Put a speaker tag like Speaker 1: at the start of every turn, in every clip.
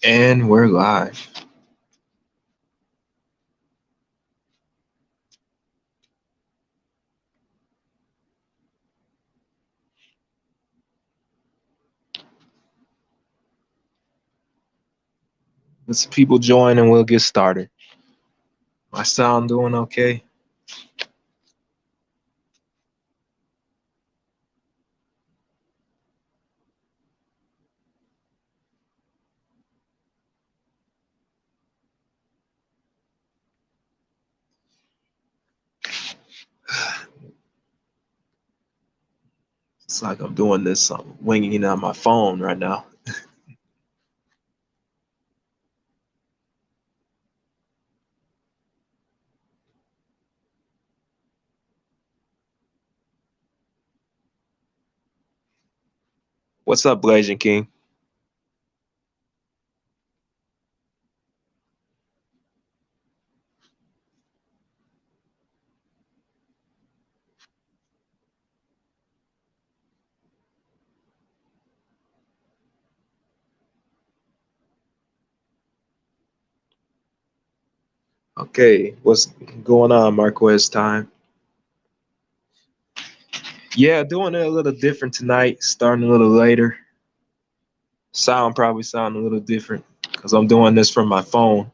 Speaker 1: And we're live. Let's people join and we'll get started. My sound doing okay? It's like I'm doing this, I'm winging it on my phone right now. What's up, Blazing King? Okay, what's going on, Marquez time? Yeah, doing it a little different tonight, starting a little later. Sound probably sound a little different because I'm doing this from my phone.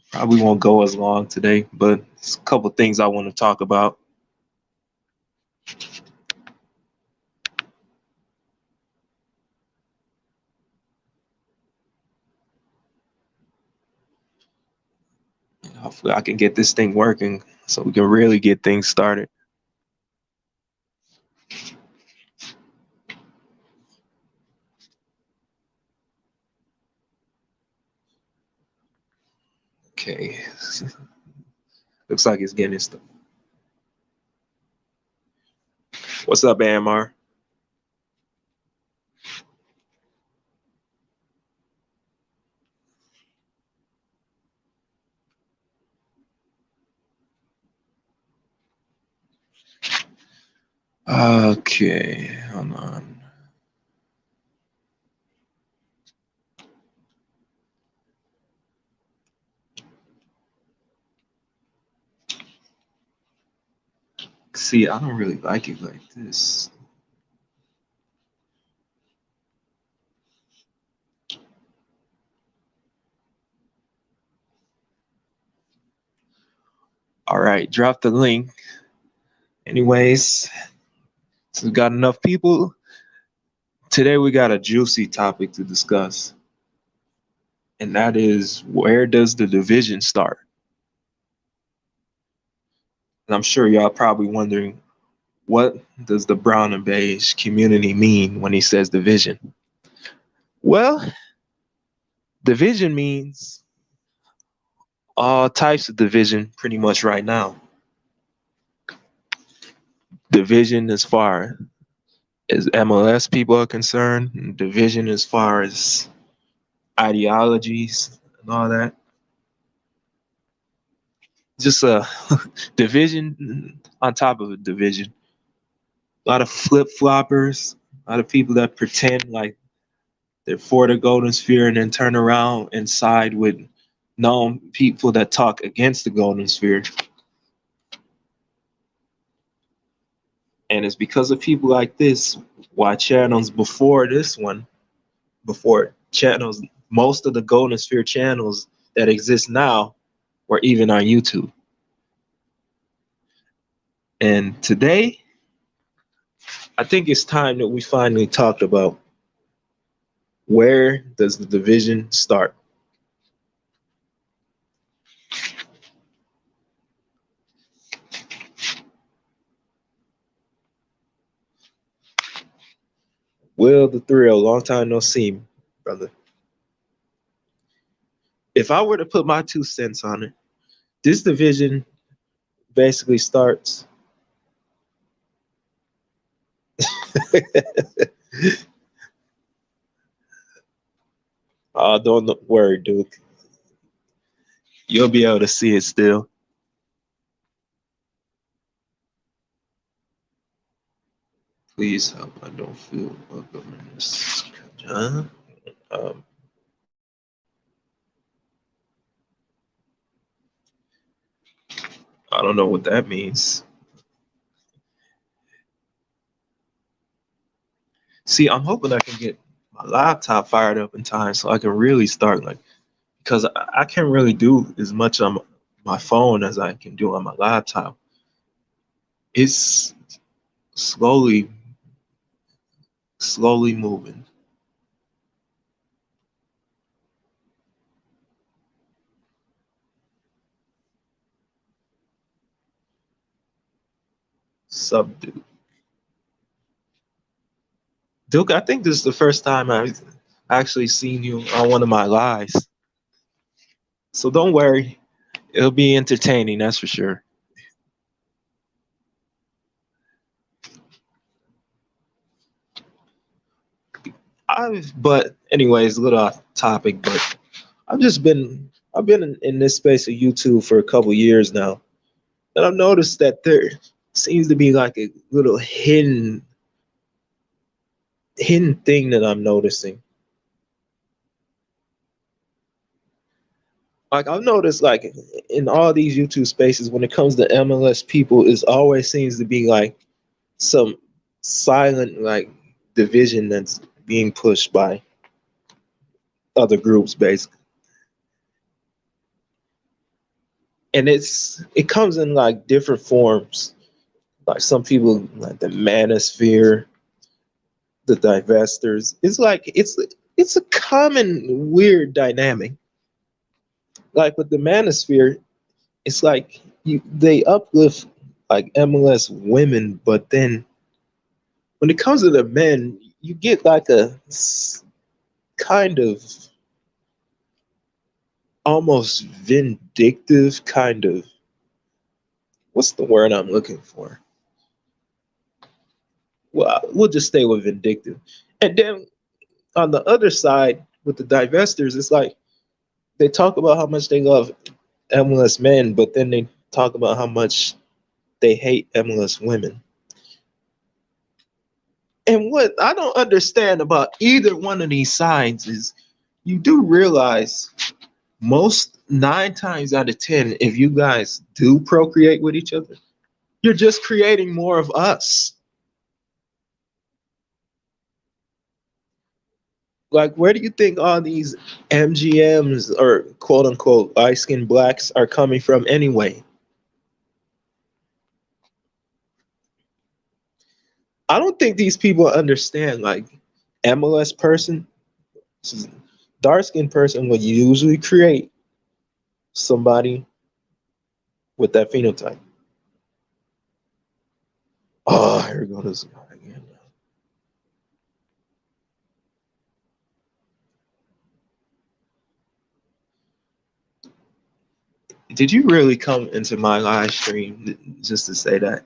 Speaker 1: Probably won't go as long today, but it's a couple things I want to talk about. Hopefully, I can get this thing working so we can really get things started. Okay, looks like it's getting started. What's up, AMR? Okay, hold on. See, I don't really like it like this. All right, drop the link. Anyways, so we got enough people. Today we got a juicy topic to discuss, and that is where does the division start? And I'm sure y'all probably wondering what does the brown and beige community mean when he says division? Well, division means all types of division pretty much right now. Division as far as MLS people are concerned, division as far as ideologies and all that. Just a division on top of a division. A lot of flip floppers, a lot of people that pretend like they're for the golden sphere and then turn around and side with known people that talk against the golden sphere. And it's because of people like this why channels before this one, before channels, most of the golden sphere channels that exist now were even on YouTube. And today, I think it's time that we finally talked about where does the division start? Will the thrill, long time no see, brother. If I were to put my 2 cents on it, this division basically starts. Don't worry, Duke. You'll be able to see it still. Please help. I don't feel welcome in this. Um, I don't know what that means. See, I'm hoping I can get my laptop fired up in time so I can really start, like, because I can't really do as much on my phone as I can do on my laptop. It's slowly, slowly moving. Subdue. Duke, I think this is the first time I've actually seen you on one of my lives. So don't worry, it'll be entertaining, that's for sure. But anyways, a little off topic, but I've been in this space of YouTube for a couple years now, and I've noticed that there seems to be like a little hidden thing that I'm noticing. Like I've noticed, like in all these YouTube spaces, when it comes to MLS people, it always seems to be like some silent like division that's being pushed by other groups, basically. And it comes in like different forms. Like some people like the manosphere, the divestors. It's like it's a common weird dynamic. Like with the manosphere, it's like they uplift like MLS women, but then when it comes to the men, you get like a kind of almost vindictive kind of, what's the word I'm looking for? Well, we'll just stay with vindictive. And then on the other side with the divestors, it's like they talk about how much they love MLS men, but then they talk about how much they hate MLS women. And what I don't understand about either one of these sides is you do realize most 9 times out of 10, if you guys do procreate with each other, you're just creating more of us. Like, where do you think all these MGMs or quote unquote light skinned blacks are coming from anyway? I don't think these people understand. Like, MLS person, dark skinned person would usually create somebody with that phenotype. Oh, here we go. This guy again. Did you really come into my live stream just to say that?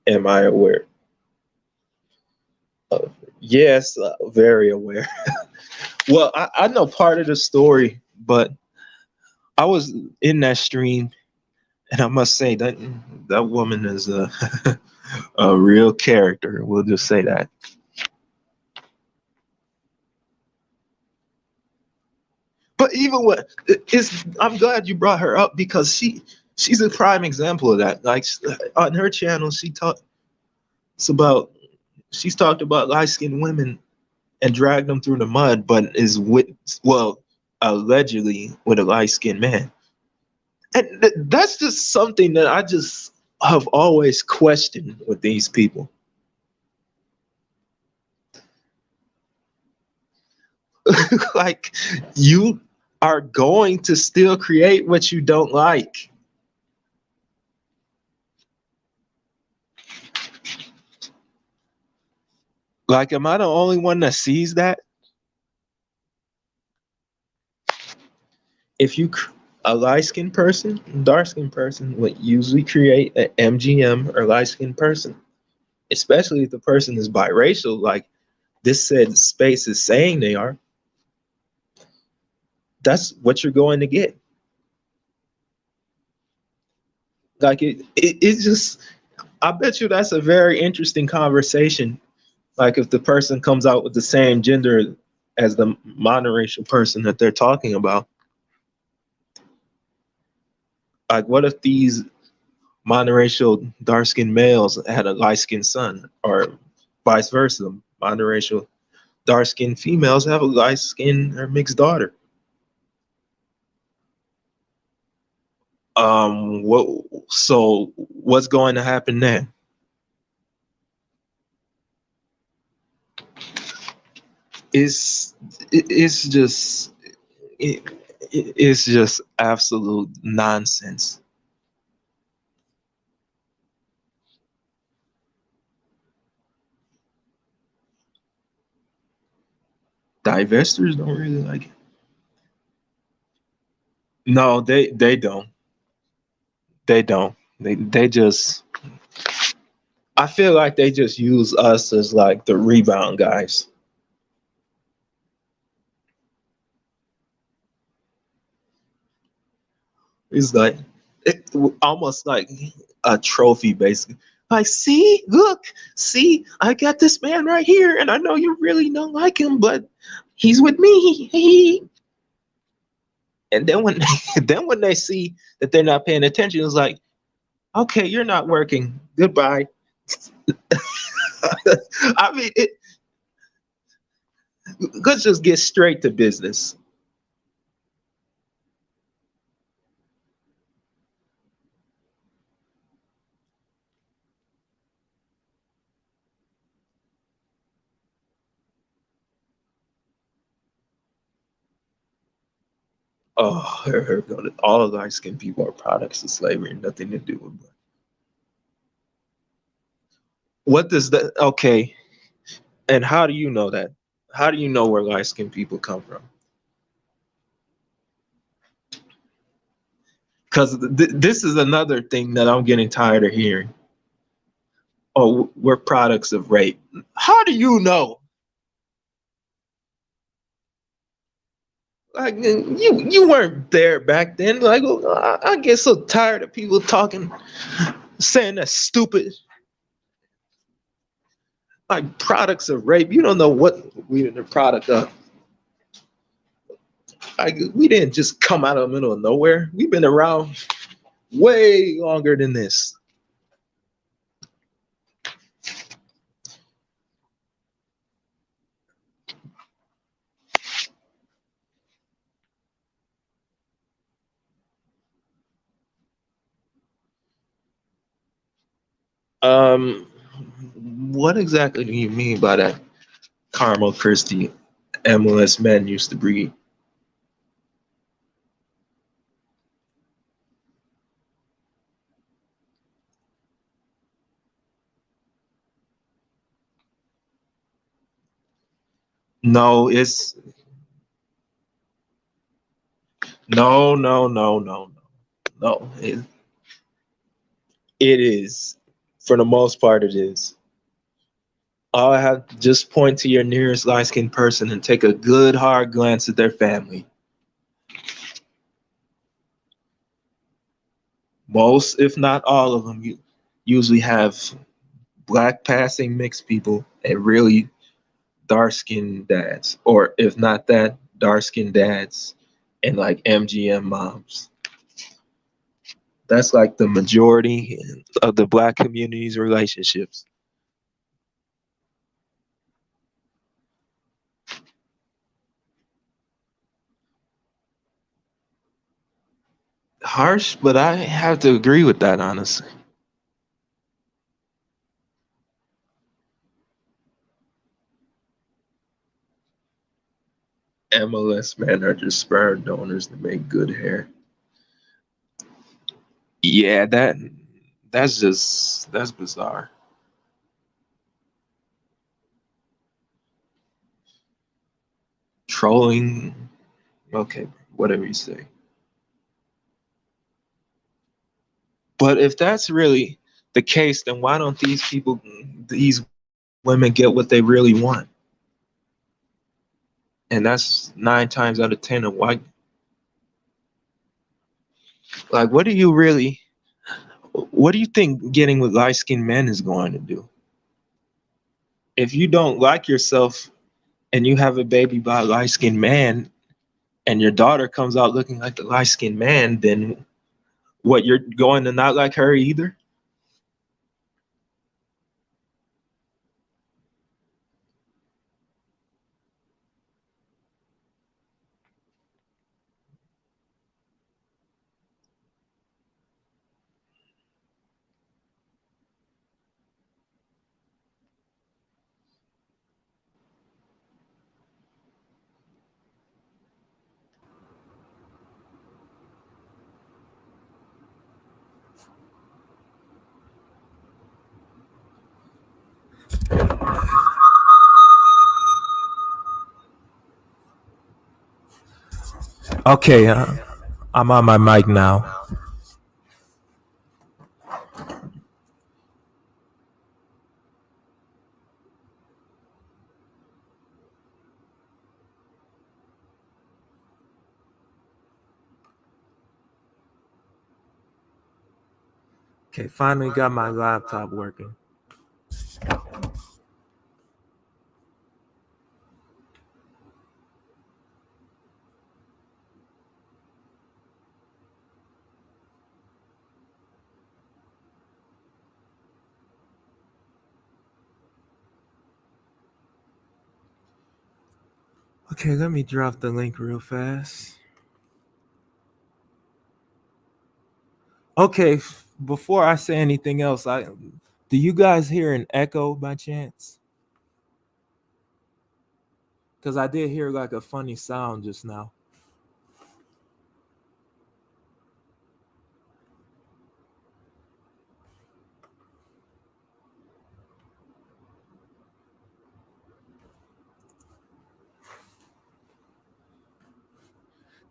Speaker 1: Am I aware? Yes, very aware. Well, I know part of the story, but I was in that stream, and I must say that that woman is a a real character. We'll just say that. But even what is, I'm glad you brought her up because she's a prime example of that. Like on her channel, about she's talked about light skinned women and dragged them through the mud, but is with, well, allegedly with a light skinned man. And that's just something that I just have always questioned with these people. Like, you are going to still create what you don't like. Like, am I the only one that sees that? If you, a light skinned person, dark skinned person would usually create an MGM or light skinned person, especially if the person is biracial, like this said space is saying they are. that's what you're going to get. Like it just, I bet you that's a very interesting conversation. Like if the person comes out with the same gender as the monoracial person that they're talking about. Like what if these monoracial dark-skinned males had a light-skinned son, or vice versa, monoracial dark-skinned females have a light-skinned or mixed daughter? What, so what's going to happen then? It's it's just it, it's just absolute nonsense. Divestors don't really like it. No, they don't. They don't. They just, I feel like they just use us as like the rebound guys. It's like it, almost like a trophy, basically. Like, see, look, see, I got this man right here, and I know you really don't like him, but he's with me. And then when then when they see that they're not paying attention, it's like, okay, you're not working. Goodbye. I mean, let's just get straight to business. Oh, all light skinned people are products of slavery, nothing to do with it. What does that? Okay, and how do you know that? How do you know where light skinned people come from? Because this is another thing that I'm getting tired of hearing. Oh, we're products of rape. How do you know? Like you weren't there back then. Like I get so tired of people talking, saying that stupid, like products of rape. You don't know what we're the product of. Like we didn't just come out of the middle of nowhere. We've been around way longer than this. Um, what exactly do you mean by that? Carmel Christie, MLS men used to breed. No, it's no. No, it is. For the most part, it is. All I have to just point to your nearest light skinned person and take a good hard glance at their family. Most, if not all of them, usually have black passing mixed people and really dark skinned dads. Or if not that, dark skinned dads and like MGM moms. That's like the majority of the black community's relationships. Harsh, but I have to agree with that, honestly. MLS men are just sperm donors that make good hair. Yeah, that's bizarre. Trolling, okay, whatever you say. But if that's really the case, then why don't these women get what they really want? And that's 9 times out of 10 of white. Like, what do you think getting with light skinned men is going to do? If you don't like yourself and you have a baby by a light skinned man and your daughter comes out looking like the light skinned man, then what, you're going to not like her either? Okay, I'm on my mic now. Okay, finally got my laptop working. Okay, let me drop the link real fast. Okay, before I say anything else, do you guys hear an echo by chance? Because I did hear like a funny sound just now.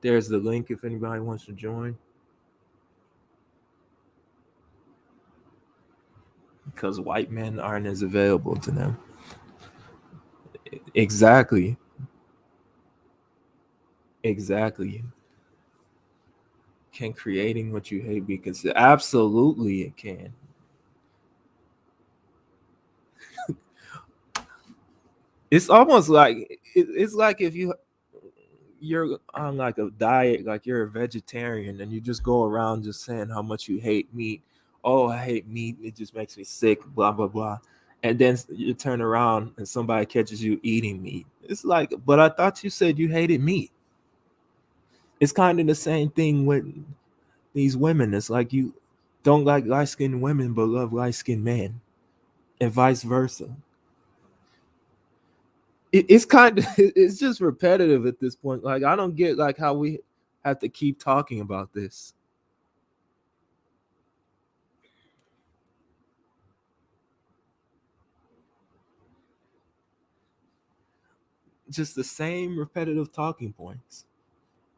Speaker 1: There's the link if anybody wants to join. Because white men aren't as available to them. Exactly. Exactly. Can creating what you hate be considered? Absolutely, it can. It's almost like it's like if you're on like a diet, like you're a vegetarian, and you just go around just saying how much you hate meat. Oh, I hate meat. It just makes me sick. Blah blah blah. And then you turn around and somebody catches you eating meat. It's like, but I thought you said you hated meat. It's kind of the same thing with these women. It's like you don't like light skinned women but love light skinned men, and vice versa. It's kind of it's just repetitive at this point. Like I don't get like how we have to keep talking about this. Just the same repetitive talking points.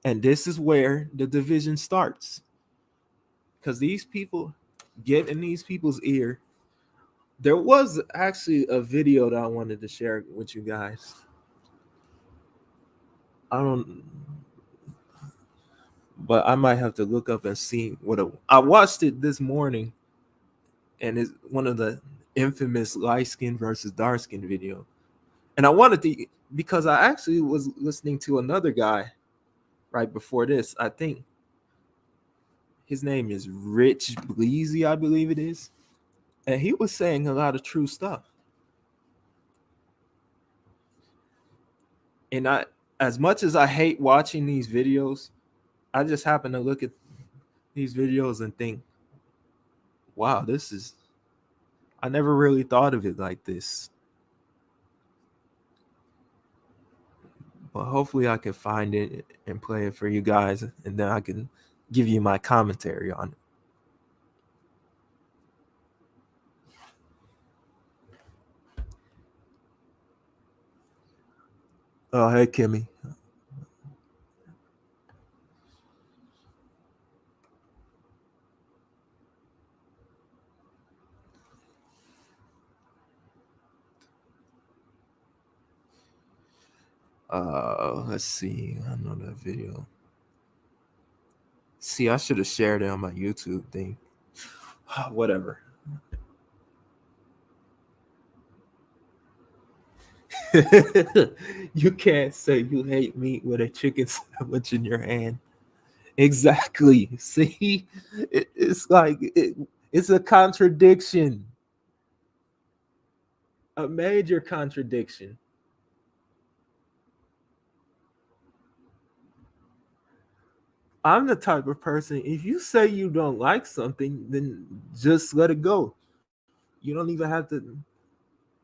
Speaker 1: And this is where the division starts. Because these people get in these people's ear. There was actually a video that I wanted to share with you guys. I don't, but I might have to look up and see I watched it this morning, and it's one of the infamous light skin versus dark skin video. And I wanted to, because I actually was listening to another guy right before this. I think his name is Rich Bleezy, I believe it is. And he was saying a lot of true stuff. And as much as I hate watching these videos, I just happen to look at these videos and think, wow, I never really thought of it like this. But hopefully I can find it and play it for you guys, and then I can give you my commentary on it. Oh, hey, Kimmy. Let's see. I know that video. See, I should have shared it on my YouTube thing. Whatever. You can't say you hate meat with a chicken sandwich in your hand. Exactly. See, it's like it's a contradiction, a major contradiction. I'm the type of person, if you say you don't like something, then just let it go. You don't even have to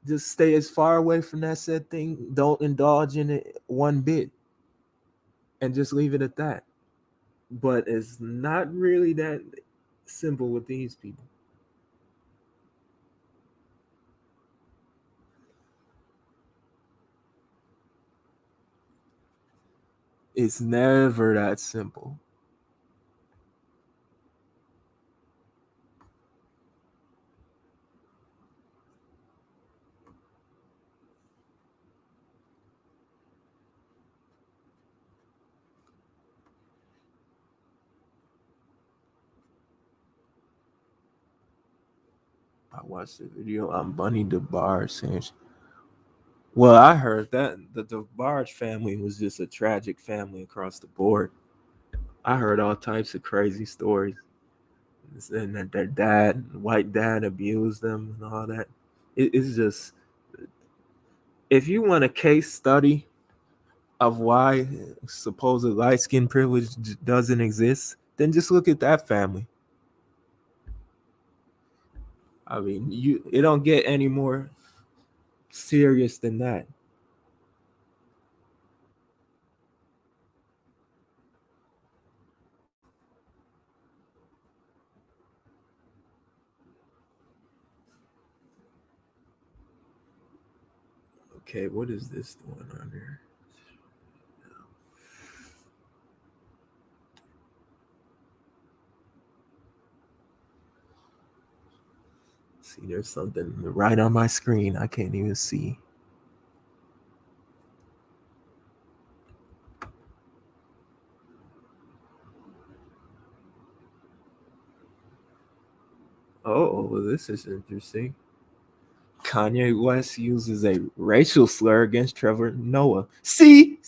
Speaker 1: just stay as far away from that said thing. Don't indulge in it one bit and just leave it at that. But it's not really that simple with these people. It's never that simple. I watched the video on Bunny DeBarge saying, well, I heard that the DeBarge family was just a tragic family across the board. I heard all types of crazy stories. And that their dad, white dad, abused them and all that. It's just, if you want a case study of why supposed light skin privilege doesn't exist, then just look at that family. I mean, it don't get any more serious than that. Okay, what is this one on here? See, there's something right on my screen. I can't even see. Oh, this is interesting. Kanye West uses a racial slur against Trevor Noah. See,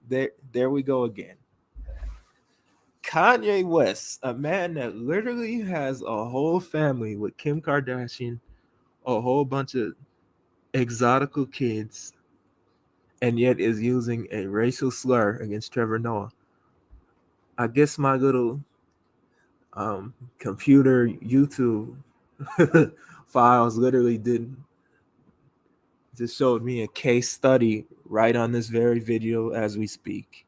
Speaker 1: there we go again. Kanye West, a man that literally has a whole family with Kim Kardashian, a whole bunch of exotical kids, and yet is using a racial slur against Trevor Noah. I guess my little computer YouTube files literally did just showed me a case study right on this very video as we speak,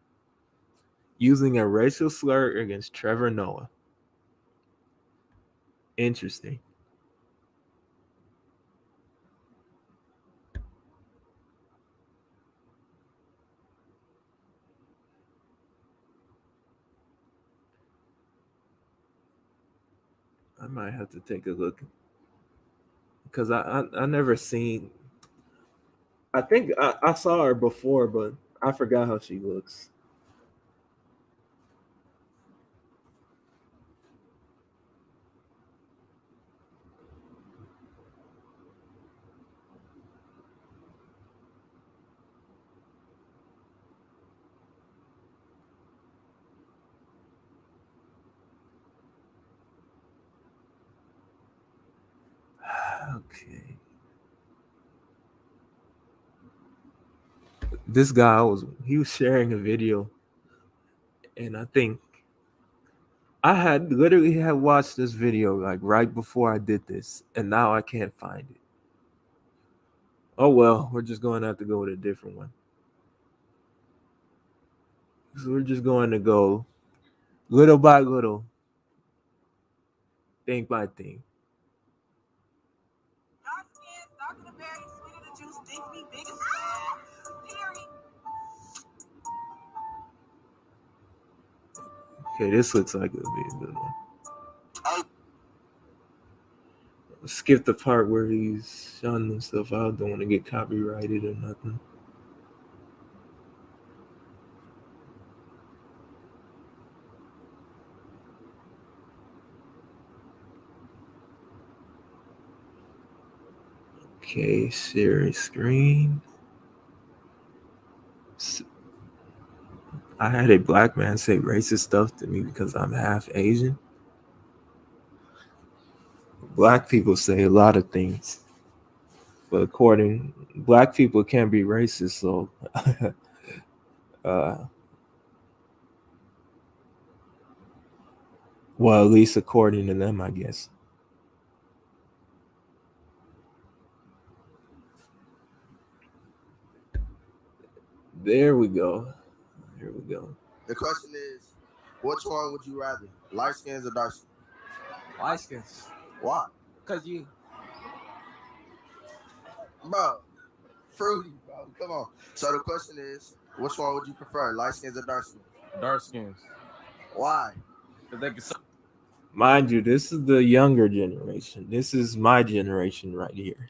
Speaker 1: using a racial slur against Trevor Noah. Interesting. I might have to take a look because I never seen. I think I saw her before, but I forgot how she looks. Okay. This guy he was sharing a video, and I think I had literally had watched this video like right before I did this, and now I can't find it. Oh well, we're just going to have to go with a different one. So we're just going to go little by little, thing by thing. Okay, this looks like it'll be a good one. Skip the part where he's shouting himself out. Don't want to get copyrighted or nothing. Okay, share screen. I had a black man say racist stuff to me because I'm half Asian. Black people say a lot of things, but black people can be racist. So, uh, well, at least according to them, I guess. There we go. Here we go.
Speaker 2: The question is, which one would you rather, light skins or dark skins?
Speaker 3: Light skins.
Speaker 2: Why?
Speaker 3: Cause you.
Speaker 2: Bro, fruity, bro. Come on. So the question is, which one would you prefer, light skins or dark skins?
Speaker 3: Dark skins.
Speaker 2: Why?
Speaker 3: Cause they can.
Speaker 1: Mind you, this is the younger generation. This is my generation right here.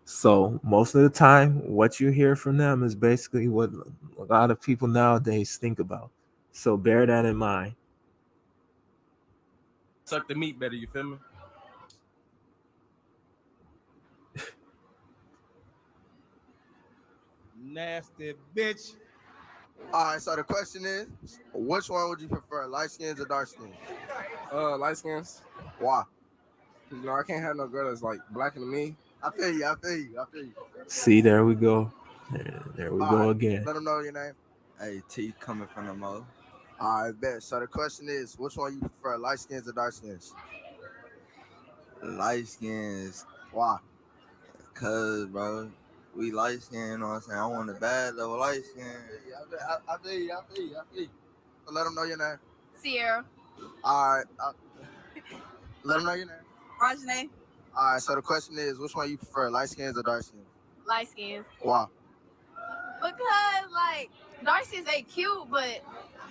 Speaker 1: So most of the time, what you hear from them is basically what a lot of people nowadays think about. So bear that in mind.
Speaker 3: Suck the meat better, you feel me?
Speaker 4: Nasty bitch.
Speaker 2: All right, so the question is, which one would you prefer, light skins or dark skins?
Speaker 3: Light skins.
Speaker 2: Why?
Speaker 3: Cause you know I can't have no girl that's like blacker than me.
Speaker 2: I feel you.
Speaker 1: See, there we go. There we go again.
Speaker 2: Let them know your name.
Speaker 5: Hey, T coming from the mo.
Speaker 2: All right, bet. So the question is, which one you prefer, light skins or dark skins?
Speaker 5: Light skins,
Speaker 2: Why?
Speaker 5: cause bro, we light skin, you know what I'm saying? I want a bad little light skin.
Speaker 2: I feel you. So let them know your name.
Speaker 6: Sierra.
Speaker 2: All right. Let them know your name.
Speaker 6: Rajane.
Speaker 2: All right, so the question is, which one you prefer, light skins or dark skins?
Speaker 6: Light skins.
Speaker 2: Why?
Speaker 6: Because, like, dark skins ain't cute, but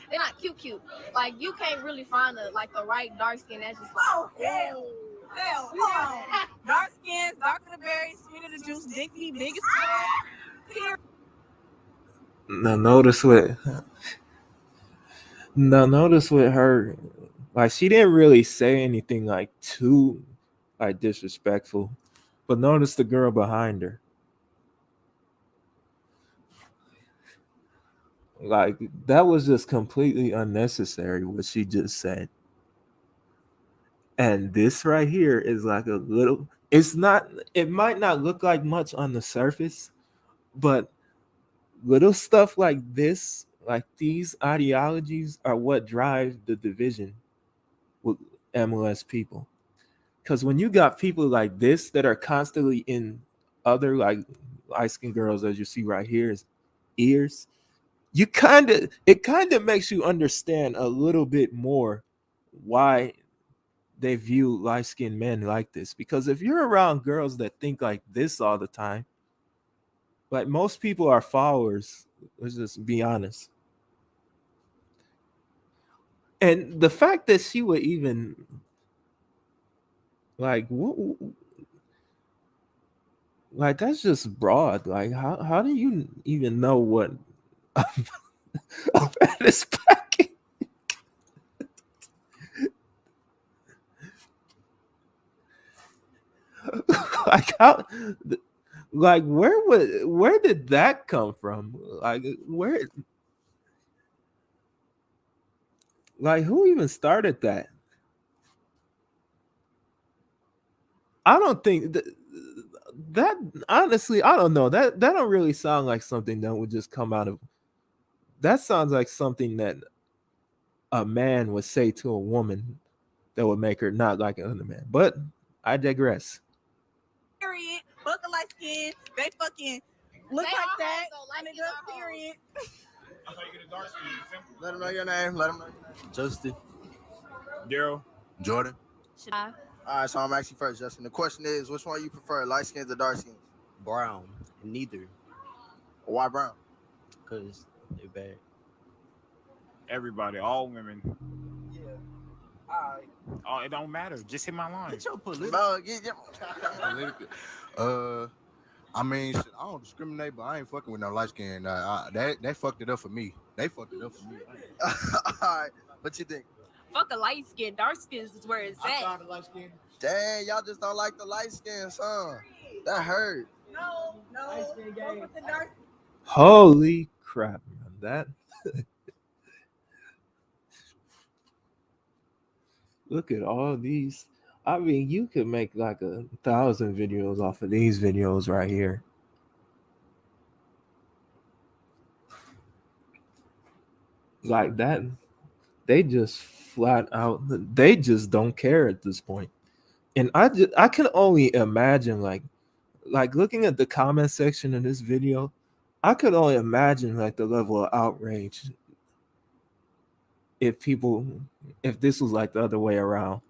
Speaker 6: they're not cute. Like, you can't really find the right dark skin that's just like,
Speaker 7: oh, hell. Dark skins, darker the berry, sweeter the juice, dick be big as fuck.
Speaker 1: Now notice with her, like she didn't really say anything like too like disrespectful, but notice the girl behind her. Like that was just completely unnecessary what she just said. And this right here is like a little, it might not look like much on the surface, but little stuff like this, like these ideologies are what drive the division with MLS people. Because when you got people like this that are constantly in other like light-skinned girls, as you see right here's ears, it kind of makes you understand a little bit more why they view light-skinned men like this. Because if you're around girls that think like this all the time, like most people are followers, let's just be honest. And the fact that she would even like like that's just broad. Like how do you even know what a man is packing? Like how, like where did that come from? Like who even started that? I don't think that honestly, I don't know. That don't really sound like something that would just come out of. That sounds like something that a man would say to a woman that would make her not like another man. But I digress.
Speaker 7: Period. Fuck a light skin. They fucking look like that. Period.
Speaker 4: I thought you get a dark skin. Simple.
Speaker 2: Let them know your name.
Speaker 5: Justin.
Speaker 4: Daryl.
Speaker 2: Jordan.
Speaker 6: should I?
Speaker 2: All right, so I'm asking first, Justin. The question is, which one you prefer, light skins or dark skins?
Speaker 5: Brown. Neither.
Speaker 2: Why brown?
Speaker 5: Cause they bad.
Speaker 4: Everybody, all women.
Speaker 2: Yeah. All right.
Speaker 4: Oh, it don't matter. Just hit my line.
Speaker 5: Get your political.
Speaker 2: Bro,
Speaker 8: Politically. I mean, shit, I don't discriminate, but I ain't fucking with no light skin. They fucked it up for me. They fucked it up for me.
Speaker 2: All right. What you think?
Speaker 7: Fuck a light skin. Dark skins is where it's
Speaker 8: I
Speaker 7: at.
Speaker 8: tried the light skin.
Speaker 2: Dang, y'all just don't like the light skins, huh? That hurt.
Speaker 7: No. Fuck with the dark.
Speaker 1: Holy crap, man. That look at all these. I mean, you could make like 1,000 videos off of these videos right here. Like that, they just flat out, they just don't care at this point. And I can only imagine, like looking at the comment section in this video, I could only imagine like the level of outrage if this was like the other way around.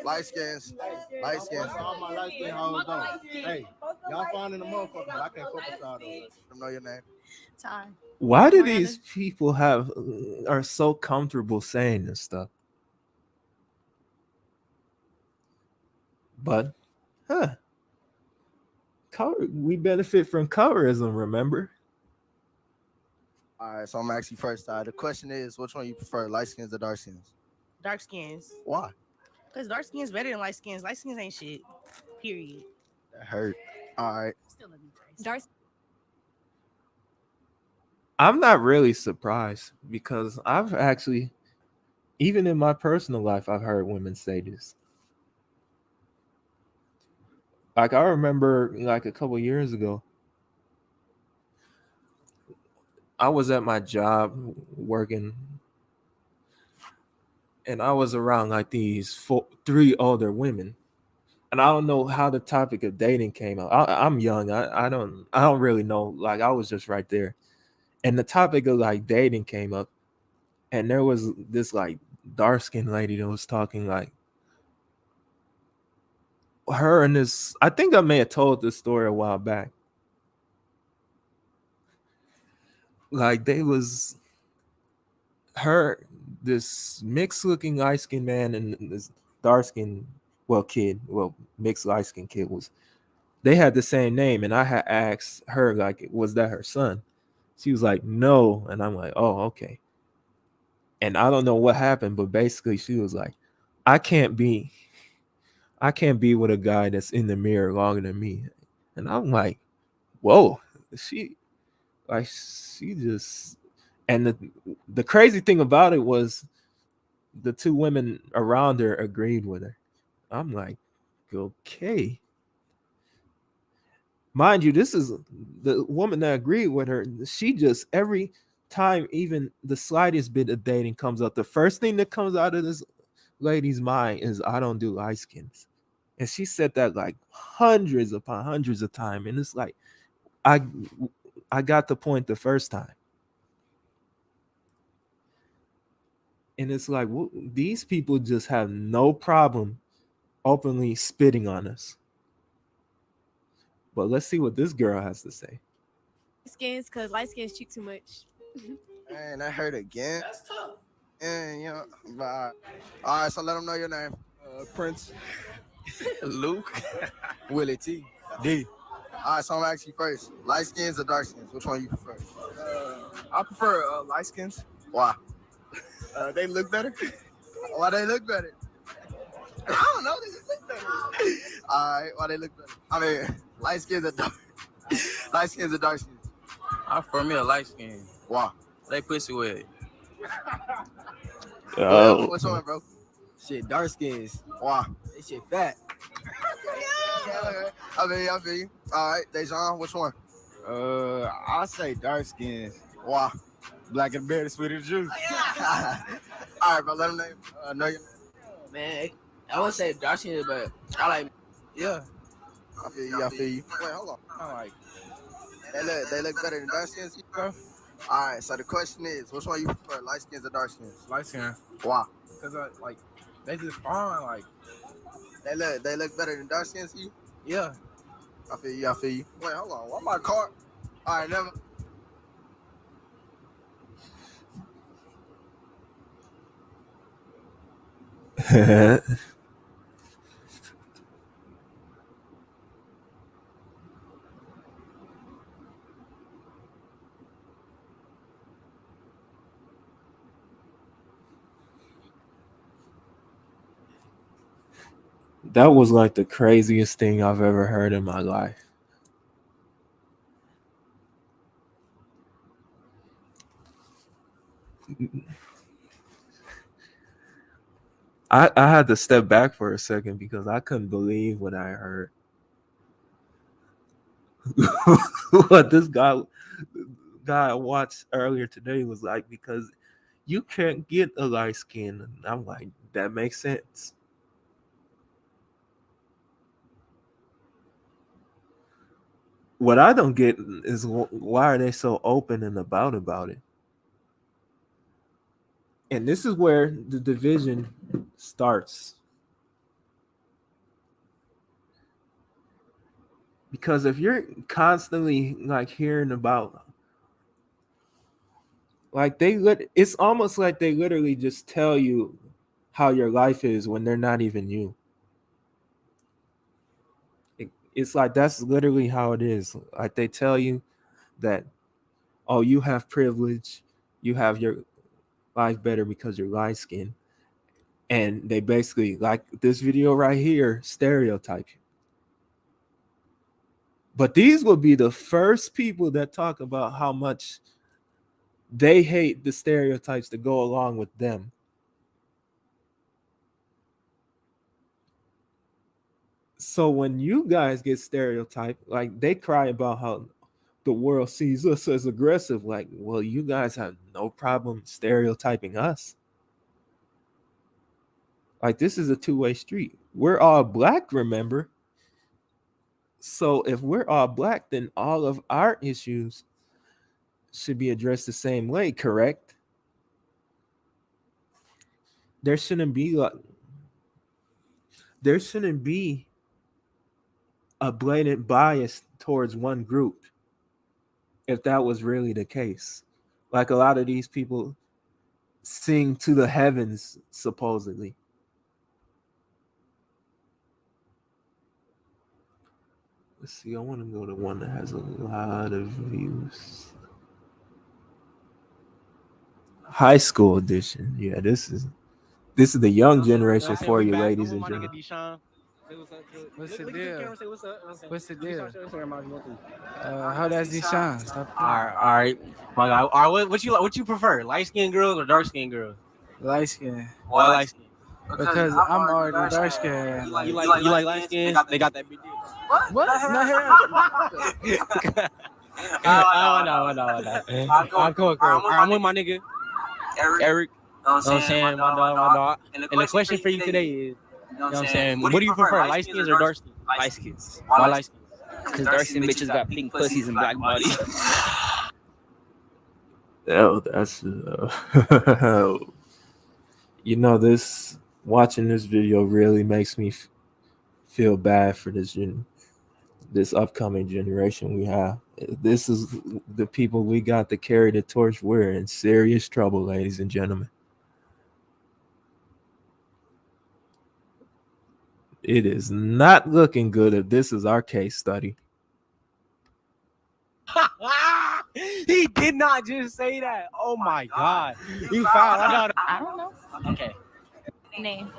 Speaker 2: Light skins. Light skins.
Speaker 8: All my light skin hoes though. Hey, y'all finding the motherfucker, but I can't fuck with y'all though.
Speaker 2: Let them know your name.
Speaker 7: Ty.
Speaker 1: Why do these people are so comfortable saying this stuff? But, we benefit from colorism, remember?
Speaker 2: All right, so I'm gonna ask you first, Ty. The question is, which one you prefer, light skins or dark skins?
Speaker 7: Dark skins.
Speaker 2: Why?
Speaker 7: Because dark skins better than light skins. Light skins ain't shit. Period.
Speaker 2: That hurt. All right.
Speaker 7: Still love you, Trace. Dark.
Speaker 1: I'm not really surprised because I've actually, even in my personal life, I've heard women say this. Like, I remember like a couple years ago, I was at my job working, and I was around like these three older women, and I don't know how the topic of dating came out. I'm young. I don't really know. Like, I was just right there, and the topic of like dating came up, and there was this like dark skinned lady that was talking, like her and this. I think I may have told this story a while back. Like, this mixed looking light skinned man and this dark skinned mixed light skinned kid they had the same name, and I had asked her, like, was that her son? She was like, no. And I'm like, oh, okay. And I don't know what happened, but basically she was like, I can't be with a guy that's in the mirror longer than me. And I'm like, whoa. She just, and the crazy thing about it was the two women around her agreed with her. I'm like, okay. Mind you, this is the woman that agreed with her. She just, every time even the slightest bit of dating comes up, the first thing that comes out of this lady's mind is, I don't do light skins. And she said that like hundreds upon hundreds of times. And it's like, I got the point the first time. And it's like, these people just have no problem openly spitting on us. But let's see what this girl has to say.
Speaker 6: Skins, because light skins cheat too much.
Speaker 2: Man, that hurt again.
Speaker 3: That's tough.
Speaker 2: And you know, but all right, so let them know your name.
Speaker 3: Prince. Luke.
Speaker 2: Willie T.
Speaker 3: D.
Speaker 2: All right, so I'm gonna ask you first, light skins or dark skins? Which one you prefer?
Speaker 3: I prefer light skins.
Speaker 2: Why?
Speaker 3: They look better.
Speaker 2: Why they look better? I don't know. They just look better. All right, why they look better? I mean, light skins or dark? Light skins or dark skins?
Speaker 9: I prefer me a light skin.
Speaker 2: Why?
Speaker 9: They pussy wet.
Speaker 1: Oh,
Speaker 2: Which one, bro?
Speaker 3: Shit, dark skins.
Speaker 2: Why?
Speaker 3: They shit fat.
Speaker 2: I feel you. All right, Dejan, which one?
Speaker 3: I say dark skins.
Speaker 2: Why?
Speaker 3: Black and berry, sweet as juice.
Speaker 2: All right, bro, let them know your name.
Speaker 9: Man, I would say dark skins, but I like, yeah.
Speaker 2: I feel you. Wait, hold on.
Speaker 3: I like.
Speaker 2: They look better than dark skins, bro? All right, so the question is, which one you prefer, light skins or dark skins?
Speaker 3: Light skin.
Speaker 2: Why?
Speaker 3: Cause like, they just fine. Like,
Speaker 2: They look better than dark skins to you?
Speaker 3: yeah.
Speaker 2: I feel you. Wait, hold on. Why my car? All right, never.
Speaker 1: That was like the craziest thing I've ever heard in my life. I had to step back for a second because I couldn't believe what I heard. What this guy I watched earlier today was like, because you can't get a light skin. And I'm like, that makes sense. What I don't get is why are they so open and about it? And this is where the division starts. Because if you're constantly like hearing about, like it's almost like they literally just tell you how your life is when they're not even you. It's like that's literally how it is. Like they tell you that, oh, you have privilege, you have your life better because you're light skinned. And they basically, like this video right here, stereotype you. But these will be the first people that talk about how much they hate the stereotypes that go along with them. So when you guys get stereotyped, like they cry about how the world sees us as aggressive, like, well, you guys have no problem stereotyping us. Like, this is a two-way street. We're all black, remember? So if we're all black, then all of our issues should be addressed the same way, correct? There shouldn't be a blatant bias towards one group if that was really the case. Like a lot of these people sing to the heavens, supposedly. Let's see, I want to go to one that has a lot of views. High school edition. Yeah, this is the young generation for you, ladies and gentlemen.
Speaker 3: What's the deal? What's the deal? How that's Deshaun? Stop.
Speaker 9: All right. My guy. All right. What you prefer? Light skinned girls or dark skinned girls?
Speaker 3: Light skin.
Speaker 9: Why light skin?
Speaker 3: Because I'm already dark skin.
Speaker 9: You like light skin? They got that big deal.
Speaker 3: What? Not here.
Speaker 9: I know. I'm cool. I'm with my nigga Eric. You know what I'm saying? My dog. And the question for you today is, you know what I'm saying? What do you prefer, light skins or dark skins?
Speaker 10: Light skins.
Speaker 9: Why light skins?
Speaker 10: Because dark skin bitches got pink pussies and black bodies.
Speaker 1: Oh, that's you know, this watching this video really makes me feel bad for this upcoming generation we have. This is the people we got to carry the torch. We're in serious trouble, ladies and gentlemen. It is not looking good if this is our case study.
Speaker 9: He did not just say that. Oh my God. You found out.
Speaker 6: I don't know.
Speaker 9: Okay.
Speaker 6: Name.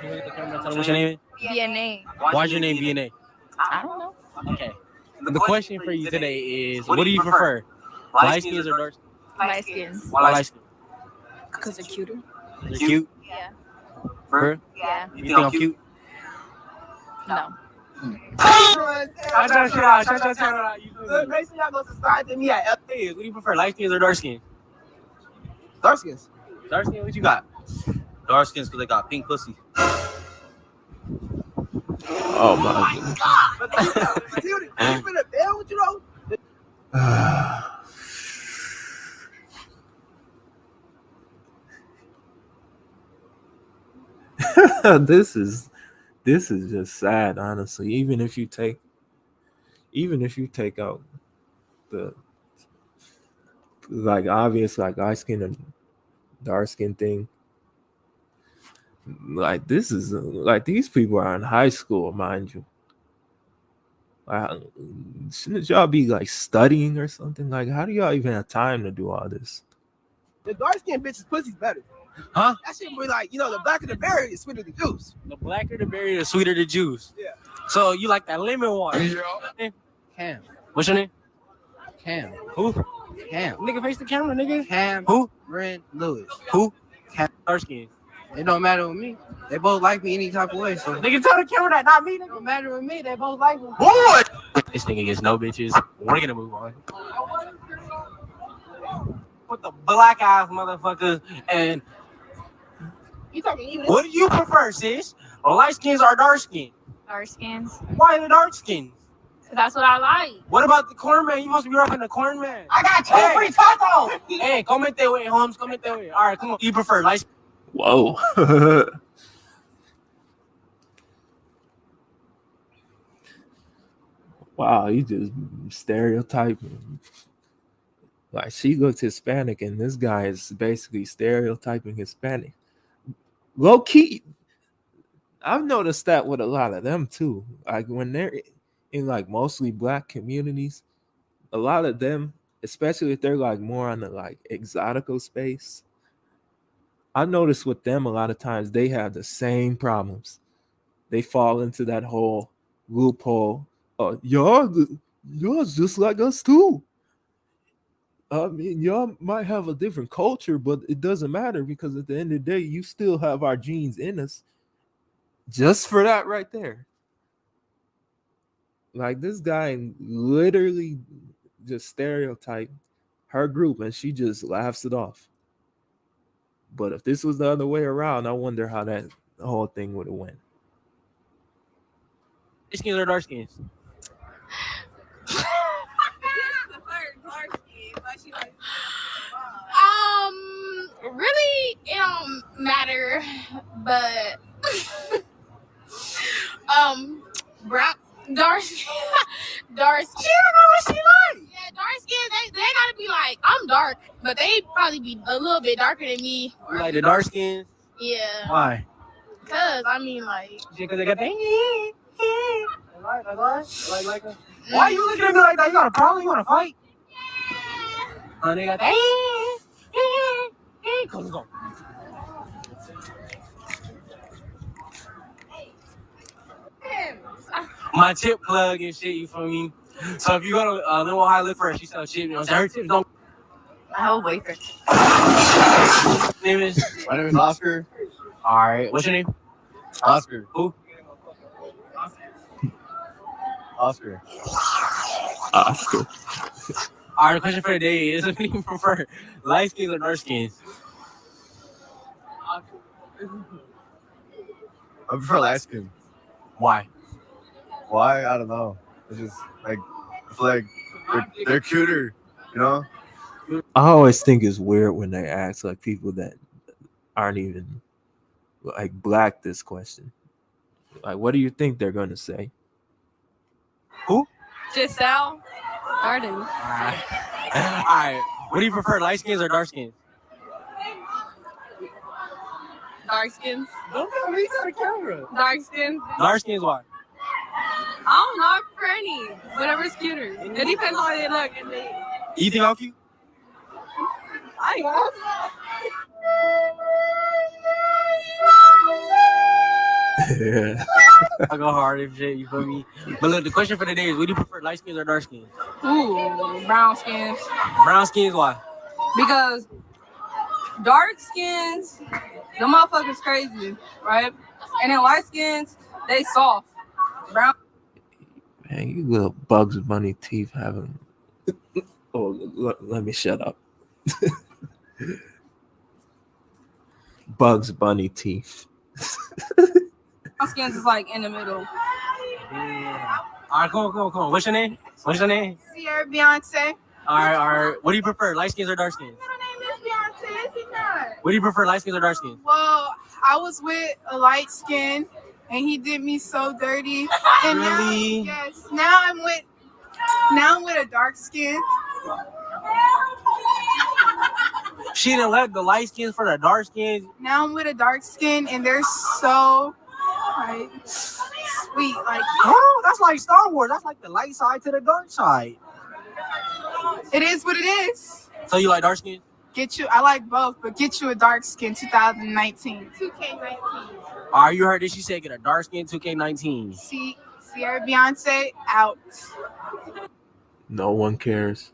Speaker 9: What's your name?
Speaker 6: DNA.
Speaker 9: Why's your name DNA?
Speaker 6: I don't know.
Speaker 9: Okay. The question for you today is, what do you prefer? Light skins or dark skins?
Speaker 6: Light skins.
Speaker 9: Why light skins?
Speaker 6: Because they're cuter.
Speaker 9: They're cute?
Speaker 6: Yeah.
Speaker 9: For?
Speaker 6: Yeah.
Speaker 9: You think I'm cute?
Speaker 6: No.
Speaker 9: Shut out. Basically, y'all gonna subscribe to me at FTs. What do you prefer, light skins or dark skins?
Speaker 3: Dark skins.
Speaker 9: Dark skins, what you got?
Speaker 10: Dark skins because they got pink pussy.
Speaker 1: Oh my God. This is just sad, honestly. Even if you take out the like obvious like light skin and dark skin thing, like this is like these people are in high school, mind you. Shouldn't y'all be like studying or something? Like, how do y'all even have time to do all this?
Speaker 3: The dark skin bitch's pussy's better.
Speaker 9: Huh?
Speaker 2: That shit be like, the blacker the berry, the sweeter the juice.
Speaker 9: The blacker the berry, the sweeter the juice.
Speaker 2: Yeah.
Speaker 9: So you like that lemon water?
Speaker 2: Yeah.
Speaker 3: Cam.
Speaker 9: What's your name?
Speaker 3: Cam.
Speaker 9: Who?
Speaker 3: Cam.
Speaker 9: Nigga, face the camera, nigga.
Speaker 3: Cam.
Speaker 9: Who?
Speaker 3: Ren Lewis.
Speaker 9: Who?
Speaker 3: Cam.
Speaker 9: Dark skin.
Speaker 3: It don't matter with me. They both like me any type of way. So
Speaker 9: Nigga, tell the camera that, not me.
Speaker 3: it don't matter with me. They both like me.
Speaker 9: Boy! This nigga gets no bitches. We're gonna move on. With the black ass motherfuckers. And
Speaker 6: You talking to you?
Speaker 9: what do you prefer, sis? Light skins or dark skin?
Speaker 6: Dark skins.
Speaker 9: Why the dark skins?
Speaker 6: Cause that's what I like.
Speaker 9: What about the corn man? You must be rocking the corn man.
Speaker 2: I got two
Speaker 9: Hey.
Speaker 2: free tacos.
Speaker 9: Hey, comment that way, Holmes. Comment that way. All right, come on. You prefer light skin?
Speaker 1: Whoa. Wow, you just stereotyping. Like, she looks Hispanic, and this guy is basically stereotyping Hispanic. Low key, I've noticed that with a lot of them too. Like, when they're in like mostly black communities, a lot of them, especially if they're like more on the like exotical space, I've noticed with them a lot of times they have the same problems. They fall into that whole loophole. Y'all's just like us too. I mean, y'all might have a different culture, but it doesn't matter because at the end of the day, you still have our genes in us. Just for that right there. Like, this guy literally just stereotyped her group and she just laughs it off. But if this was the other way around, I wonder how that whole thing would have went.
Speaker 9: Light skins or dark skins?
Speaker 6: Really, it don't matter, but brown, dark skin. She don't know what she like. Yeah, dark skin. They gotta be like, I'm dark, but they probably be a little bit darker than me.
Speaker 9: You like the dark skins?
Speaker 6: Yeah.
Speaker 9: Why?
Speaker 6: Cause I mean, like.
Speaker 9: Because they got that. Why you looking at me like that? You got a problem? You want to fight? They got that. Let's go. My chip plug and shit, you feel me? So if you go to Little Ohio Live Fresh, she sells chip, you know what I'm saying? Her chips don't.
Speaker 6: I have a boyfriend.
Speaker 9: Name is?
Speaker 2: My name is Oscar.
Speaker 9: Alright, what's your name?
Speaker 2: Oscar.
Speaker 9: Who?
Speaker 2: Oscar.
Speaker 1: Oscar.
Speaker 9: Alright, the question for the day is, what do you prefer, light skins or dark skins?
Speaker 2: I prefer light skin.
Speaker 9: Why?
Speaker 2: Why? I don't know. It's just like, I feel like they're cuter, you know?
Speaker 1: I always think it's weird when they ask like people that aren't even like black this question. Like, what do you think they're gonna say?
Speaker 9: Who?
Speaker 6: Giselle Garden.
Speaker 9: Alright, what do you prefer, light skins or dark skins?
Speaker 6: Dark skins.
Speaker 9: Don't tell me to the camera.
Speaker 6: Dark skins.
Speaker 9: Dark skins, why?
Speaker 6: I don't know. I prefer any. Whatever's cuter. It depends on how they look.
Speaker 9: You think I'm cute?
Speaker 6: I ain't gonna.
Speaker 1: Yeah.
Speaker 9: I go hard and shit, you feel me? But look, the question for the day is, what do you prefer, light skins or dark skins?
Speaker 7: Ooh, brown skins.
Speaker 9: Brown skins, why?
Speaker 7: Because dark skins, the motherfuckers crazy, right? And then white skins, they soft. Brown.
Speaker 1: Man, you little Bugs Bunny teeth having. Oh, let me shut up. Bugs Bunny teeth.
Speaker 7: Brown skins is like in the middle.
Speaker 9: Yeah. All right, come on. What's your name?
Speaker 7: Sierra Beyonce.
Speaker 9: All right. What do you prefer, light skins or dark skins?
Speaker 7: Her name is Beyonce, is it not?
Speaker 9: What do you prefer, light skins or dark skins?
Speaker 7: Well, I was with a light skin, and he did me so dirty. And
Speaker 9: Really?
Speaker 7: now I'm with a dark skin.
Speaker 9: She didn't let the light skins for the dark skins.
Speaker 7: Now I'm with a dark skin, and they're so like sweet. Like,
Speaker 9: Oh, that's like Star Wars. That's like the light side to the dark side.
Speaker 7: it is what it is.
Speaker 9: So you like dark skins?
Speaker 6: I like both, but get you a dark skin 2019. 2K19.
Speaker 9: All right, you heard this. She said get a dark skin 2K19.
Speaker 6: See, Sierra Beyonce out.
Speaker 1: No one cares.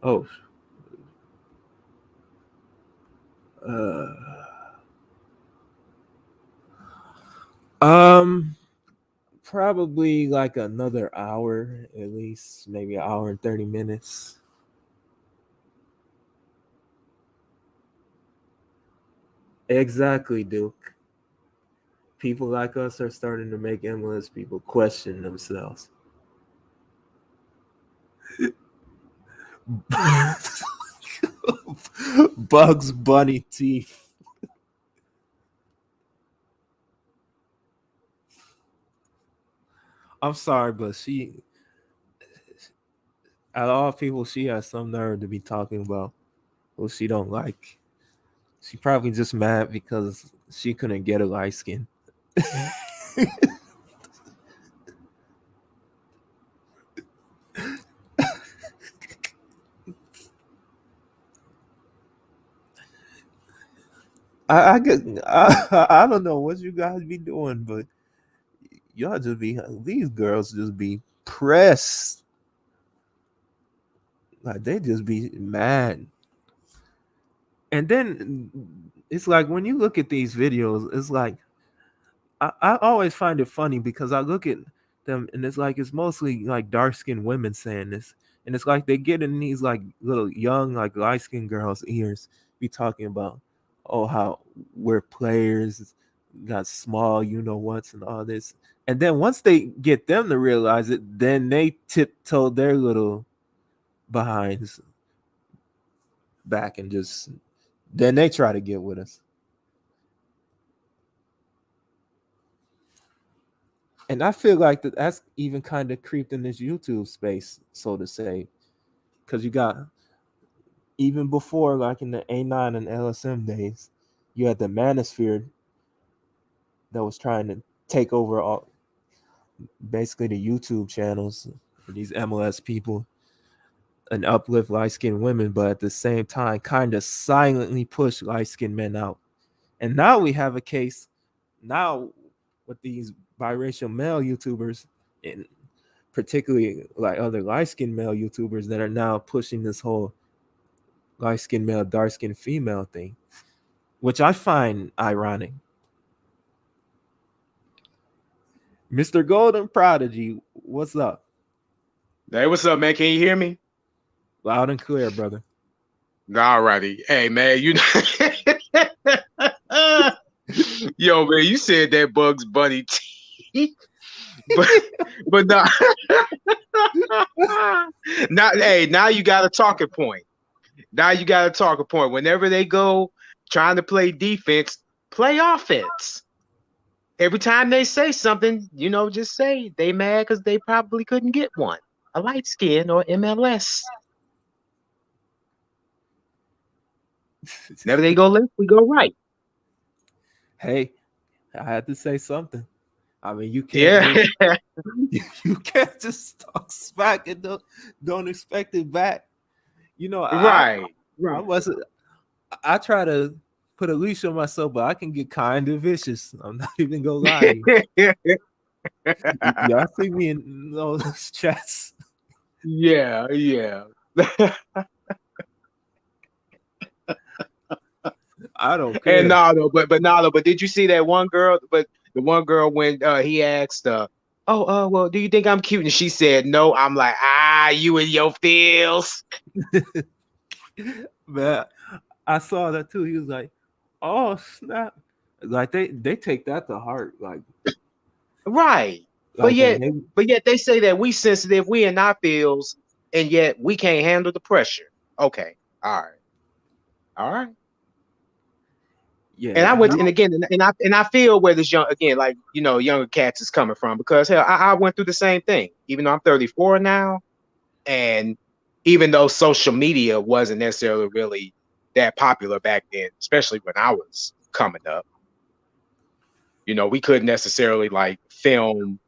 Speaker 1: Oh. Probably like another hour, at least, maybe an hour and 30 minutes. Exactly, Duke. People like us are starting to make endless people question themselves. Bugs Bunny teeth. I'm sorry, but out of all people, she has some nerve to be talking about what she don't like. She probably just mad because she couldn't get a light skin. I don't know what you guys be doing, but y'all just be, these girls just be pressed. Like they just be mad. And then it's like when you look at these videos, it's like I always find it funny because I look at them and it's like it's mostly like dark-skinned women saying this. And it's like they get in these like little young, like light-skinned girls' ears be talking about, oh, how we're players, got small, you know what's, and all this. And then once they get them to realize it, then they tiptoe their little behinds back and just then they try to get with us. And I feel like that's even kind of creeped in this YouTube space, so to say, because you got, even before, like in the A9 and LSM days, you had the manosphere that was trying to take over all, basically the YouTube channels, these MLS people, and uplift light-skinned women, but at the same time kind of silently push light-skinned men out. And now we have a case now with these biracial male YouTubers, and particularly like other light-skinned male YouTubers that are now pushing this whole light-skinned male, dark-skinned female thing, which I find ironic. Mr. Golden Prodigy, what's up?
Speaker 11: Hey, what's up, man? Can you hear me?
Speaker 1: Loud and clear, brother.
Speaker 11: All righty. Hey, man, you yo, man, you said that Bugs Bunny teeth, but not. Not. Hey, now you got a talking point. Now you got a talking point. Whenever they go trying to play defense, play offense. Every time they say something, you know, just say they mad because they probably couldn't get one, a light skin or MLS. Whenever they go left, we go right.
Speaker 1: Hey, I had to say something. I mean, you can't.
Speaker 11: Yeah.
Speaker 1: You can't just talk smack and don't expect it back. You know,
Speaker 11: right.
Speaker 1: I try to put a leash on myself, but I can get kind of vicious. I'm not even gonna lie. Y'all see me in those chats.
Speaker 11: Yeah.
Speaker 1: I don't care.
Speaker 11: And but did you see that one girl? But the one girl when he asked, well, do you think I'm cute? And she said no. I'm like, you and your feels.
Speaker 1: Man, I saw that too. He was like, oh snap. Like they take that to heart. Like
Speaker 11: right. But yet they say that we sensitive, we in our feels, and yet we can't handle the pressure. Okay. All right.
Speaker 1: Yeah.
Speaker 11: And I went, and again, and I feel where this younger cats is coming from, because hell, I went through the same thing. Even though I'm 34 now, and even though social media wasn't necessarily really that popular back then, especially when I was coming up, you know, we couldn't necessarily like film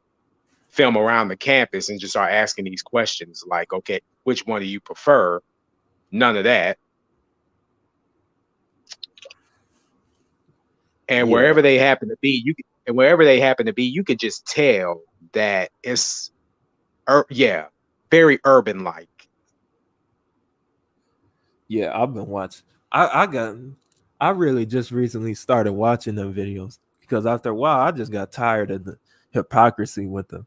Speaker 11: film around the campus and just start asking these questions like, okay, which one do you prefer? None of that. And wherever they happen to be, you can just tell that it's, very urban like.
Speaker 1: Yeah, I've been watching. I really just recently started watching them videos because after a while I just got tired of the hypocrisy with them.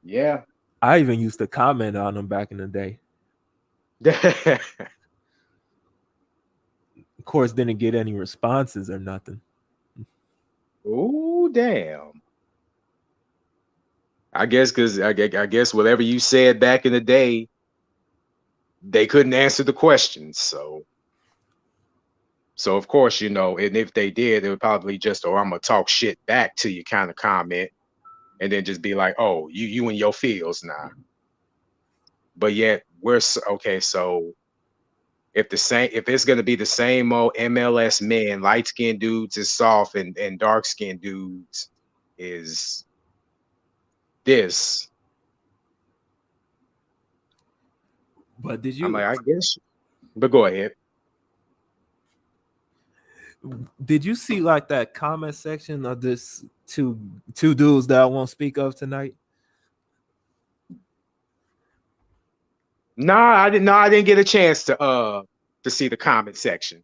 Speaker 11: Yeah.
Speaker 1: I even used to comment on them back in the day. Of course, didn't get any responses or nothing.
Speaker 11: Ooh, damn. I guess because I guess whatever you said back in the day, they couldn't answer the questions. So of course, and if they did, it would probably just, I'm gonna talk shit back to you kind of comment, and then just be like, oh, you in your fields now. But yet okay. So if it's gonna be the same old MLS men, light skinned dudes is soft and dark skinned dudes is this.
Speaker 1: But did you?
Speaker 11: I'm like, I guess. But go ahead.
Speaker 1: Did you see like that comment section of this two dudes that I won't speak of tonight?
Speaker 11: No, I didn't. No, I didn't get a chance to see the comment section.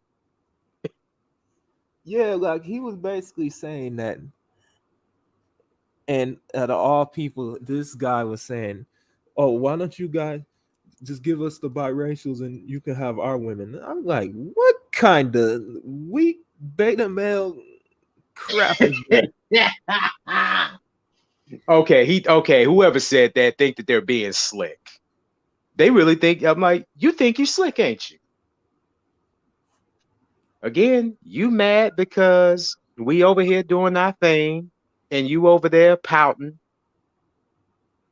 Speaker 1: Yeah, like he was basically saying that, and out of all people, this guy was saying, "Oh, why don't you guys just give us the biracials and you can have our women?" I'm like, what kind of weak beta male crap is that?
Speaker 11: Okay, whoever said that think that they're being slick. They really think, I'm like, you think you slick, ain't you? Again, you mad because we over here doing our thing and you over there pouting,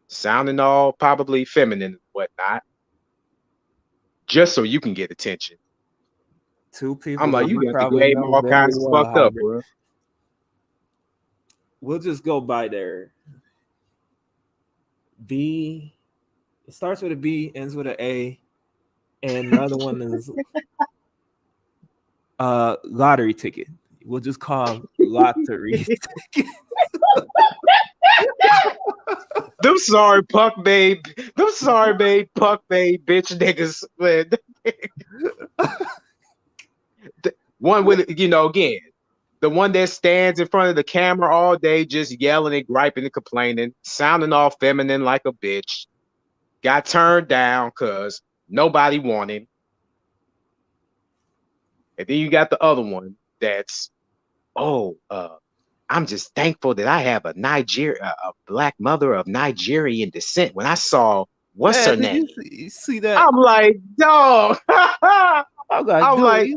Speaker 11: sounding all probably feminine and whatnot, just so you can get attention.
Speaker 1: Two people.
Speaker 11: I'm like, you got the game all kinds of fucked up, bro.
Speaker 1: We'll just go by there. B. It starts with a B, ends with an A, and another one is lottery ticket. We'll just call them lottery ticket.
Speaker 11: Them sorry puck babe, puck babe, bitch niggas. One with, again, the one that stands in front of the camera all day just yelling and griping and complaining, sounding all feminine like a bitch, got turned down because nobody wanted him. And then you got the other one that's, I'm just thankful that I have a black mother of Nigerian descent. When I saw her name,
Speaker 1: you see that?
Speaker 11: I'm like, dog. I'm like,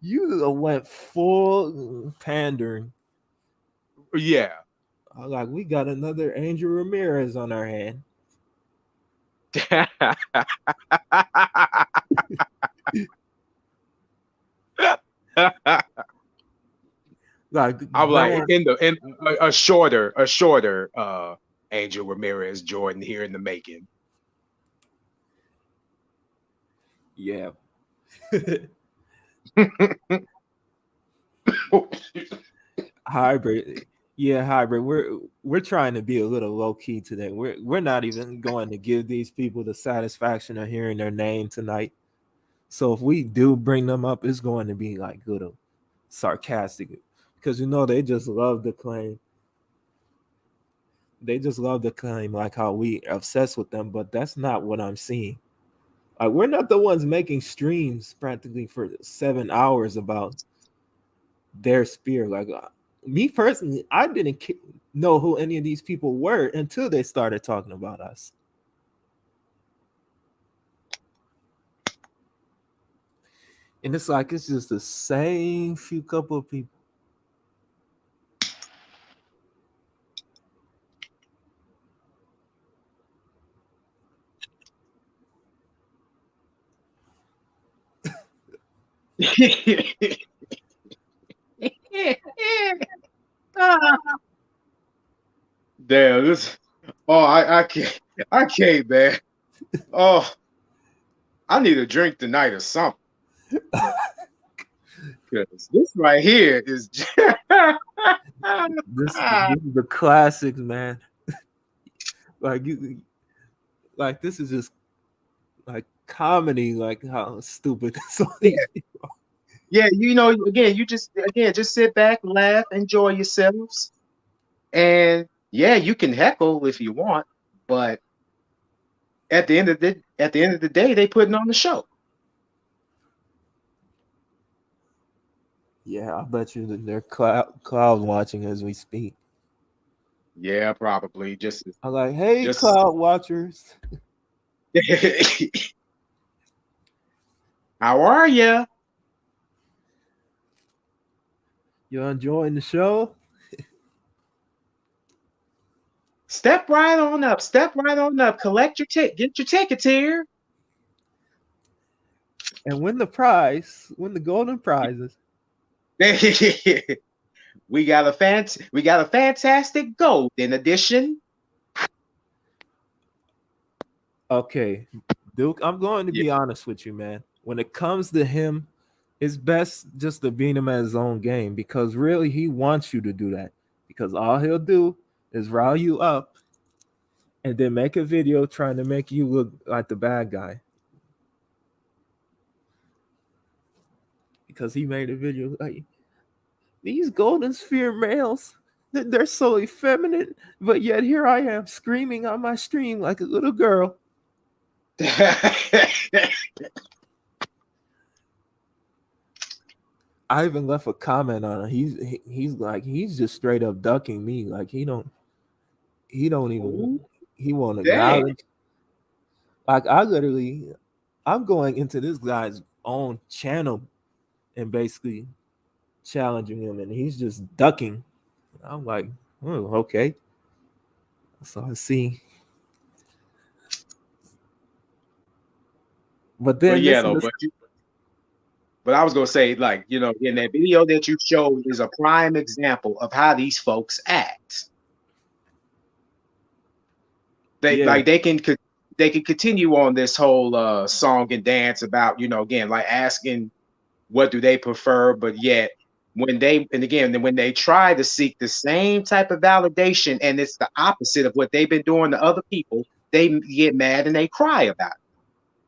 Speaker 1: you went full pandering.
Speaker 11: Yeah.
Speaker 1: I'm like, we got another Angel Ramirez on our hand.
Speaker 11: I'm like in a shorter Angel Ramirez Jordan here in the making.
Speaker 1: Yeah. Hybrid. Yeah, hybrid. We're trying to be a little low key today. We're not even going to give these people the satisfaction of hearing their name tonight. So if we do bring them up, it's going to be like little sarcastic, because they just love the claim. They just love the claim, like how we are obsessed with them, but that's not what I'm seeing. Like, we're not the ones making streams practically for 7 hours about their spear. Like, me personally, I didn't know who any of these people were until they started talking about us. And it's like, it's just the same few couple of people.
Speaker 11: Damn, this. Oh, I can't. I can't, man. Oh, I need a drink tonight or something. Because this right here is.
Speaker 1: This is the classics, man. Like you, like this is just like comedy. Like how stupid some of these people.
Speaker 11: Yeah, again, just sit back, laugh, enjoy yourselves, and yeah, you can heckle if you want, but at the end of the day, they putting on the show.
Speaker 1: Yeah, I bet you that they're cloud watching as we speak.
Speaker 11: Yeah, probably.
Speaker 1: I'm like, hey,
Speaker 11: just
Speaker 1: cloud watchers.
Speaker 11: How are you?
Speaker 1: You enjoying the show?
Speaker 11: Step right on up. Step right on up. Collect your ticket. Get your tickets here.
Speaker 1: And win the prize. Win the golden prizes.
Speaker 11: We got a fantastic golden edition.
Speaker 1: Okay, Duke, I'm going to be honest with you, man. When it comes to him, it's best just to beat him at his own game, because really he wants you to do that. Because all he'll do is rile you up and then make a video trying to make you look like the bad guy. Because he made a video like, these golden sphere males, they're so effeminate, but yet here I am screaming on my stream like a little girl. I even left a comment on it. He's just straight up ducking me. Like he won't acknowledge. Like I'm going into this guy's own channel and basically challenging him, and he's just ducking. I'm like, oh, okay. So I see. But then
Speaker 11: but I was gonna say, like, in that video that you showed is a prime example of how these folks act. They can continue on this whole song and dance about, again, like asking what do they prefer, but yet when they try to seek the same type of validation and it's the opposite of what they've been doing to other people, they get mad and they cry about it.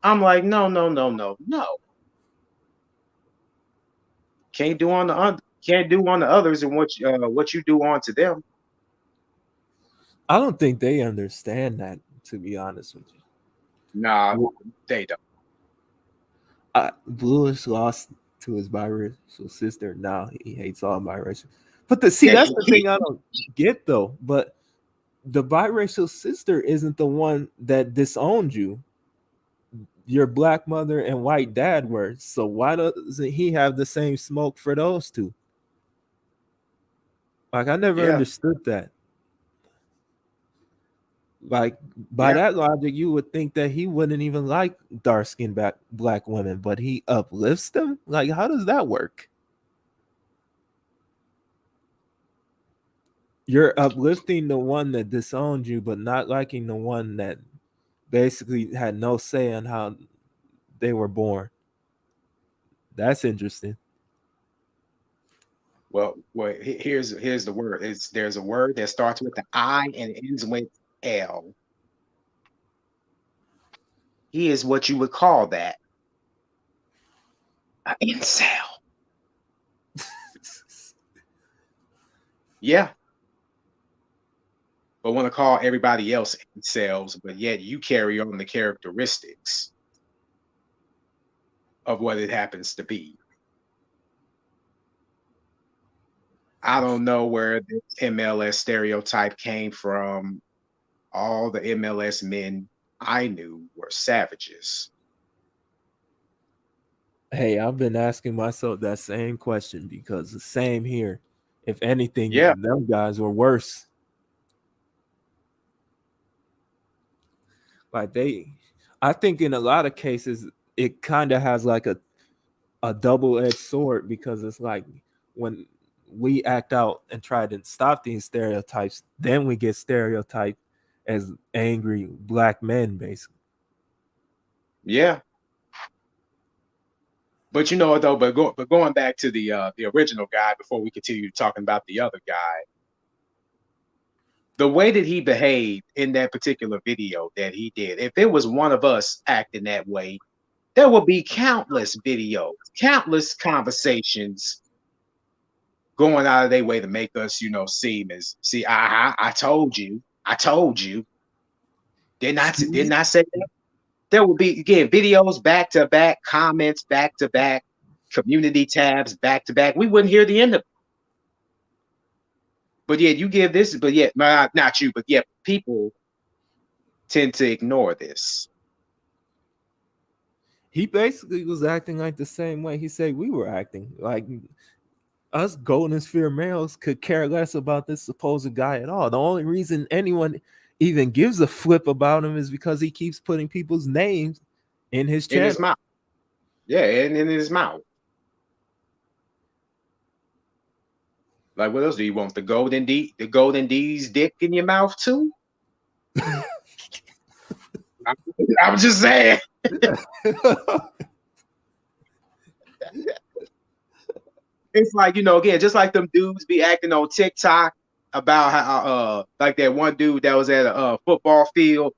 Speaker 11: I'm like, no. Can't do on the others and what you do on to them.
Speaker 1: I don't think they understand that, to be honest with you.
Speaker 11: Nah, they don't.
Speaker 1: Blue is lost to his biracial sister. Now he hates all biracial. But that's the thing I don't get though. But the biracial sister isn't the one that disowned you. Your black mother and white dad were. So why doesn't he have the same smoke for those two? Like I never understood that. Like by that logic, you would think that he wouldn't even like dark-skinned black women, but he uplifts them. Like, how does that work? You're uplifting the one that disowned you, but not liking the one that basically had no say on how they were born. That's interesting.
Speaker 11: Well, here's the word. There's a word that starts with the I and ends with L. He is what you would call that an incel. Yeah. But want to call everybody else incels, but yet you carry on the characteristics of what it happens to be. I don't know where the MLS stereotype came from. All the MLS men I knew were savages.
Speaker 1: Hey, I've been asking myself that same question because the same here. If anything, them guys were worse. Like I think in a lot of cases, it kind of has like a double-edged sword, because it's like when we act out and try to stop these stereotypes, then we get stereotyped as angry black men, basically.
Speaker 11: Yeah. But you know what though, but going back to the original guy before we continue talking about the other guy, the way that he behaved in that particular video that he did, if it was one of us acting that way, there would be countless videos, countless conversations going out of their way to make us, you know, seem as I told you. Didn't I say that? There would be again videos back to back, comments back to back, community tabs back to back. We wouldn't hear the end of it. But yet you give this, but yet not you, but yet people tend to ignore this.
Speaker 1: He basically was acting like the same way he said we were acting. Like us golden sphere males could care less about this supposed guy at all. The only reason anyone even gives a flip about him is because he keeps putting people's names in his channel.
Speaker 11: In his mouth. Yeah, in his mouth. Like, what else do you want? The golden D's dick in your mouth too? I'm just saying. It's like, you know, again, just like them dudes be acting on TikTok about how like that one dude that was at a football field.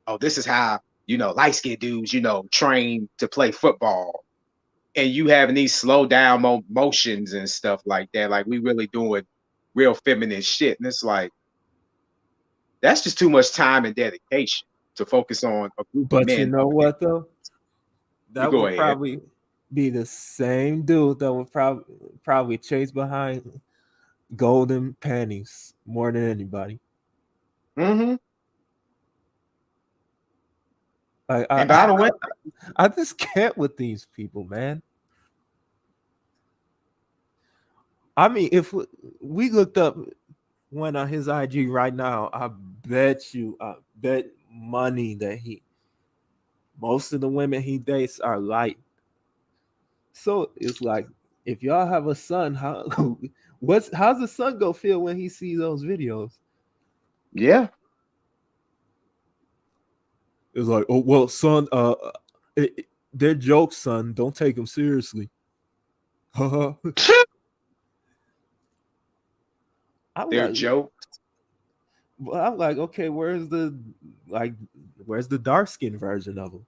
Speaker 11: Oh, this is how, you know, light-skinned dudes, you know, train to play football. And you having these slow down motions and stuff like that. Like we really doing real feminine shit. And it's like, that's just too much time and dedication to focus on a group of men.
Speaker 1: But you know what though? That would probably be the same dude that would probably chase behind golden panties more than anybody.
Speaker 11: Mm-hmm.
Speaker 1: Like,
Speaker 11: and by the way,
Speaker 1: I just can't with these people, man. I mean, if we looked up one on his IG right now, I bet money that most of the women he dates are light. So it's like, if y'all have a son, how's the son gonna feel when he sees those videos?
Speaker 11: Yeah.
Speaker 1: It's like, oh well, son, they're jokes, son. Don't take them seriously.
Speaker 11: They're
Speaker 1: like,
Speaker 11: jokes.
Speaker 1: Well, I'm like, okay, where's the dark skin version of them?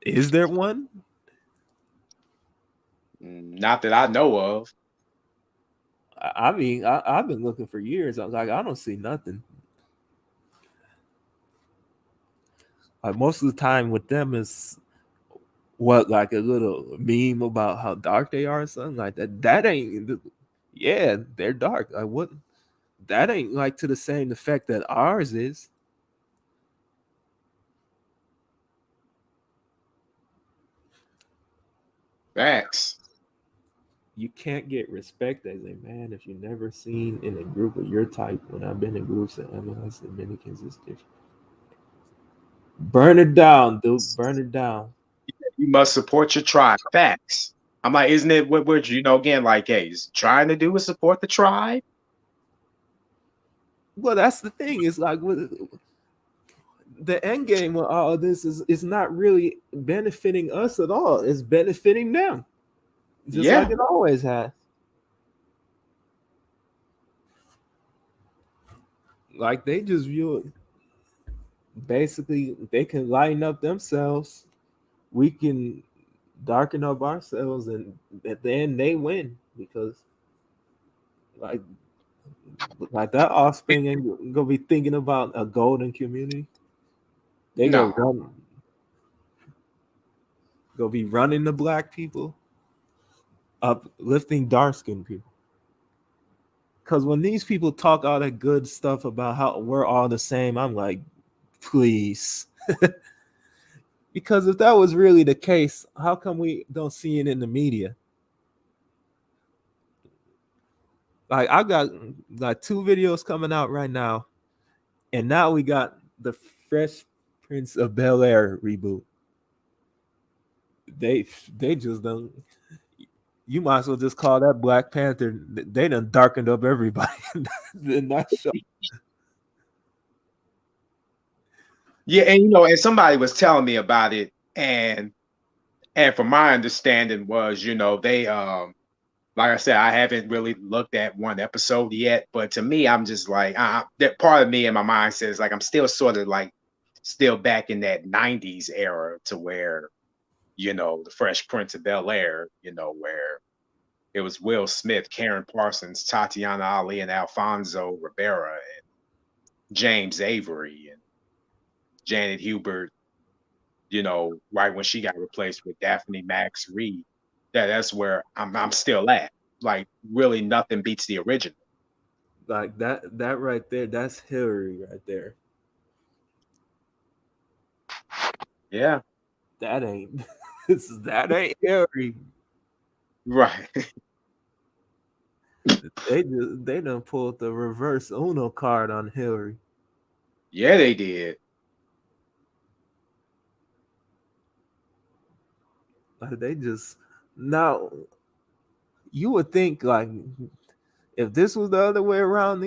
Speaker 1: Is there one?
Speaker 11: Not that I know of.
Speaker 1: I mean, I've been looking for years. I was like, I don't see nothing. Like most of the time with them is like a little meme about how dark they are or something like that. That ain't, yeah, they're dark. I wouldn't. That ain't like to the same effect that ours is.
Speaker 11: Facts.
Speaker 1: You can't get respect as a man if you're never seen in a group of your type. When I've been in groups of MLS and Dominicans, it's different. Burn it down, dude. Burn it down.
Speaker 11: You must support your tribe. Facts. I'm like, isn't it what we're, you know, again, like, hey, is trying to do is support the tribe?
Speaker 1: Well, that's the thing. It's like the end game with all of this is not really benefiting us at all. It's benefiting them. Just like it always has. Like they just view it. Basically, they can lighten up themselves. We can darken up ourselves, and at the end, they win because, like that offspring ain't gonna be thinking about a golden community. They gonna be running the black people, uplifting dark-skinned people. Because when these people talk all that good stuff about how we're all the same, I'm like, please. Because if that was really the case, how come we don't see it in the media? Like I got like 2 videos coming out right now, and now we got the Fresh Prince of Bel-Air reboot. They just don't. You might as well just call that Black Panther. They done darkened up everybody in that show.
Speaker 11: Yeah, and and somebody was telling me about it, and from my understanding was, they like I said, I haven't really looked at one episode yet, but to me, I'm just like, that part of me in my mind says like I'm still sort of like still back in that 90s era to where, the Fresh Prince of Bel-Air, where it was Will Smith, Karen Parsons, Tatiana Ali, and Alfonso Rivera, and James Avery, and Janet Hubert, right when she got replaced with Daphne Max Reed. That's where I'm still at. Like really nothing beats the original.
Speaker 1: Like that right there, that's Hillary right there.
Speaker 11: Yeah.
Speaker 1: That ain't Hillary.
Speaker 11: Right.
Speaker 1: They done pulled the reverse Uno card on Hillary.
Speaker 11: Yeah, they did.
Speaker 1: Like they just now you would think like if this was the other way around,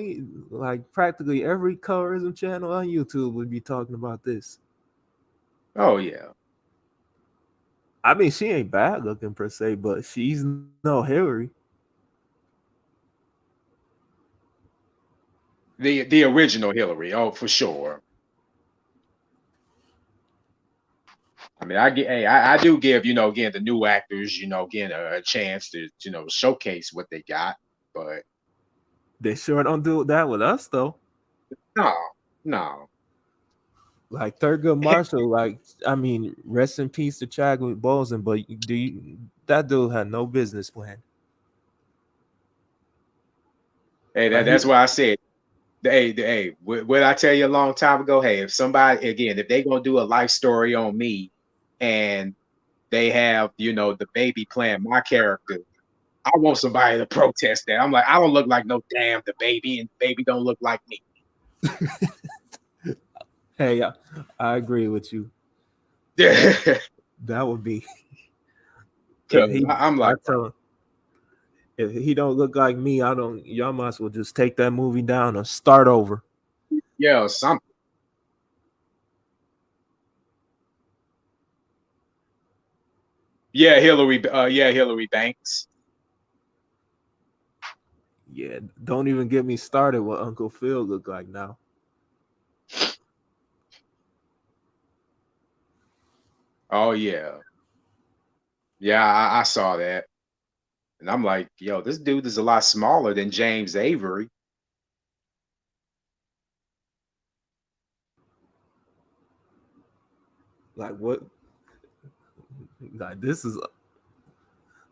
Speaker 1: like practically every colorism channel on YouTube would be talking about this.
Speaker 11: Oh yeah.
Speaker 1: I mean, she ain't bad looking per se, but she's no Hillary.
Speaker 11: The original Hillary, oh for sure. I mean, I do give, again, the new actors, again, a chance to, showcase what they got, but
Speaker 1: they sure don't do that with us though.
Speaker 11: No.
Speaker 1: Like Thurgood Marshall, like I mean, rest in peace to Chadwick Boseman, but that dude had no business plan.
Speaker 11: Hey, that's why I said, hey, what I tell you a long time ago, hey, if somebody, again, if they gonna do a life story on me and they have, the baby playing my character, I want somebody to protest that. I'm like, I don't look like no damn the baby, and the baby don't look like me.
Speaker 1: Hey, I agree with you. That would be.
Speaker 11: I'm like,
Speaker 1: if he don't look like me, y'all might as well just take that movie down and start over.
Speaker 11: Yeah, something. Yeah, Hillary Banks.
Speaker 1: Yeah, don't even get me started what Uncle Phil look like now.
Speaker 11: Oh yeah. Yeah, I saw that. And I'm like, yo, this dude is a lot smaller than James Avery.
Speaker 1: Like what? Like this is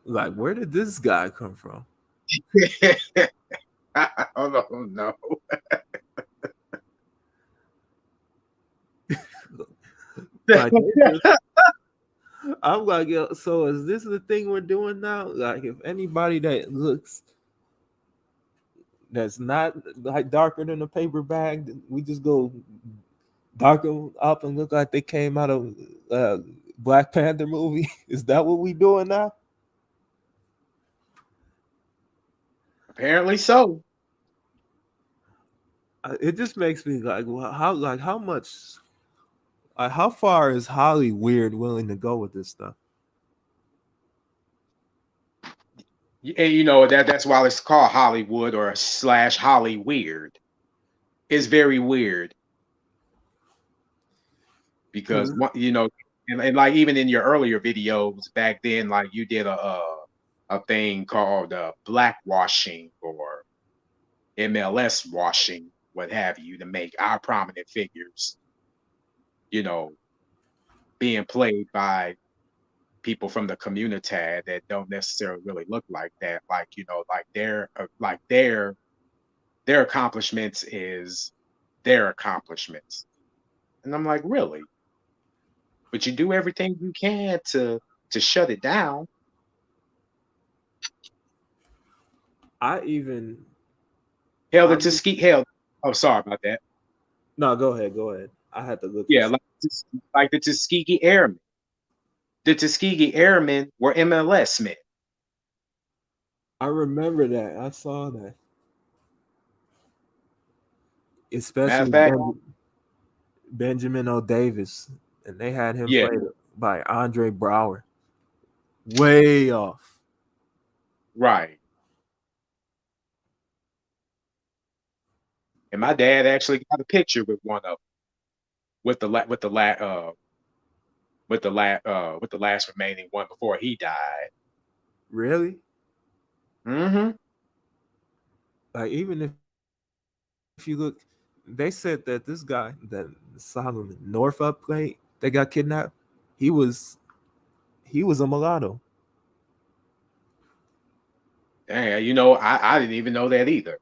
Speaker 1: like where did this guy come from?
Speaker 11: I don't know.
Speaker 1: Like, I'm like, yo, so is this the thing we're doing now? Like, if anybody that looks that's not like darker than a paper bag, we just go darken up and look like they came out of Black Panther movie. Is that what we doing now?
Speaker 11: Apparently so.
Speaker 1: It just makes me like, well, how much, how far is Hollywood willing to go with this stuff?
Speaker 11: And that's why it's called Hollywood or / Holly Weird. It's very weird because and like even in your earlier videos back then, like you did a thing called blackwashing or MLS washing, what have you, to make our prominent figures, being played by people from the community that don't necessarily really look like that. Like, like their accomplishments is their accomplishments. And I'm like, really? But you do everything you can to shut it down. Hell, the Tuskegee. Oh, sorry about that.
Speaker 1: No, go ahead. I had to look.
Speaker 11: Yeah, like the Tuskegee Airmen. the Tuskegee Airmen were MLS men.
Speaker 1: I remember that. I saw that.
Speaker 11: Matter of
Speaker 1: Especially
Speaker 11: fact,
Speaker 1: Benjamin O. Davis. And they had him
Speaker 11: yeah,
Speaker 1: played by Andre Brower. Way off.
Speaker 11: right. And my dad actually got a picture with one of them, with the last remaining one before he died.
Speaker 1: Really?
Speaker 11: Mm-hmm.
Speaker 1: Like, even if you look, they said that this guy that Solomon Northup played, that got kidnapped, he was a mulatto.
Speaker 11: Dang, I didn't even know that either.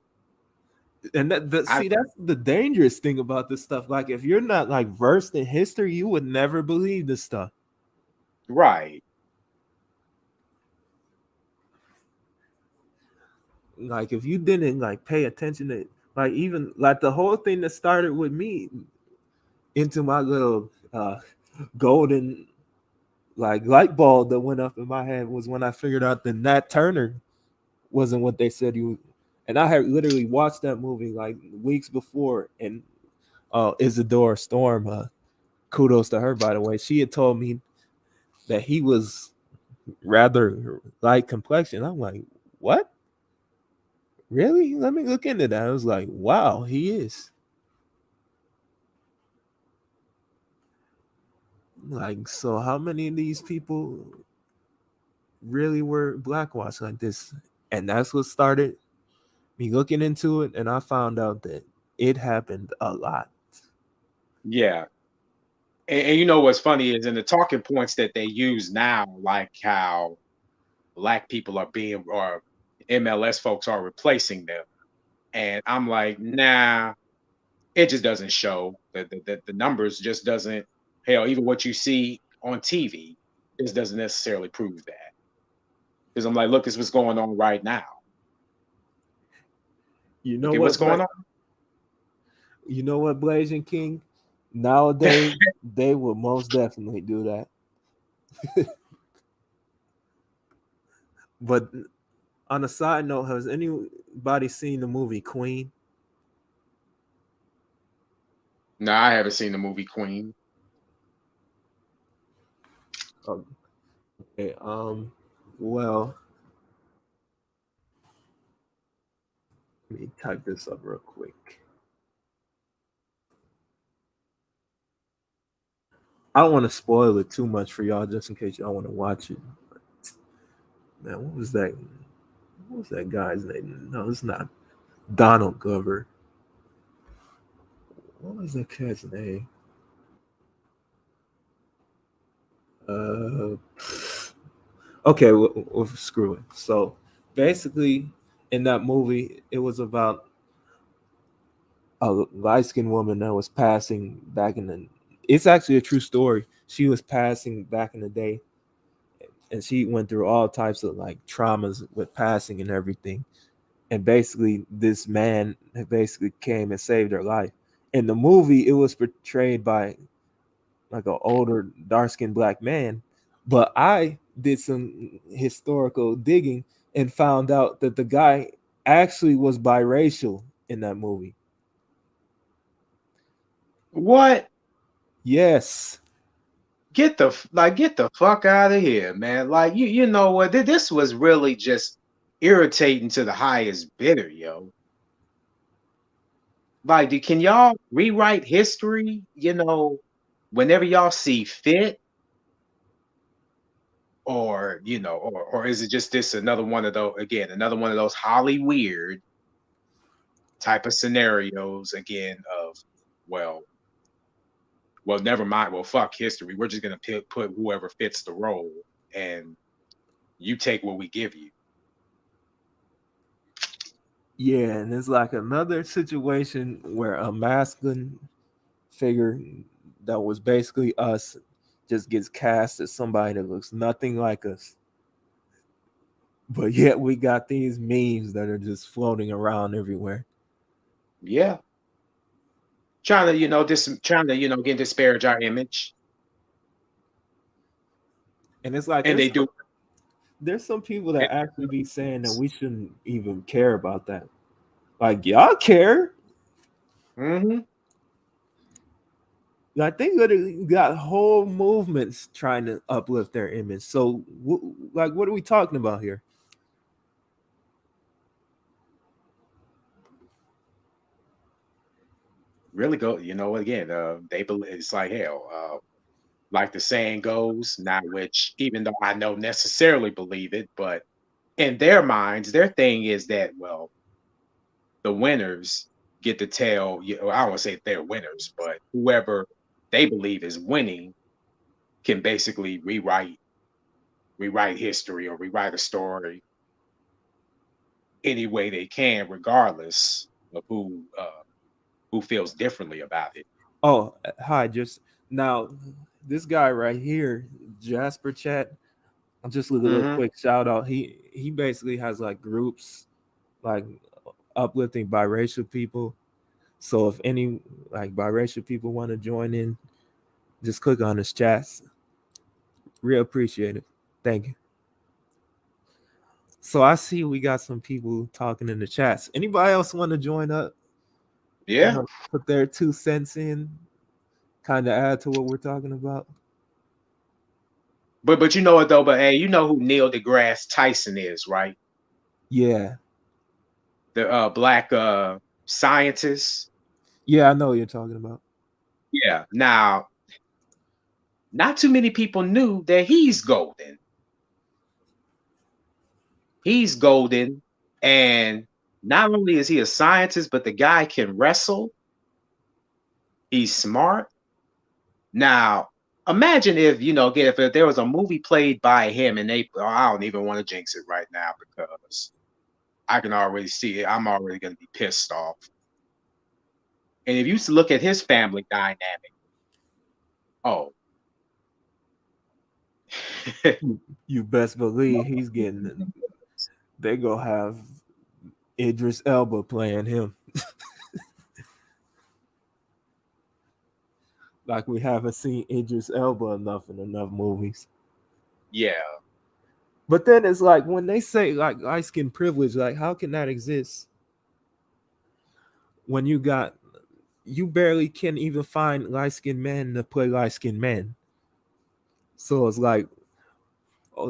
Speaker 1: And
Speaker 11: I
Speaker 1: that's the dangerous thing about this stuff. Like, if you're not like versed in history, you would never believe this stuff.
Speaker 11: right.
Speaker 1: Like, if you didn't like pay attention to, like, even like the whole thing that started with me into my little golden like light bulb that went up in my head was when I figured out that Nat Turner wasn't what they said he was. And I had literally watched that movie like weeks before. And Isadora Storm, kudos to her, by the way, she had told me that he was rather light complexion. I'm like, what? Really? Let me look into that. I was like, wow, he is. Like, so how many of these people really were blackwashed like this? And that's what started me looking into it. And I found out that it happened a lot.
Speaker 11: Yeah. And you know what's funny is in the talking points that they use now, like how black people are being, or MLS folks are replacing them. And I'm like, nah, it just doesn't show. The numbers just doesn't, hell, even what you see on TV just doesn't necessarily prove that. Because I'm like, look, this is what's going on right now.
Speaker 1: You know
Speaker 11: Look at
Speaker 1: what,
Speaker 11: what's going on.
Speaker 1: You know what, Blazing King? Nowadays, they will most definitely do that. But on a side note, has anybody seen the movie Queen?
Speaker 11: No, I haven't seen the movie Queen.
Speaker 1: Okay, well, let me type this up real quick. I don't want to spoil it too much for y'all, just in case y'all want to watch it. Man, what was that? What was that guy's name? No, it's not Donald Glover. What was that cat's name? Okay, well, screw it. So basically, in that movie, it was about a light-skinned woman that was passing back in the. It's actually a true story. She was passing back in the day, and she went through all types of like traumas with passing and everything. And basically, this man basically came and saved her life. In the movie, it was portrayed by like an older, dark-skinned black man. But I did some historical digging and found out that the guy actually was biracial in that movie.
Speaker 11: What?
Speaker 1: Yes.
Speaker 11: Get the fuck out of here, man. Like you know what? This was really just irritating to the highest bidder, yo. Like, can y'all rewrite history, whenever y'all see fit? Or, or is it just another one of those Holly weird type of scenarios again of, well, never mind. Well, fuck history. We're just gonna put whoever fits the role, and you take what we give you.
Speaker 1: Yeah, and it's like another situation where a masculine figure that was basically us just gets cast as somebody that looks nothing like us. But yet we got these memes that are just floating around everywhere.
Speaker 11: Yeah. Trying to, again, disparage our image.
Speaker 1: And it's like
Speaker 11: and they do.
Speaker 1: There's some people that actually be saying that we shouldn't even care about that. Like, y'all care.
Speaker 11: Mm-hmm.
Speaker 1: I think that it got whole movements trying to uplift their image. So, like, what are we talking about here?
Speaker 11: Really go, again, they believe it's like hell. Like the saying goes, not which, even though I don't necessarily believe it, but in their minds, their thing is that, well, the winners get to tell you, I don't want to say they're winners, but whoever they believe is winning can basically rewrite history or rewrite a story any way they can, regardless of who feels differently about it.
Speaker 1: Oh, hi. Just now, this guy right here, Jasper Chat. I'll just leave a little
Speaker 11: Mhm.
Speaker 1: quick shout out. He basically has like groups like uplifting biracial people. So if any like biracial people want to join in, just click on his chats. Real appreciate it. Thank you. So I see we got some people talking in the chats. Anybody else want to join up?
Speaker 11: Yeah.
Speaker 1: Put their 2 cents in, kind of add to what we're talking about.
Speaker 11: But you know what though? But hey, you know who Neil deGrasse Tyson is, right?
Speaker 1: Yeah.
Speaker 11: The black scientist.
Speaker 1: Yeah, I know what you're talking about.
Speaker 11: Yeah. Now, not too many people knew that he's golden. He's golden, and not only is he a scientist, but the guy can wrestle. He's smart. Now, imagine if, again, if there was a movie played by him and I don't even want to jinx it right now because I can already see it. I'm already going to be pissed off. And if you used to look at his family dynamic, oh.
Speaker 1: You best believe he's getting, they gonna have Idris Elba playing him. Like we haven't seen Idris Elba enough in enough movies.
Speaker 11: Yeah.
Speaker 1: But then it's like when they say like light skin privilege, like how can that exist when you barely can even find light skinned men to play light skinned men? So it's like,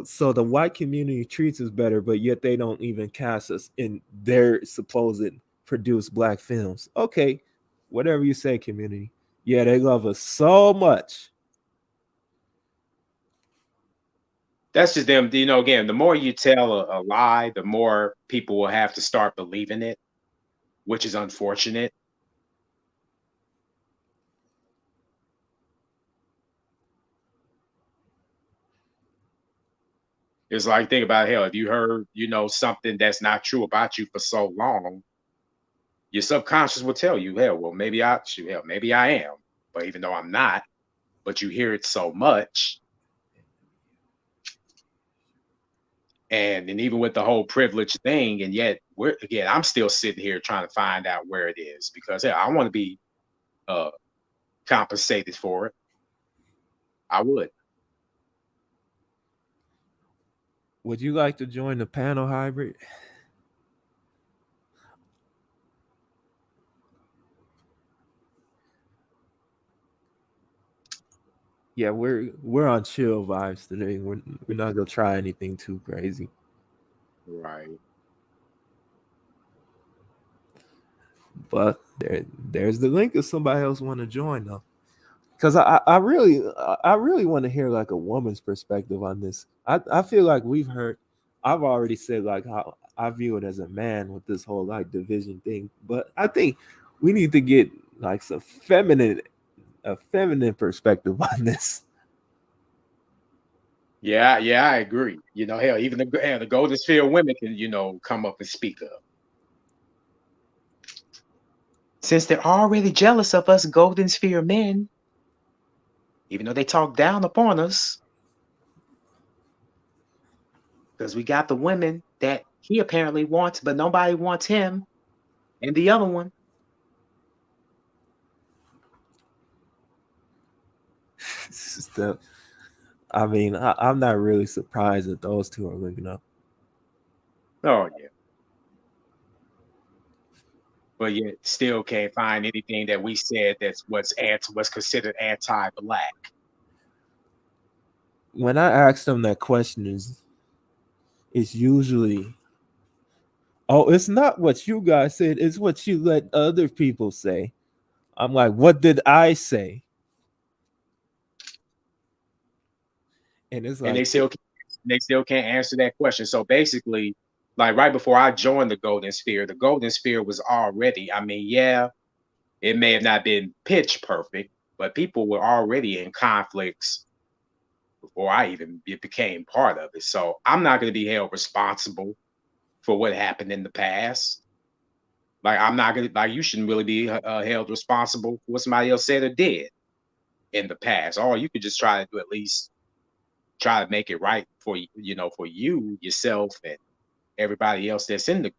Speaker 1: so the white community treats us better, but yet they don't even cast us in their supposed produced black films. Okay, whatever you say, community. Yeah, they love us so much.
Speaker 11: That's just them. Again, the more you tell a lie, the more people will have to start believing it, which is unfortunate. It's like, think about hell. If you heard, something that's not true about you for so long, your subconscious will tell you, hell, well, maybe I am. But even though I'm not, but you hear it so much. And even with the whole privilege thing, and yet I'm still sitting here trying to find out where it is because I want to be compensated for it. I would.
Speaker 1: Would you like to join the panel hybrid? Yeah, we're on chill vibes today. We're not gonna try anything too crazy.
Speaker 11: Right.
Speaker 1: But there's the link if somebody else want to join though. Because I really want to hear like a woman's perspective on this. I feel like I've already said like how I view it as a man with this whole like division thing, but I think we need to get like a feminine perspective on this.
Speaker 11: Yeah, I agree. Hell, even the Golden Sphere women can, come up and speak up. Since they're already jealous of us Golden Sphere men, even though they talk down upon us, because we got the women that he apparently wants, but nobody wants him, and the other one.
Speaker 1: I mean, I'm not really surprised that those two are linking up.
Speaker 11: Oh yeah. But yet still can't find anything that we said that's what's considered anti-black.
Speaker 1: When I ask them that question, it's usually, oh, it's not what you guys said, it's what you let other people say. I'm like, what did I say? And it's like,
Speaker 11: And they still can't answer that question. So basically, like right before I joined the Golden Sphere was already, I mean, yeah, it may have not been pitch perfect, but people were already in conflicts before I even became part of it. So I'm not going to be held responsible for what happened in the past. Like I'm not going to, like, you shouldn't really be held responsible for what somebody else said or did in the past. Or you could just try to do, at least try to make it right for you know, for you, yourself, and everybody else that's in the,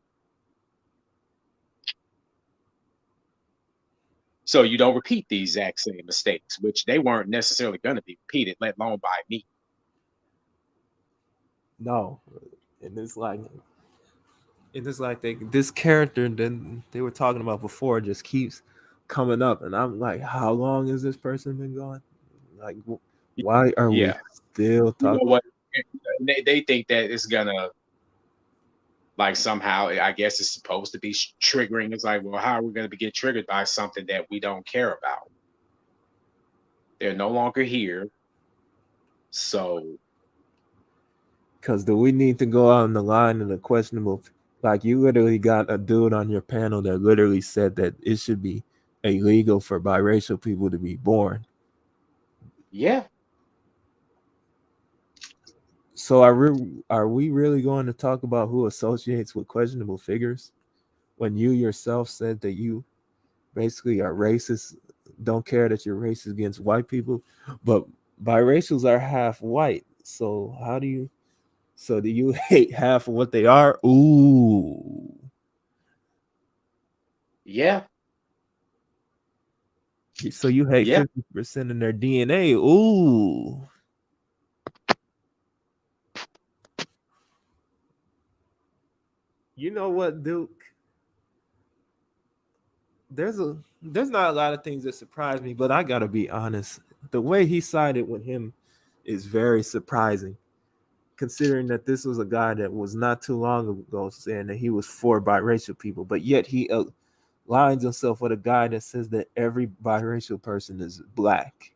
Speaker 11: so you don't repeat the exact same mistakes, which they weren't necessarily going to be repeated, let alone by me.
Speaker 1: no. And it's like this character that they were talking about before just keeps coming up, and I'm like, how long has this person been gone? Like, why are we still talking?
Speaker 11: You know what? They think that it's gonna, like, somehow, I guess it's supposed to be triggering. It's like, well, how are we going to get triggered by something that we don't care about? They're no longer here. So,
Speaker 1: because do we need to go out on the line in the questionable? Like, you literally got a dude on your panel that literally said that it should be illegal for biracial people to be born.
Speaker 11: Yeah.
Speaker 1: So are we really going to talk about who associates with questionable figures when you yourself said that you basically are racist, don't care that you're racist against white people, but biracials are half white. So do you hate half of what they are? Ooh.
Speaker 11: Yeah.
Speaker 1: So you hate 50% of their DNA. Ooh. You know what, Duke? There's not a lot of things that surprise me, but I gotta be honest. The way he sided with him is very surprising, considering that this was a guy that was not too long ago saying that he was for biracial people, but yet he aligns himself with a guy that says that every biracial person is black.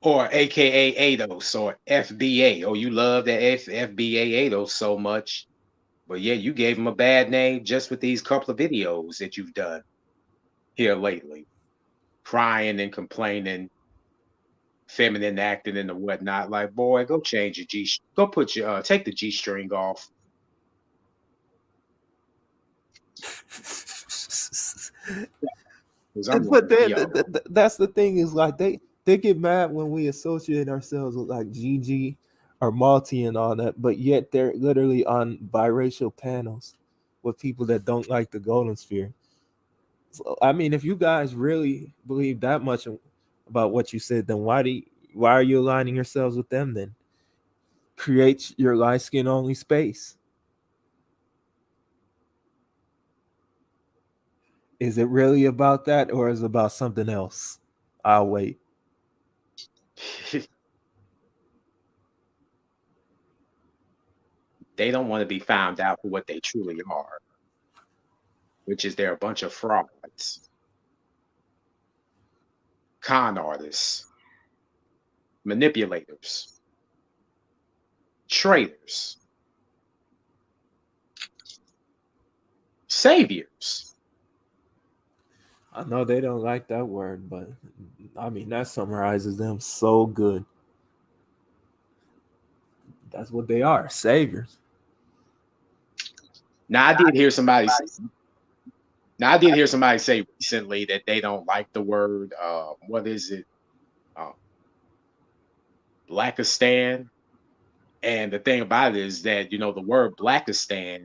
Speaker 11: Or AKA ADOS or FBA. Oh, you love that FBA ADOS so much. But yeah, you gave him a bad name just with these couple of videos that you've done here lately. Crying and complaining, feminine acting and the whatnot. Like, boy, go change your go put your take the G string off.
Speaker 1: But then that's the thing, is like they get mad when we associate ourselves with like GG or Malty and all that, but yet they're literally on biracial panels with people that don't like the Golden Sphere. So, I mean, if you guys really believe that much about what you said, then why are you aligning yourselves with them then? Create your light skin only space. Is it really about that, or is it about something else? I'll wait.
Speaker 11: They don't want to be found out for what they truly are, which is they're a bunch of frauds, con artists, manipulators, traitors, saviors.
Speaker 1: I know they don't like that word, but I mean, that summarizes them so good. That's what they are, saviors.
Speaker 11: Now I did hear somebody say recently that they don't like the word, what is it? Blackistan. And the thing about it is that, you know, the word Blackistan,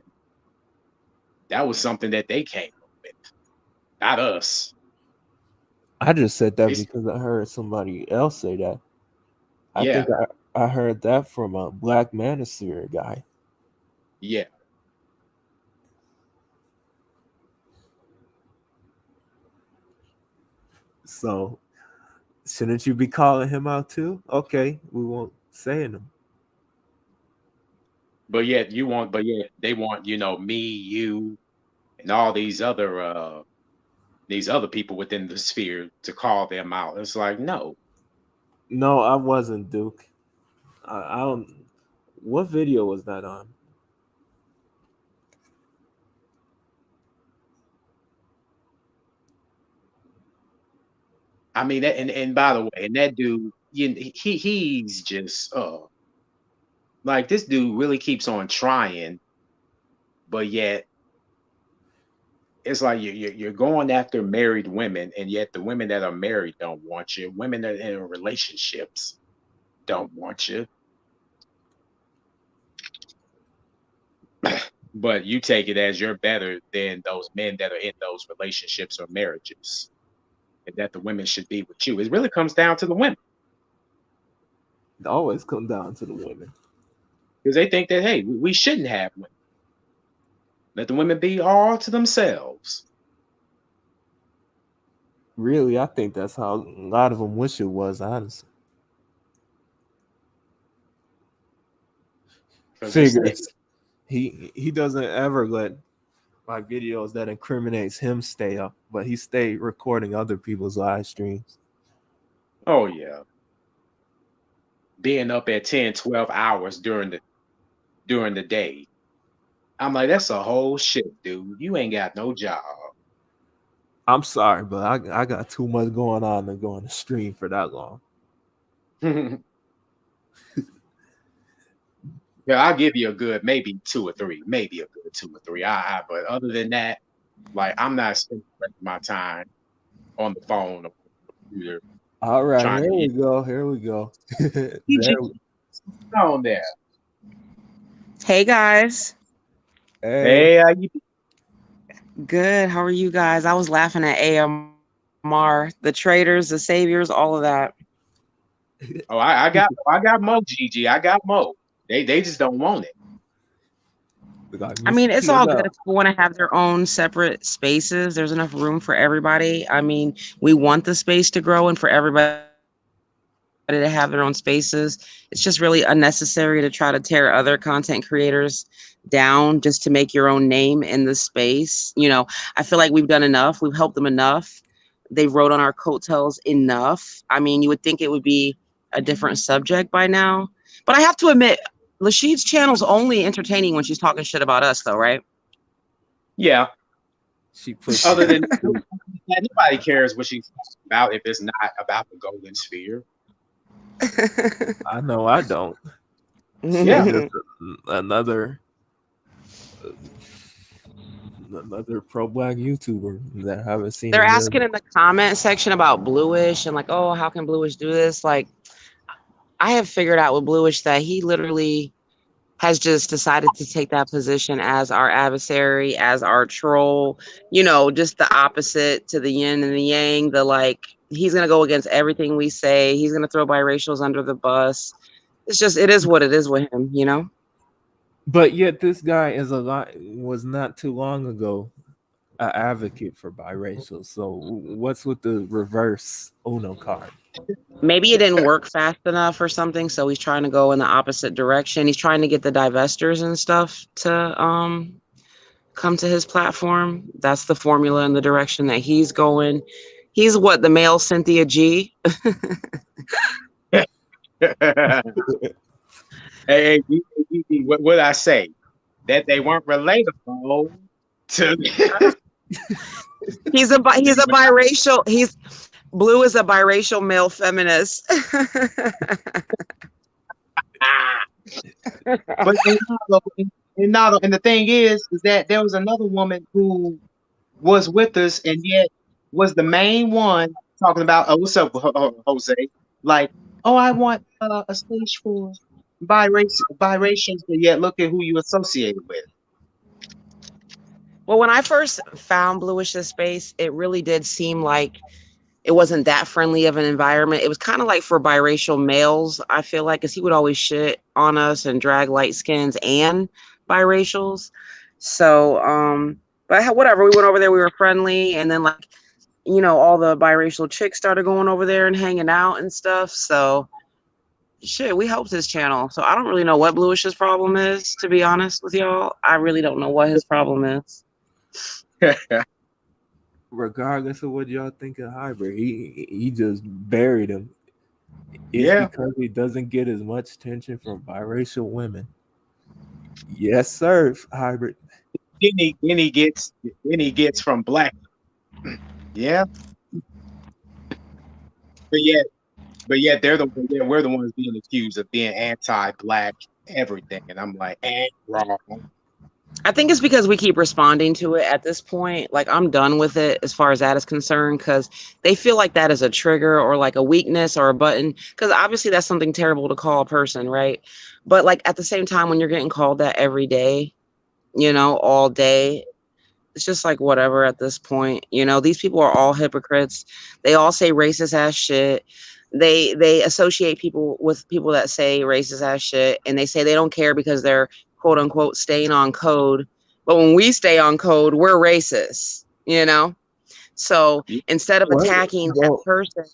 Speaker 11: that was something that they came up with, not us.
Speaker 1: I just said that
Speaker 11: It's,
Speaker 1: because I heard somebody else say that. I
Speaker 11: yeah,
Speaker 1: think I heard that from a Black Manosphere guy.
Speaker 11: yeah.
Speaker 1: So shouldn't you be calling him out too? Okay, we won't say him.
Speaker 11: But yet they want, me, you, and all these other people within the sphere to call them out. It's like, no.
Speaker 1: No, I wasn't, Duke. I don't. What video was that on?
Speaker 11: I mean, and by the way, and that dude, he's just like, this dude really keeps on trying, but yet it's like you're going after married women, and yet the women that are married don't want you. Women that are in relationships don't want you. But you take it as you're better than those men that are in those relationships or marriages, and that the women should be with you. It really comes down to the women.
Speaker 1: It always comes down to the women.
Speaker 11: Because they think that, hey, we shouldn't have women. Let the women be all to themselves.
Speaker 1: Really, I think that's how a lot of them wish it was, honestly. Figures. He doesn't ever let my videos that incriminates him stay up, but he stayed recording other people's live streams.
Speaker 11: Oh yeah. Being up at 10, 12 hours during the day. I'm like, that's a whole shit, dude. You ain't got no job.
Speaker 1: I'm sorry, but I got too much going on to go on the stream for that long.
Speaker 11: Yeah, I'll give you a good maybe 2 or 3. Maybe a good 2 or 3. But other than that, like, I'm not spending my time on the phone or computer.
Speaker 1: All right, here we go. Here we go.
Speaker 11: On there.
Speaker 12: Hey guys.
Speaker 11: Hey, how you?
Speaker 12: Good. How are you guys? I was laughing at AMR, the traitors, the saviors, all of that.
Speaker 11: Oh, I got Mo, GG. I got Mo. They just don't want it.
Speaker 12: I mean, it's all good if people want to have their own separate spaces. There's enough room for everybody. I mean, we want the space to grow and for everybody to have their own spaces. It's just really unnecessary to try to tear other content creators down just to make your own name in the space. You know, I feel like we've done enough. We've helped them enough. They've rode on our coattails enough. I mean, you would think it would be a different subject by now. But I have to admit, Lasheed's channel's only entertaining when she's talking shit about us, though, right?
Speaker 11: Yeah.
Speaker 1: She puts
Speaker 11: other than nobody cares what she's talking about if it's not about the golden sphere.
Speaker 1: I know I don't.
Speaker 11: Yeah.
Speaker 1: Another pro-black YouTuber that I haven't seen.
Speaker 12: They're asking in the comment section about Bluish and like, oh, how can Bluish do this? Like, I have figured out with Bluish that he literally has just decided to take that position as our adversary, as our troll, you know, just the opposite to the yin and the yang. The like, he's going to go against everything we say. He's going to throw biracials under the bus. It's just, it is what it is with him, you know?
Speaker 1: But yet this guy was not too long ago an advocate for biracial. So what's with the reverse Uno card?
Speaker 12: Maybe it didn't work fast enough or something, so he's trying to go in the opposite direction. He's trying to get the divestors and stuff to come to his platform. That's the formula and the direction that he's going. He's what, the male Cynthia G?
Speaker 11: Hey, what I say? That they weren't relatable to.
Speaker 12: He's a biracial. Blue is a biracial male feminist.
Speaker 11: But and the thing is that there was another woman who was with us and yet was the main one talking about, oh, what's up, Jose? Like, oh, I want a stage for biracials, but yet look at who you associated with.
Speaker 12: Well, when I first found Bluish's space, it really did seem like it wasn't that friendly of an environment. It was kind of like for biracial males, I feel like, because he would always shit on us and drag light skins and biracials. So, but whatever, we went over there, we were friendly, and then like, you know, all the biracial chicks started going over there and hanging out and stuff. So shit, we helped his channel. So I don't really know what Bluish's problem is, to be honest with y'all. I really don't know what his problem is.
Speaker 1: Regardless of what y'all think of Hybrid, he just buried him. It's because he doesn't get as much attention from biracial women. Yes, sir, Hybrid.
Speaker 11: Then he gets from black. Yeah. But yet we're the ones being accused of being anti-black everything, and I'm like, wrong.
Speaker 12: I think it's because we keep responding to it at this point. Like, I'm done with it as far as that is concerned, because they feel like that is a trigger or like a weakness or a button, because obviously that's something terrible to call a person, right? But like at the same time, when you're getting called that every day, you know, all day, it's just like whatever at this point. You know, these people are all hypocrites. They all say racist ass shit. They associate people with people that say racist ass shit, and they say they don't care because they're quote unquote staying on code. But when we stay on code, we're racist, you know? So instead of attacking that person,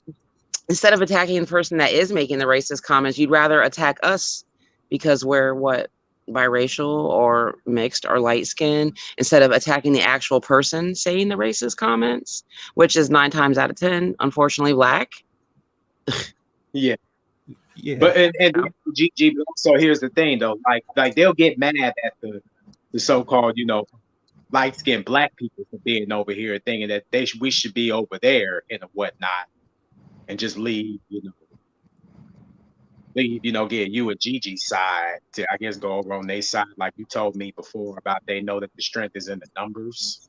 Speaker 12: instead of attacking the person that is making the racist comments, you'd rather attack us because we're what? Biracial or mixed or light skinned, instead of attacking the actual person saying the racist comments, which is 9 times out of 10, unfortunately, black.
Speaker 11: Yeah. But and GG, so here's the thing though, like they'll get mad at the so-called, you know, light-skinned black people for being over here, thinking that we should be over there and whatnot, and just leave, get you and Gigi's side to, I guess, go over on their side, like you told me before about they know that the strength is in the numbers.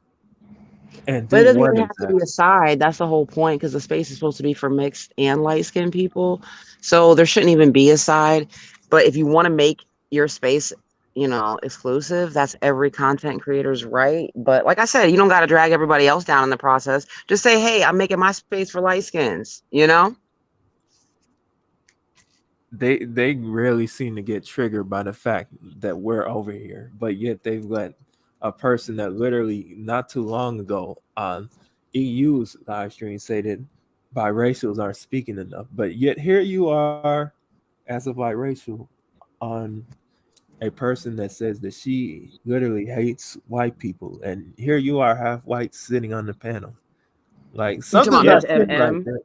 Speaker 12: But it doesn't even have to be a side. That's the whole point, because the space is supposed to be for mixed and light-skinned people. So there shouldn't even be a side. But if you want to make your space, you know, exclusive, that's every content creator's right. But like I said, you don't got to drag everybody else down in the process. Just say, hey, I'm making my space for light skins, you know?
Speaker 1: They rarely seem to get triggered by the fact that we're over here, but yet they've let a person that literally not too long ago on EU's live stream say that biracials aren't speaking enough, but yet here you are as a biracial on a person that says that she literally hates white people, and here you are half white sitting on the panel. Like something
Speaker 12: Miss
Speaker 1: like
Speaker 12: MM?
Speaker 1: that.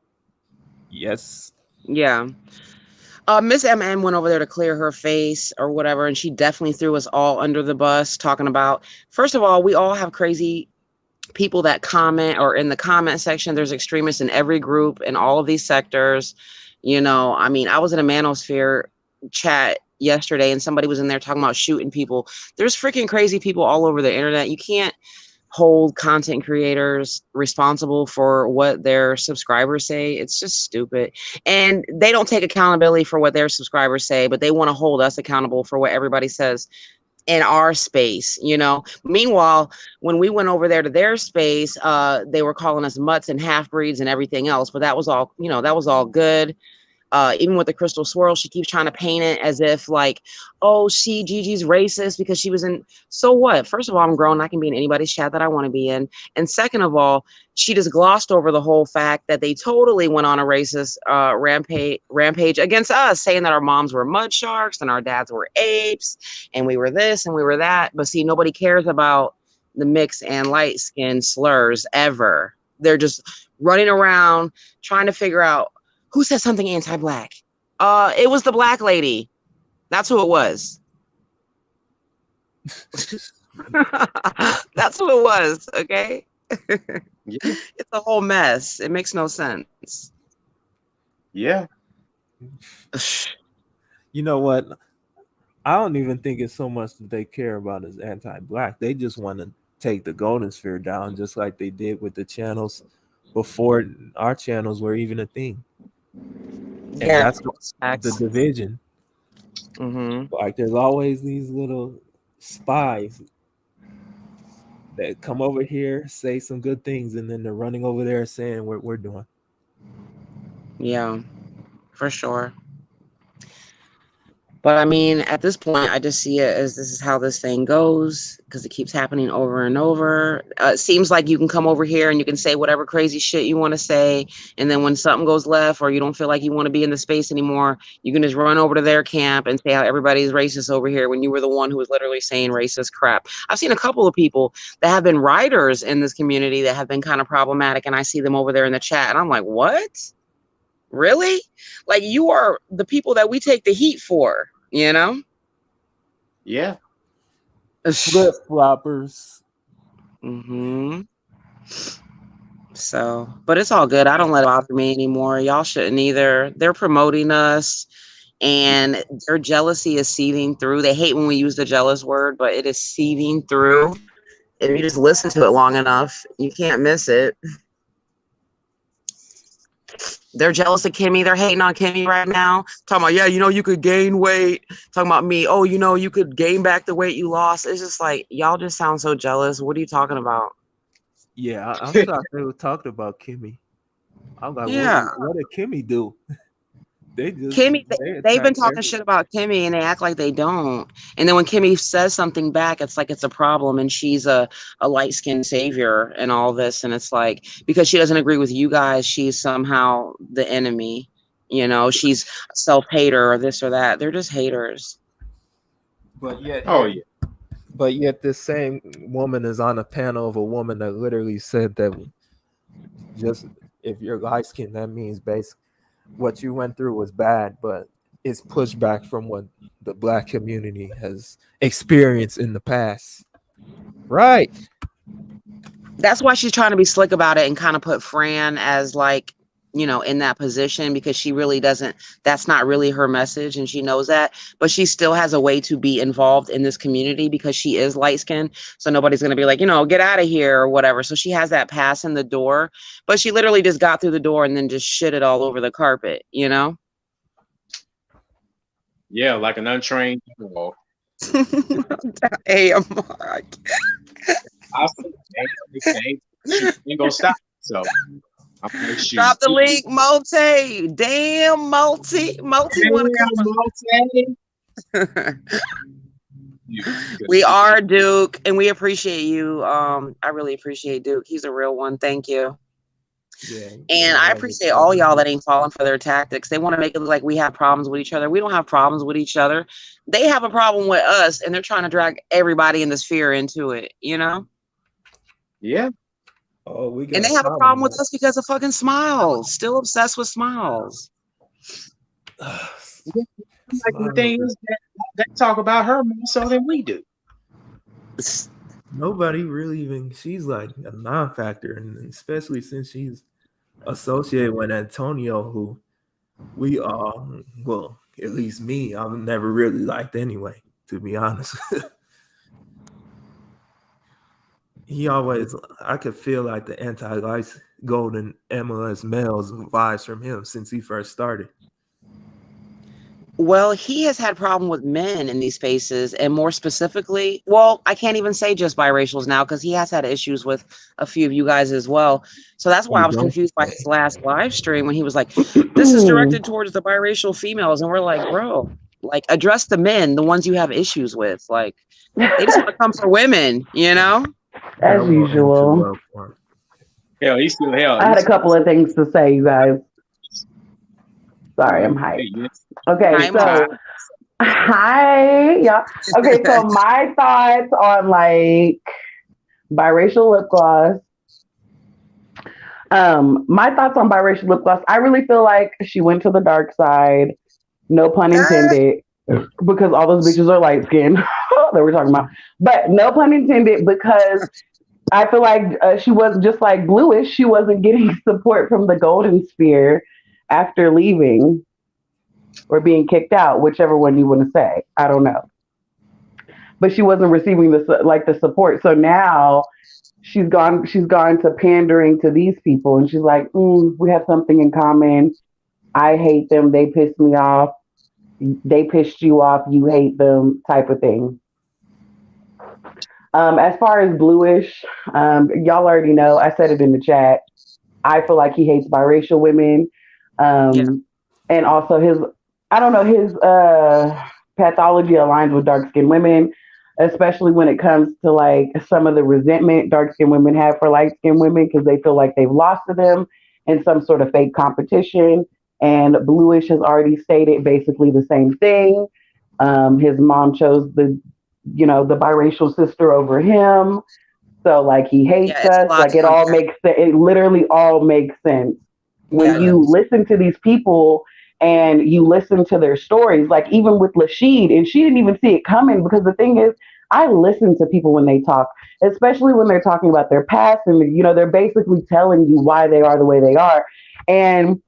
Speaker 1: Yes.
Speaker 12: Yeah. Miss MM went over there to clear her face or whatever, and she definitely threw us all under the bus, talking about, first of all, we all have crazy people that comment, or in the comment section, there's extremists in every group in all of these sectors. You know, I mean, I was in a manosphere chat yesterday and somebody was in there talking about shooting people. There's freaking crazy people all over the internet. You can't hold content creators responsible for what their subscribers say. It's just stupid. And they don't take accountability for what their subscribers say, but they want to hold us accountable for what everybody says in our space, you know. Meanwhile, when we went over there to their space, they were calling us mutts and half-breeds and everything else, but that was all, you know, that was all good. Even with the crystal swirl, she keeps trying to paint it as if like, oh, Gigi's racist because she was in. So what? First of all, I'm grown. I can be in anybody's chat that I want to be in. And second of all, she just glossed over the whole fact that they totally went on a racist rampage against us, saying that our moms were mud sharks and our dads were apes and we were this and we were that. But see, nobody cares about the mix and light skin slurs ever. They're just running around trying to figure out who said something anti-black. It was the black lady. That's who it was. That's who it was, okay? It's a whole mess. It makes no sense.
Speaker 11: Yeah.
Speaker 1: You know what? I don't even think it's so much that they care about as anti-black. They just want to take the golden sphere down, just like they did with the channels before our channels were even a thing. And
Speaker 12: Yeah,
Speaker 1: that's the division.
Speaker 12: Mm-hmm.
Speaker 1: Like there's always these little spies that come over here, say some good things, and then they're running over there saying what we're doing.
Speaker 12: Yeah, for sure. But I mean, at this point, I just see it as this is how this thing goes because it keeps happening over and over. It seems like you can come over here and you can say whatever crazy shit you want to say. And then when something goes left or you don't feel like you want to be in the space anymore, you can just run over to their camp and say how everybody's racist over here when you were the one who was literally saying racist crap. I've seen a couple of people that have been writers in this community that have been kind of problematic. And I see them over there in the chat and I'm like, what? Really? Like, you are the people that we take the heat for, you know?
Speaker 11: Yeah.
Speaker 9: Flip floppers.
Speaker 12: Mm-hmm. So, but it's all good. I don't let it bother me anymore. Y'all shouldn't either. They're promoting us and their jealousy is seething through. They hate when we use the jealous word, but it is seething through. If you just listen to it long enough, you can't miss it. They're jealous of Kimmy. They're hating on Kimmy right now. Talking about, yeah, you know, you could gain weight. Talking about me. Oh, you know, you could gain back the weight you lost. It's just like, y'all just sound so jealous. What are you talking about?
Speaker 13: Yeah, I'm shocked they were talking about Kimmy. I'm like,
Speaker 12: Yeah.
Speaker 13: what did Kimmy do? They just
Speaker 12: Kimmy, they've been
Speaker 13: attack
Speaker 12: talking shit about Kimmy and they act like they don't. And then when Kimmy says something back, it's like it's a problem and she's a light-skinned savior and all this. And it's like, because she doesn't agree with you guys, she's somehow the enemy. You know, she's a self-hater or this or that. They're just haters.
Speaker 13: But yet,
Speaker 11: Oh yeah.
Speaker 13: But yet this same woman is on a panel of a woman that literally said that just if you're light-skinned, that means basically what you went through was bad, but it's pushback from what the Black community has experienced in the past. Right.
Speaker 12: That's why she's trying to be slick about it and kind of put Fran as like, you know, in that position because she really doesn't, that's not really her message and she knows that, but she still has a way to be involved in this community because she is light-skinned. So nobody's going to be like, you know, get out of here or whatever. So she has that pass in the door, but she literally just got through the door and then just shit it all over the carpet, you know?
Speaker 11: Yeah, like an untrained dog.
Speaker 12: Hey,
Speaker 11: I'll say, she ain't gonna stop. So
Speaker 12: drop the link, Multi. Damn, Multi want to come. We are Duke, and we appreciate you. I really appreciate Duke. He's a real one. Thank you.
Speaker 13: Yeah,
Speaker 12: and I appreciate all y'all that ain't falling for their tactics. They want to make it look like we have problems with each other. We don't have problems with each other. They have a problem with us, and they're trying to drag everybody in the sphere into it, you know?
Speaker 11: Yeah.
Speaker 13: Oh, we got
Speaker 12: and they have a problem with us because of fucking Smiles. Still obsessed with Smiles.
Speaker 11: Like the things that talk about her more so than we do.
Speaker 13: Nobody really even, she's like a non-factor, and especially since she's associated with Antonio, who we all, well, at least me, I've never really liked anyway, to be honest. He always, I could feel like the anti-light golden MLS males vibes from him since he first started.
Speaker 12: Well, he has had problem with men in these spaces, and more specifically, well, I can't even say just biracials now because he has had issues with a few of you guys as well. So that's why I was confused by his last live stream when he was like, this is directed towards the biracial females. And we're like, bro, like address the men, the ones you have issues with. Like, they just want to come for women, you know?
Speaker 14: As usual.
Speaker 11: Hell, he's still hell.
Speaker 14: I had a couple of things to say, you guys. Sorry, I'm hyped. Okay, so hi, y'all. Okay, so my thoughts on like biracial lip gloss. My thoughts on biracial lip gloss. I really feel like she went to the dark side. No pun intended, because all those bitches are light skinned that we're talking about. But no pun intended, because I feel like she was just like Bluish. She wasn't getting support from the Golden Sphere after leaving or being kicked out, whichever one you want to say. I don't know. But she wasn't receiving the support. So now she's gone to pandering to these people, and she's like, we have something in common. I hate them. They piss me off. They pissed you off. You hate them, type of thing. As far as Bluish, y'all already know. I said it in the chat. I feel like he hates biracial women. And also his pathology aligns with dark skinned women, especially when it comes to like some of the resentment dark skinned women have for light skinned women because they feel like they've lost to them in some sort of fake competition. And Bluish has already stated basically the same thing. His mom chose the biracial sister over him. So like he hates us. Like it all makes sense. It literally all makes sense when you listen to these people and you listen to their stories. Like even with Lashid, and she didn't even see it coming because the thing is, I listen to people when they talk, especially when they're talking about their past, and they're basically telling you why they are the way they are. And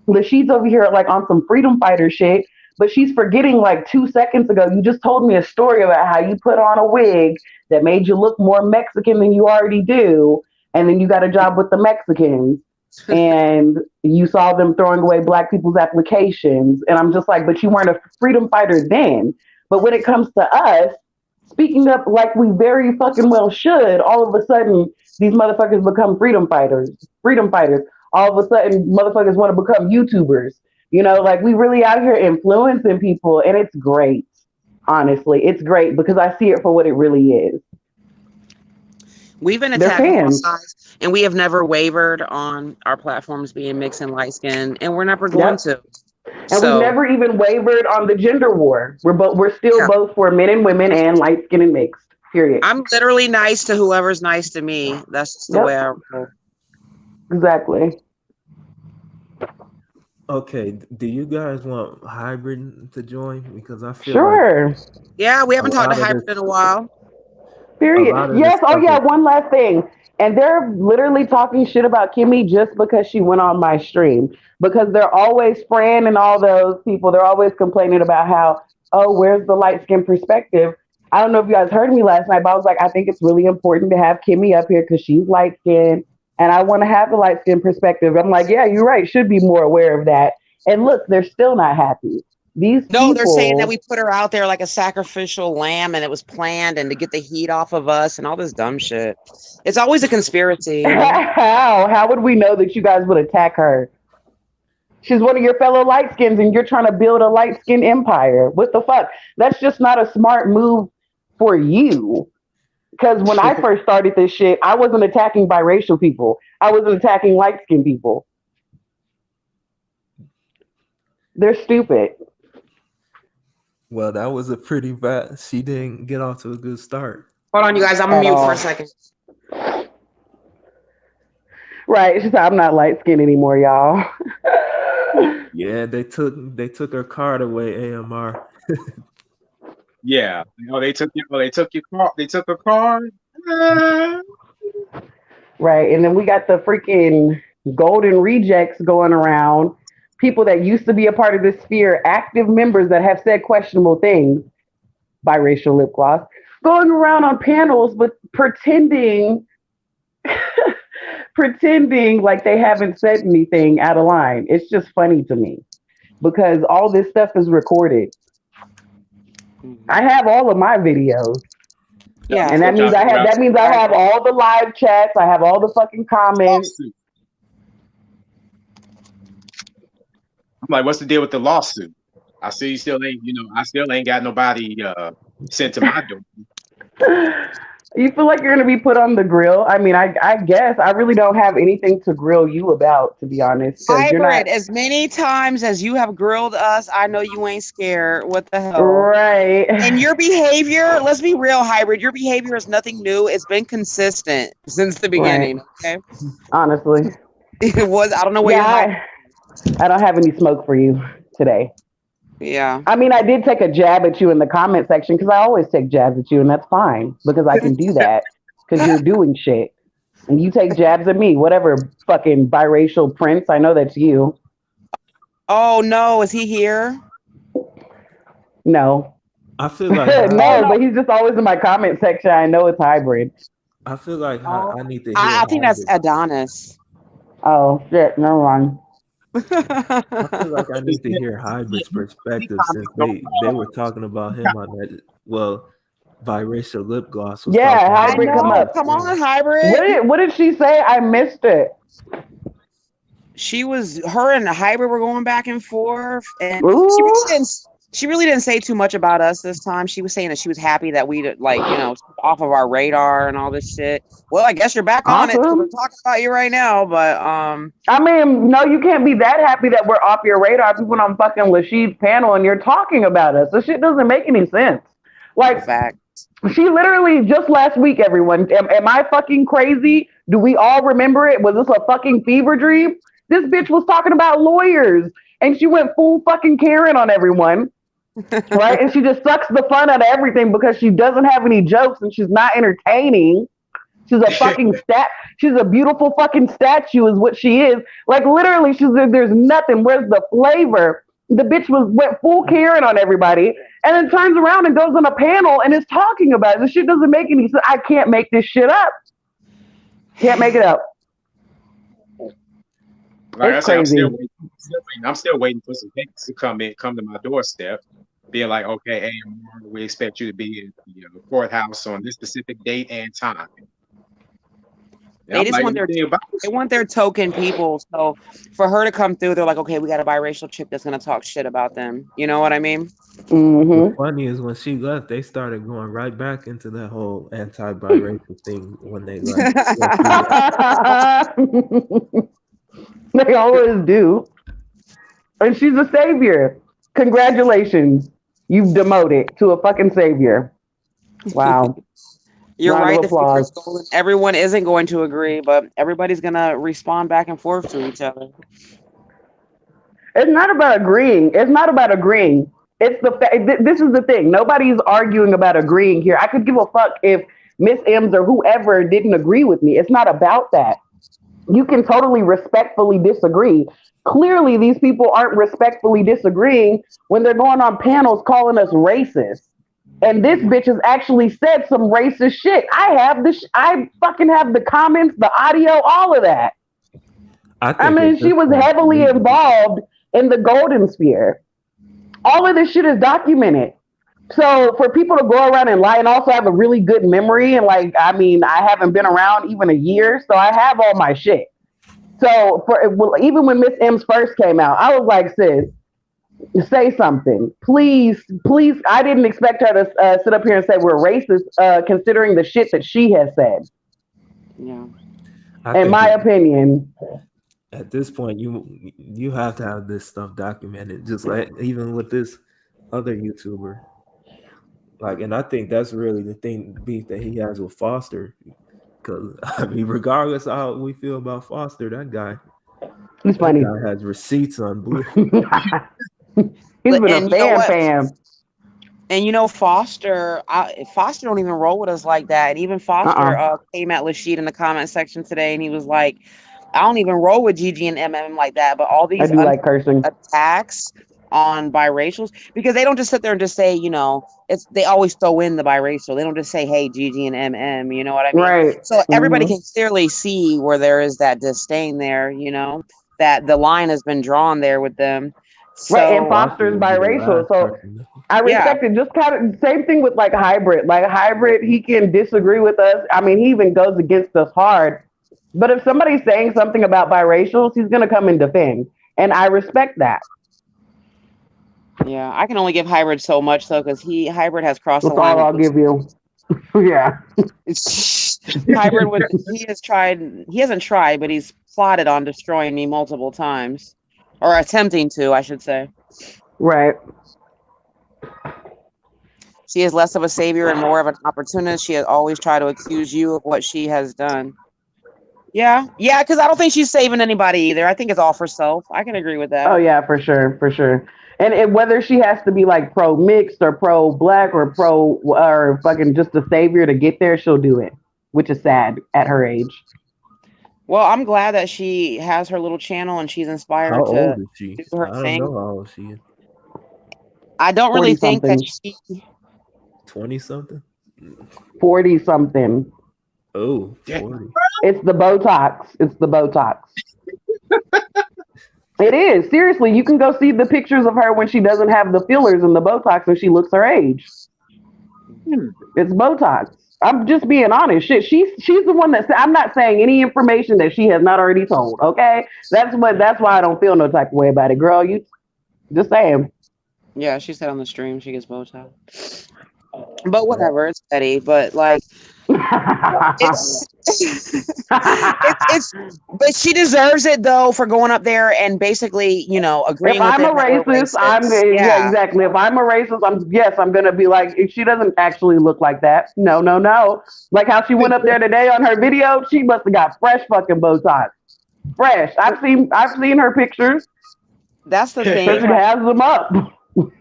Speaker 14: Lashid's over here like on some freedom fighter shit. But she's forgetting like 2 seconds ago, you just told me a story about how you put on a wig that made you look more Mexican than you already do. And then you got a job with the Mexicans and you saw them throwing away black people's applications. And I'm just like, but you weren't a freedom fighter then. But when it comes to us, speaking up like we very fucking well should, all of a sudden these motherfuckers become freedom fighters. All of a sudden motherfuckers want to become YouTubers. Like we really out here influencing people, and it's great. Honestly, it's great because I see it for what it really is.
Speaker 12: We've been attacked on both sides, and we have never wavered on our platforms being mixed and light skinned, and we're never going to.
Speaker 14: And we've never even wavered on the gender war. We're still both for men and women and light skinned and mixed. Period.
Speaker 12: I'm literally nice to whoever's nice to me. That's just the way I roll.
Speaker 14: Exactly.
Speaker 13: Okay, do you guys want Hybrid to join? Because I feel
Speaker 14: like
Speaker 12: yeah, we haven't talked to Hybrid in a while.
Speaker 14: Period. Yes. Oh yeah. One last thing, and they're literally talking shit about Kimmy just because she went on my stream. Because they're always Fran and all those people. They're always complaining about how, oh, where's the light skin perspective? I don't know if you guys heard me last night, but I was like, I think it's really important to have Kimmy up here because she's light skinned. And I want to have the light skin perspective. I'm like, yeah, you're right. Should be more aware of that. And look, they're still not happy. They're
Speaker 12: saying that we put her out there like a sacrificial lamb and it was planned and to get the heat off of us and all this dumb shit. It's always a conspiracy.
Speaker 14: How would we know that you guys would attack her? She's one of your fellow light skins and you're trying to build a light skin empire. What the fuck? That's just not a smart move for you. Because when I first started this shit, I wasn't attacking biracial people. I wasn't attacking light-skinned people. They're stupid.
Speaker 13: Well, that was a pretty bad. She didn't get off to a good start.
Speaker 12: Hold on, you guys. I'm gonna mute for a second.
Speaker 14: Right. She said, I'm not light-skinned anymore, y'all.
Speaker 13: Yeah, they took her card away, AMR.
Speaker 11: Yeah, they took your car. They took a car.
Speaker 14: Right, and then we got the freaking golden rejects going around. People that used to be a part of this sphere, active members that have said questionable things, biracial lip gloss, going around on panels but pretending like they haven't said anything out of line. It's just funny to me because all this stuff is recorded. I have all of my videos. Yeah. And that means I have all the live chats. I have all the fucking comments.
Speaker 11: I'm like, what's the deal with the lawsuit? I see you still ain't got nobody sent to my door.
Speaker 14: You feel like you're gonna be put on the grill? I mean, I guess I really don't have anything to grill you about, to be honest.
Speaker 12: Hybrid, as many times as you have grilled us, I know you ain't scared. What the hell?
Speaker 14: Right.
Speaker 12: And your behavior, let's be real, Hybrid, your behavior is nothing new. It's been consistent since the beginning. Right. Okay.
Speaker 14: Honestly.
Speaker 12: It was, I don't know where
Speaker 14: I don't have any smoke for you today.
Speaker 12: Yeah.
Speaker 14: I mean, I did take a jab at you in the comment section because I always take jabs at you, and that's fine because I can do that because you're doing shit. And you take jabs at me, whatever fucking biracial prince. I know that's you.
Speaker 12: Oh, no. Is he here?
Speaker 14: No.
Speaker 13: I feel like...
Speaker 14: no, but he's just always in my comment section. I know it's Hybrid.
Speaker 13: I feel like I need to hear
Speaker 12: I think that's Adonis.
Speaker 14: Oh, shit. Never mind.
Speaker 13: I feel like I need to hear Hybrid's perspective since they were talking about him on that. Well, biracial lip gloss.
Speaker 14: Yeah, Hybrid, come up.
Speaker 12: Come on, Hybrid.
Speaker 14: What did she say? I missed it.
Speaker 12: her and the Hybrid were going back and forth, and
Speaker 14: Ooh.
Speaker 12: she really didn't say too much about us this time. She was saying that she was happy that we off of our radar and all this shit. Well, I guess you're back on it. So we're talking about you right now, but
Speaker 14: I mean, no, you can't be that happy that we're off your radar. People on fucking Lasheed's panel and you're talking about us. This shit doesn't make any sense. Like,
Speaker 12: fact.
Speaker 14: She literally just last week, everyone. Am I fucking crazy? Do we all remember it? Was this a fucking fever dream? This bitch was talking about lawyers and she went full fucking Karen on everyone. Right? And she just sucks the fun out of everything because she doesn't have any jokes and she's not entertaining. She's a fucking she's a beautiful fucking statue is what she is. Like literally there's nothing. Where's the flavor? The bitch went full Karen on everybody and then turns around and goes on a panel and is talking about it. This shit doesn't make any sense. I can't make this shit up. Can't make it up.
Speaker 11: Like
Speaker 14: it's
Speaker 11: I said,
Speaker 14: crazy.
Speaker 11: I'm still waiting for some things to come to my doorstep, being like, okay, hey, we expect you to be in the courthouse on this specific date and time.
Speaker 12: They just want their token people. So for her to come through, they're like, okay, we got a biracial chick that's gonna talk shit about them. You know what I mean?
Speaker 14: Mm-hmm.
Speaker 13: What's funny is when she left, they started going right back into that whole anti-biracial thing when they left.
Speaker 14: They always do. And she's a savior. Congratulations. You've demoted to a fucking savior. Wow.
Speaker 12: You're
Speaker 14: Round
Speaker 12: right.
Speaker 14: of
Speaker 12: The
Speaker 14: applause.
Speaker 12: future's golden. Everyone isn't going to agree, but everybody's gonna respond back and forth to each other.
Speaker 14: It's not about agreeing. It's not about agreeing. It's the this is the thing. Nobody's arguing about agreeing here. I could give a fuck if Miss M's or whoever didn't agree with me. It's not about that. You can totally respectfully disagree. Clearly, these people aren't respectfully disagreeing when they're going on panels calling us racist. And this bitch has actually said some racist shit. I fucking have the comments, the audio, all of that. I mean, she was heavily involved in the Golden Sphere. All of this shit is documented. So for people to go around and lie and also have a really good memory and I haven't been around even a year, so I have all my shit. So even when Miss M's first came out, I was like, sis, say something, please. I didn't expect her to sit up here and say we're racist, considering the shit that she has said.
Speaker 12: Yeah.
Speaker 14: In my opinion.
Speaker 13: At this point, you have to have this stuff documented, just like even with this other YouTuber. And I think that's really the beef that he has with Foster. Because regardless of how we feel about Foster, that guy,
Speaker 14: he's funny.
Speaker 13: Guy has receipts on Blue.
Speaker 14: He's been a fan.
Speaker 12: And Foster don't even roll with us like that. And even Foster came at Lasheed in the comment section today, and he was like, I don't even roll with Gigi and MM like that. But all these attacks on biracials, because they don't just sit there and just say, they always throw in the biracial. They don't just say, hey, Gigi and MM, you know what I mean?
Speaker 14: Right.
Speaker 12: So everybody can clearly see where there is that disdain there, that the line has been drawn there with them. So,
Speaker 14: right, and Foster's biracial. So I respect it. Just kind of same thing with Hybrid. Hybrid, he can disagree with us. I mean, he even goes against us hard. But if somebody's saying something about biracials, he's gonna come and defend. And I respect that.
Speaker 12: Yeah, I can only give Hybrid so much though, because Hybrid has crossed the line.
Speaker 14: That's all I'll give you. Yeah.
Speaker 12: Hybrid he hasn't tried, but he's plotted on destroying me multiple times. Or attempting to, I should say.
Speaker 14: Right.
Speaker 12: She is less of a savior and more of an opportunist. She has always tried to accuse you of what she has done. Yeah, because I don't think she's saving anybody either. I think it's all for self. I can agree with that.
Speaker 14: Oh yeah, for sure. And whether she has to be pro-mixed or pro-black or fucking just a savior to get there, she'll do it, which is sad at her age.
Speaker 12: Well, I'm glad that she has her little channel and she's inspired
Speaker 13: how
Speaker 12: to
Speaker 13: old is she?
Speaker 12: do her thing.
Speaker 13: I don't know how old she is.
Speaker 12: I don't really think that she
Speaker 13: 20-something?
Speaker 14: 40-something.
Speaker 13: Oh, 40.
Speaker 14: It's the Botox. It is. Seriously, you can go see the pictures of her when she doesn't have the fillers and the Botox and she looks her age. It's Botox. I'm just being honest. Shit, she's the one that said. I'm not saying any information that she has not already told. Okay, that's why I don't feel no type of way about it, girl. You just saying.
Speaker 12: Yeah, she said on the stream she gets Botox. But whatever, it's petty. But like, it's it's but she deserves it though for going up there and basically, agreeing
Speaker 14: If
Speaker 12: with
Speaker 14: I'm
Speaker 12: it
Speaker 14: a
Speaker 12: that we're
Speaker 14: racist,
Speaker 12: racist.
Speaker 14: exactly. If I'm a racist, I'm gonna be like, if she doesn't actually look like that. No, no, no. Like how she went up there today on her video, she must have got fresh fucking Botox. Fresh. I've seen her pictures.
Speaker 12: That's the
Speaker 14: So
Speaker 12: thing.
Speaker 14: she has them up.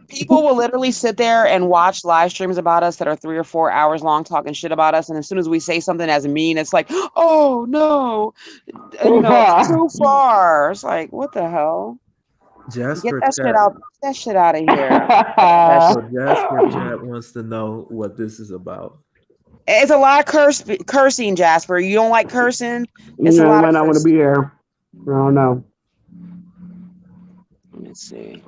Speaker 12: People will literally sit there and watch live streams about us that are 3 or 4 hours long talking shit about us. And as soon as we say something as mean, it's like, oh no, it's too far. It's like, what the hell?
Speaker 13: Jasper
Speaker 12: Get that shit out of here.
Speaker 13: So Jasper chat wants to know what this is about.
Speaker 12: It's a lot of cursing, Jasper. You don't like cursing? It's a lot
Speaker 14: might
Speaker 12: of
Speaker 14: not want to be here. I don't know.
Speaker 12: Let me see.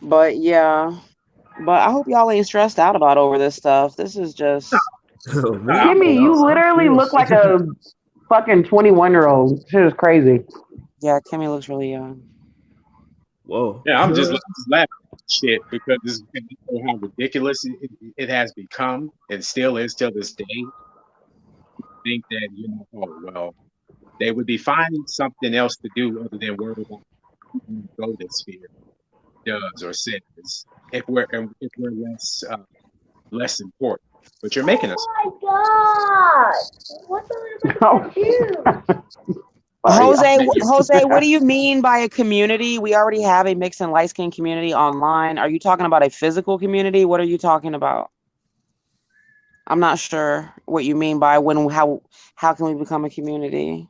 Speaker 12: But yeah, I hope y'all ain't stressed out about over this stuff. This is just.
Speaker 14: Kimmy, you literally look like a fucking 21-year-old. Shit is crazy.
Speaker 12: Yeah, Kimmy looks really young.
Speaker 13: Whoa.
Speaker 11: Yeah, I'm just laughing at shit because this is how ridiculous it has become and still is till this day. Think that, oh, well, they would be finding something else to do other than worry about go this sphere does or says if we're less important. But you're making us.
Speaker 6: Oh my god! What the
Speaker 12: Jose, what do you mean by a community? We already have a mixed and light skin community online. Are you talking about a physical community? What are you talking about? I'm not sure what you mean by how can we become a community?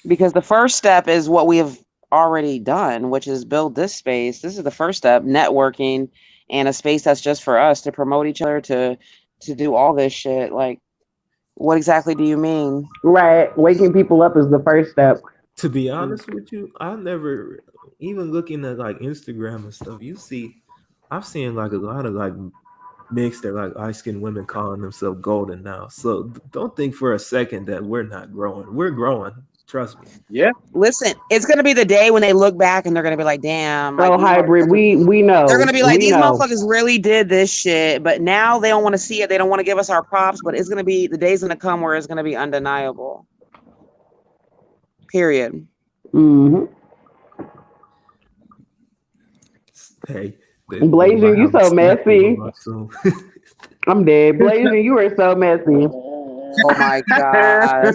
Speaker 12: Because the first step is what we have already done, which is build this space. This is the first step, networking and a space that's just for us to promote each other, to do all this shit. Like, what exactly do you mean?
Speaker 14: Right. Waking people up is the first step.
Speaker 13: To be honest with you, I never, even looking at like Instagram and stuff, I've seen like a lot of like mixed or like light-skinned women calling themselves golden now. So don't think for a second that we're not growing. We're growing. Trust me.
Speaker 11: Yeah.
Speaker 12: Listen, it's gonna be the day when they look back and they're gonna be like, "Damn!" Like,
Speaker 14: hybrid. We know.
Speaker 12: They're gonna be like, "These
Speaker 14: know.
Speaker 12: motherfuckers really did this shit," but now they don't want to see it. They don't want to give us our props. But it's gonna be the day's gonna come where it's gonna be undeniable. Period.
Speaker 14: Mm-hmm.
Speaker 13: Hey,
Speaker 14: Blazing, you so messy. I'm dead. Blazing, you are so messy.
Speaker 12: Oh my gosh.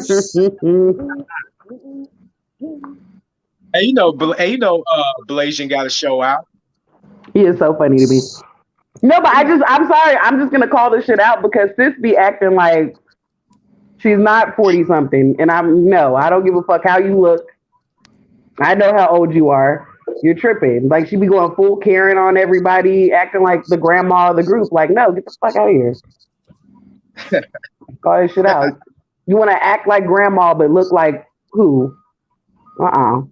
Speaker 11: Hey, Blasian got a show out.
Speaker 14: He is so funny to me. No, but I'm sorry. I'm just gonna call this shit out because sis be acting like she's not 40 something, and I don't give a fuck how you look. I know how old you are. You're tripping. Like she be going full Karen on everybody, acting like the grandma of the group. Like, no, get the fuck out of here. Call this shit out. You want to act like grandma but look like who? No,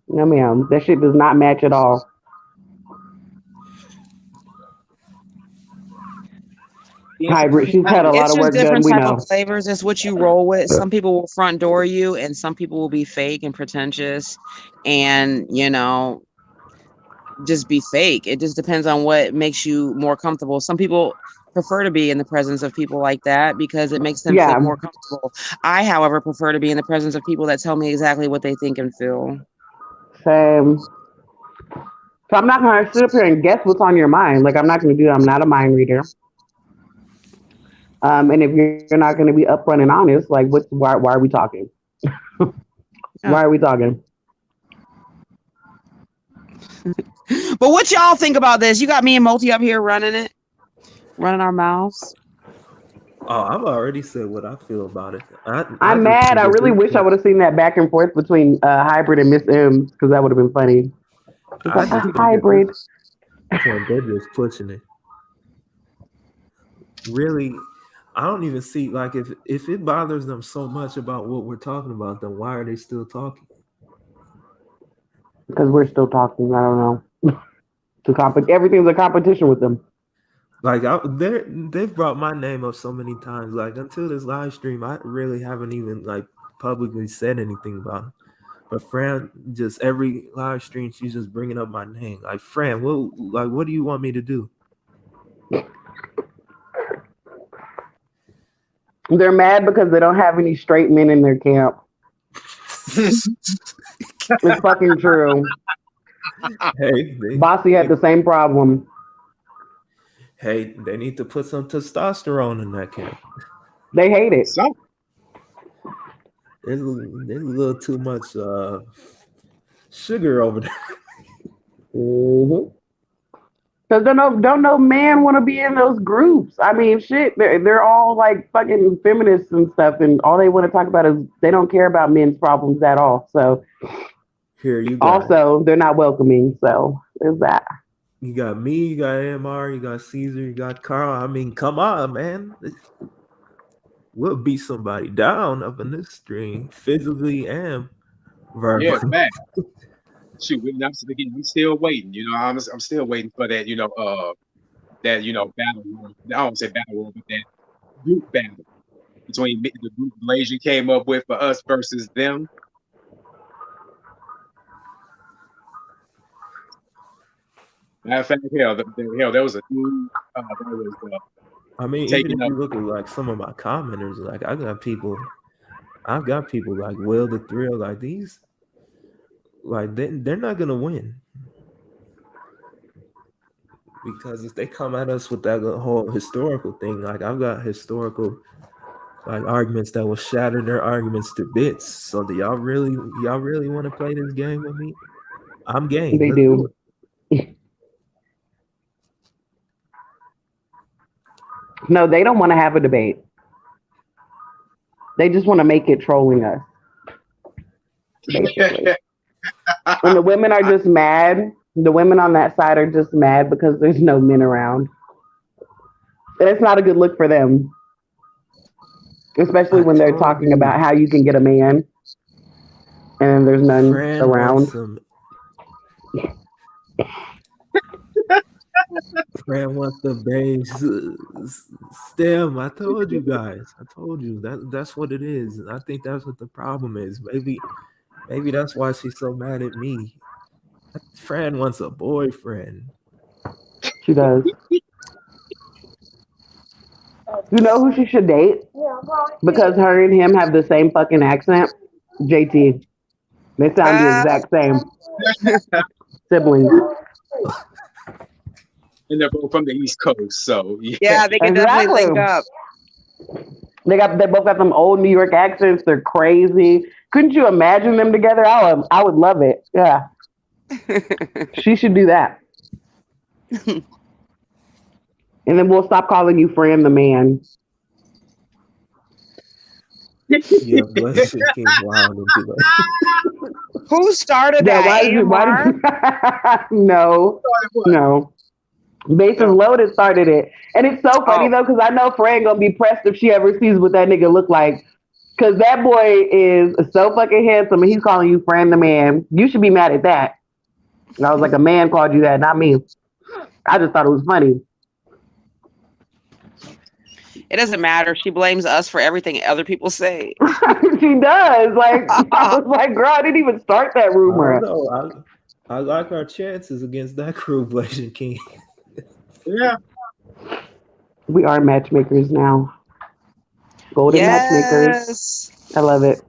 Speaker 14: ma'am. That shit does not match at all. Hybrid. She's had a lot of work done. We know.
Speaker 12: Flavors. It's what you roll with. Some people will front door you, and some people will be fake and pretentious, and just be fake. It just depends on what makes you more comfortable. Some people prefer to be in the presence of people like that because it makes them feel more comfortable. I, however, prefer to be in the presence of people that tell me exactly what they think and feel.
Speaker 14: Same. So I'm not going to sit up here and guess what's on your mind. Like, I'm not going to do that. I'm not a mind reader. And if you're not going to be upfront and honest, like, why are we talking? Why are we talking?
Speaker 12: But what y'all think about this? You got me and Multi up here running our mouths.
Speaker 13: Oh, I've already said what I feel about it.
Speaker 14: I'm mad. I really wish I would have seen that back and forth between Hybrid and Miss M because that would have been funny. Like, Hybrid.
Speaker 13: They're just pushing it. Really, I don't even see, like, if it bothers them so much about what we're talking about, then why are they still talking?
Speaker 14: Because we're still talking. I don't know. Everything's a competition with them.
Speaker 13: Like they've brought my name up so many times. Like until this live stream, I really haven't even like publicly said anything about it. But Fran, just every live stream, she's just bringing up my name. Like Fran, what do you want me to do?
Speaker 14: They're mad because they don't have any straight men in their camp. It's fucking true.
Speaker 13: Hey,
Speaker 14: Bossy had the same problem.
Speaker 13: Hey, they need to put some testosterone in that camp.
Speaker 14: They hate it.
Speaker 11: So
Speaker 13: there's a little too much sugar over there.
Speaker 14: Mm-hmm. Because don't no man want to be in those groups. I mean, shit, they're all like fucking feminists and stuff, and all they want to talk about is they don't care about men's problems at all. So
Speaker 13: here you go.
Speaker 14: Also, they're not welcoming. So there's that.
Speaker 13: You got me, you got AMR, you got Caesar, you got Carl. I mean, come on, man. We'll beat somebody down up in this stream, physically and verbally.
Speaker 11: Yeah, man. Shoot, I'm still waiting. You know, I'm still waiting for that. Battle. I don't say battle, but that group battle between the group Malaysia came up with for us versus them. Matter of fact, there was a dude.
Speaker 13: I mean, even if you look at like some of my commenters, like I've got people like Will the Thrill, like these, like they're not gonna win because if they come at us with that whole historical thing, like I've got historical like arguments that will shatter their arguments to bits. So do y'all really want to play this game with me? I'm game.
Speaker 14: They do. No, they don't want to have a debate. They just want to make it trolling us. Basically. And the women are just mad. The women on that side are just mad because there's no men around. And it's not a good look for them. Especially when they're talking about how you can get a man and there's none around.
Speaker 13: Fran wants the base stem. I told you guys. I told you that's what it is. I think that's what the problem is. Maybe that's why she's so mad at me. Fran wants a boyfriend.
Speaker 14: She does. You know who she should date? Because her and him have the same fucking accent. JT. They sound the exact same. Siblings.
Speaker 11: And they're both from the East Coast, so
Speaker 12: yeah, they can definitely link up.
Speaker 14: They both got some old New York accents. They're crazy. Couldn't you imagine them together? I would love it. Yeah. She should do that. And then we'll stop calling you Fran the man.
Speaker 13: Yeah, bless you, King Wild.
Speaker 12: Who started that?
Speaker 14: Why did you, no. Bases Loaded started it. And it's so funny though, because I know Fran gonna be pressed if she ever sees what that nigga look like. Because that boy is so fucking handsome and he's calling you Fran the man. You should be mad at that. And I was like, a man called you that, not me. I just thought it was funny.
Speaker 12: It doesn't matter. She blames us for everything other people say.
Speaker 14: She does. Like, I was like, girl, I didn't even start that rumor.
Speaker 13: I like our chances against that crew, Blazing King.
Speaker 11: Yeah.
Speaker 14: We are matchmakers now. Golden matchmakers. I love it.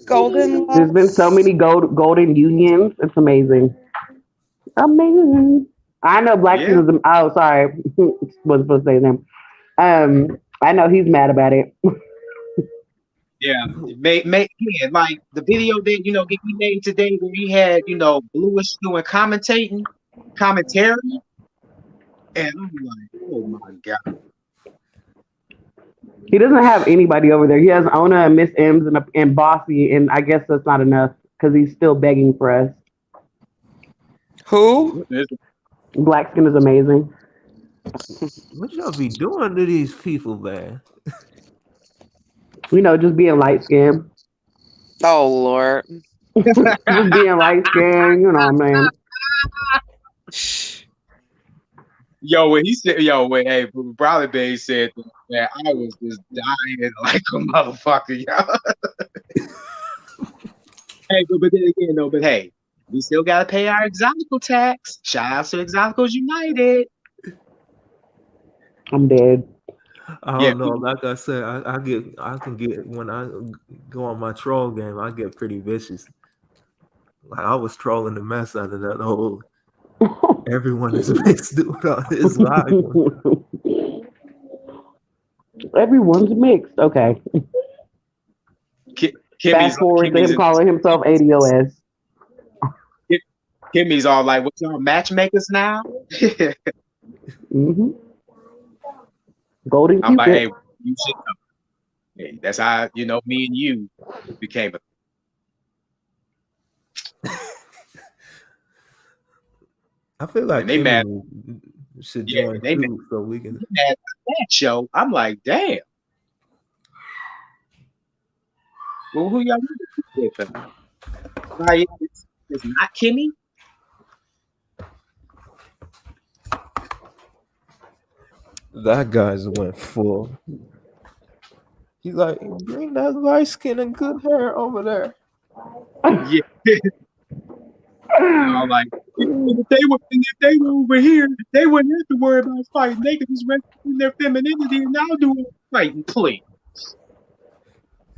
Speaker 12: Golden.
Speaker 14: There's been so many golden unions. It's amazing. Amazing. I know Black is. Oh, sorry. Wasn't supposed to say his name. I know he's mad about it.
Speaker 11: Yeah, like the video that he made today where he had Bluish doing commentary, and I'm like, oh my god.
Speaker 14: He doesn't have anybody over there. He has Ona and Miss M's and Bossy, and I guess that's not enough because he's still begging for us.
Speaker 12: Who?
Speaker 14: Black Skin is amazing.
Speaker 13: What y'all be doing to these people, man?
Speaker 14: Just being light skinned.
Speaker 12: Oh Lord.
Speaker 14: Just being light skinned, you know what I mean?
Speaker 11: Yo, when he said, hey, Brownie Bay said that, I was just dying like a motherfucker, yo. Hey, but then again, though, but hey, we still gotta pay our exotical tax. Shout out to Exoticals United.
Speaker 14: I'm dead.
Speaker 13: I don't know. Like I said, I can get when I go on my troll game, I get pretty vicious. Like I was trolling the mess out of that whole. Everyone is mixed with all this live.
Speaker 14: Everyone's mixed. Okay. Fast forward to him calling himself ADOS.
Speaker 11: Kimmy's all like, "What y'all matchmakers now?"
Speaker 14: Mm-hmm. Golden
Speaker 11: I'm like,
Speaker 14: Cupid.
Speaker 11: "Hey, you should know." Hey, that's how me and you became a.
Speaker 13: I feel like
Speaker 11: they mad.
Speaker 13: Should join too, so we can.
Speaker 11: Mad at that show. I'm like, damn. Well, who y'all with? It's not Kimmy.
Speaker 13: That guy's went full. He's like, bring that light skin and good hair over there.
Speaker 11: Yeah. I'm like, if they were over here, they wouldn't have to worry about fighting. They could just rest in their femininity and now do it fighting, please.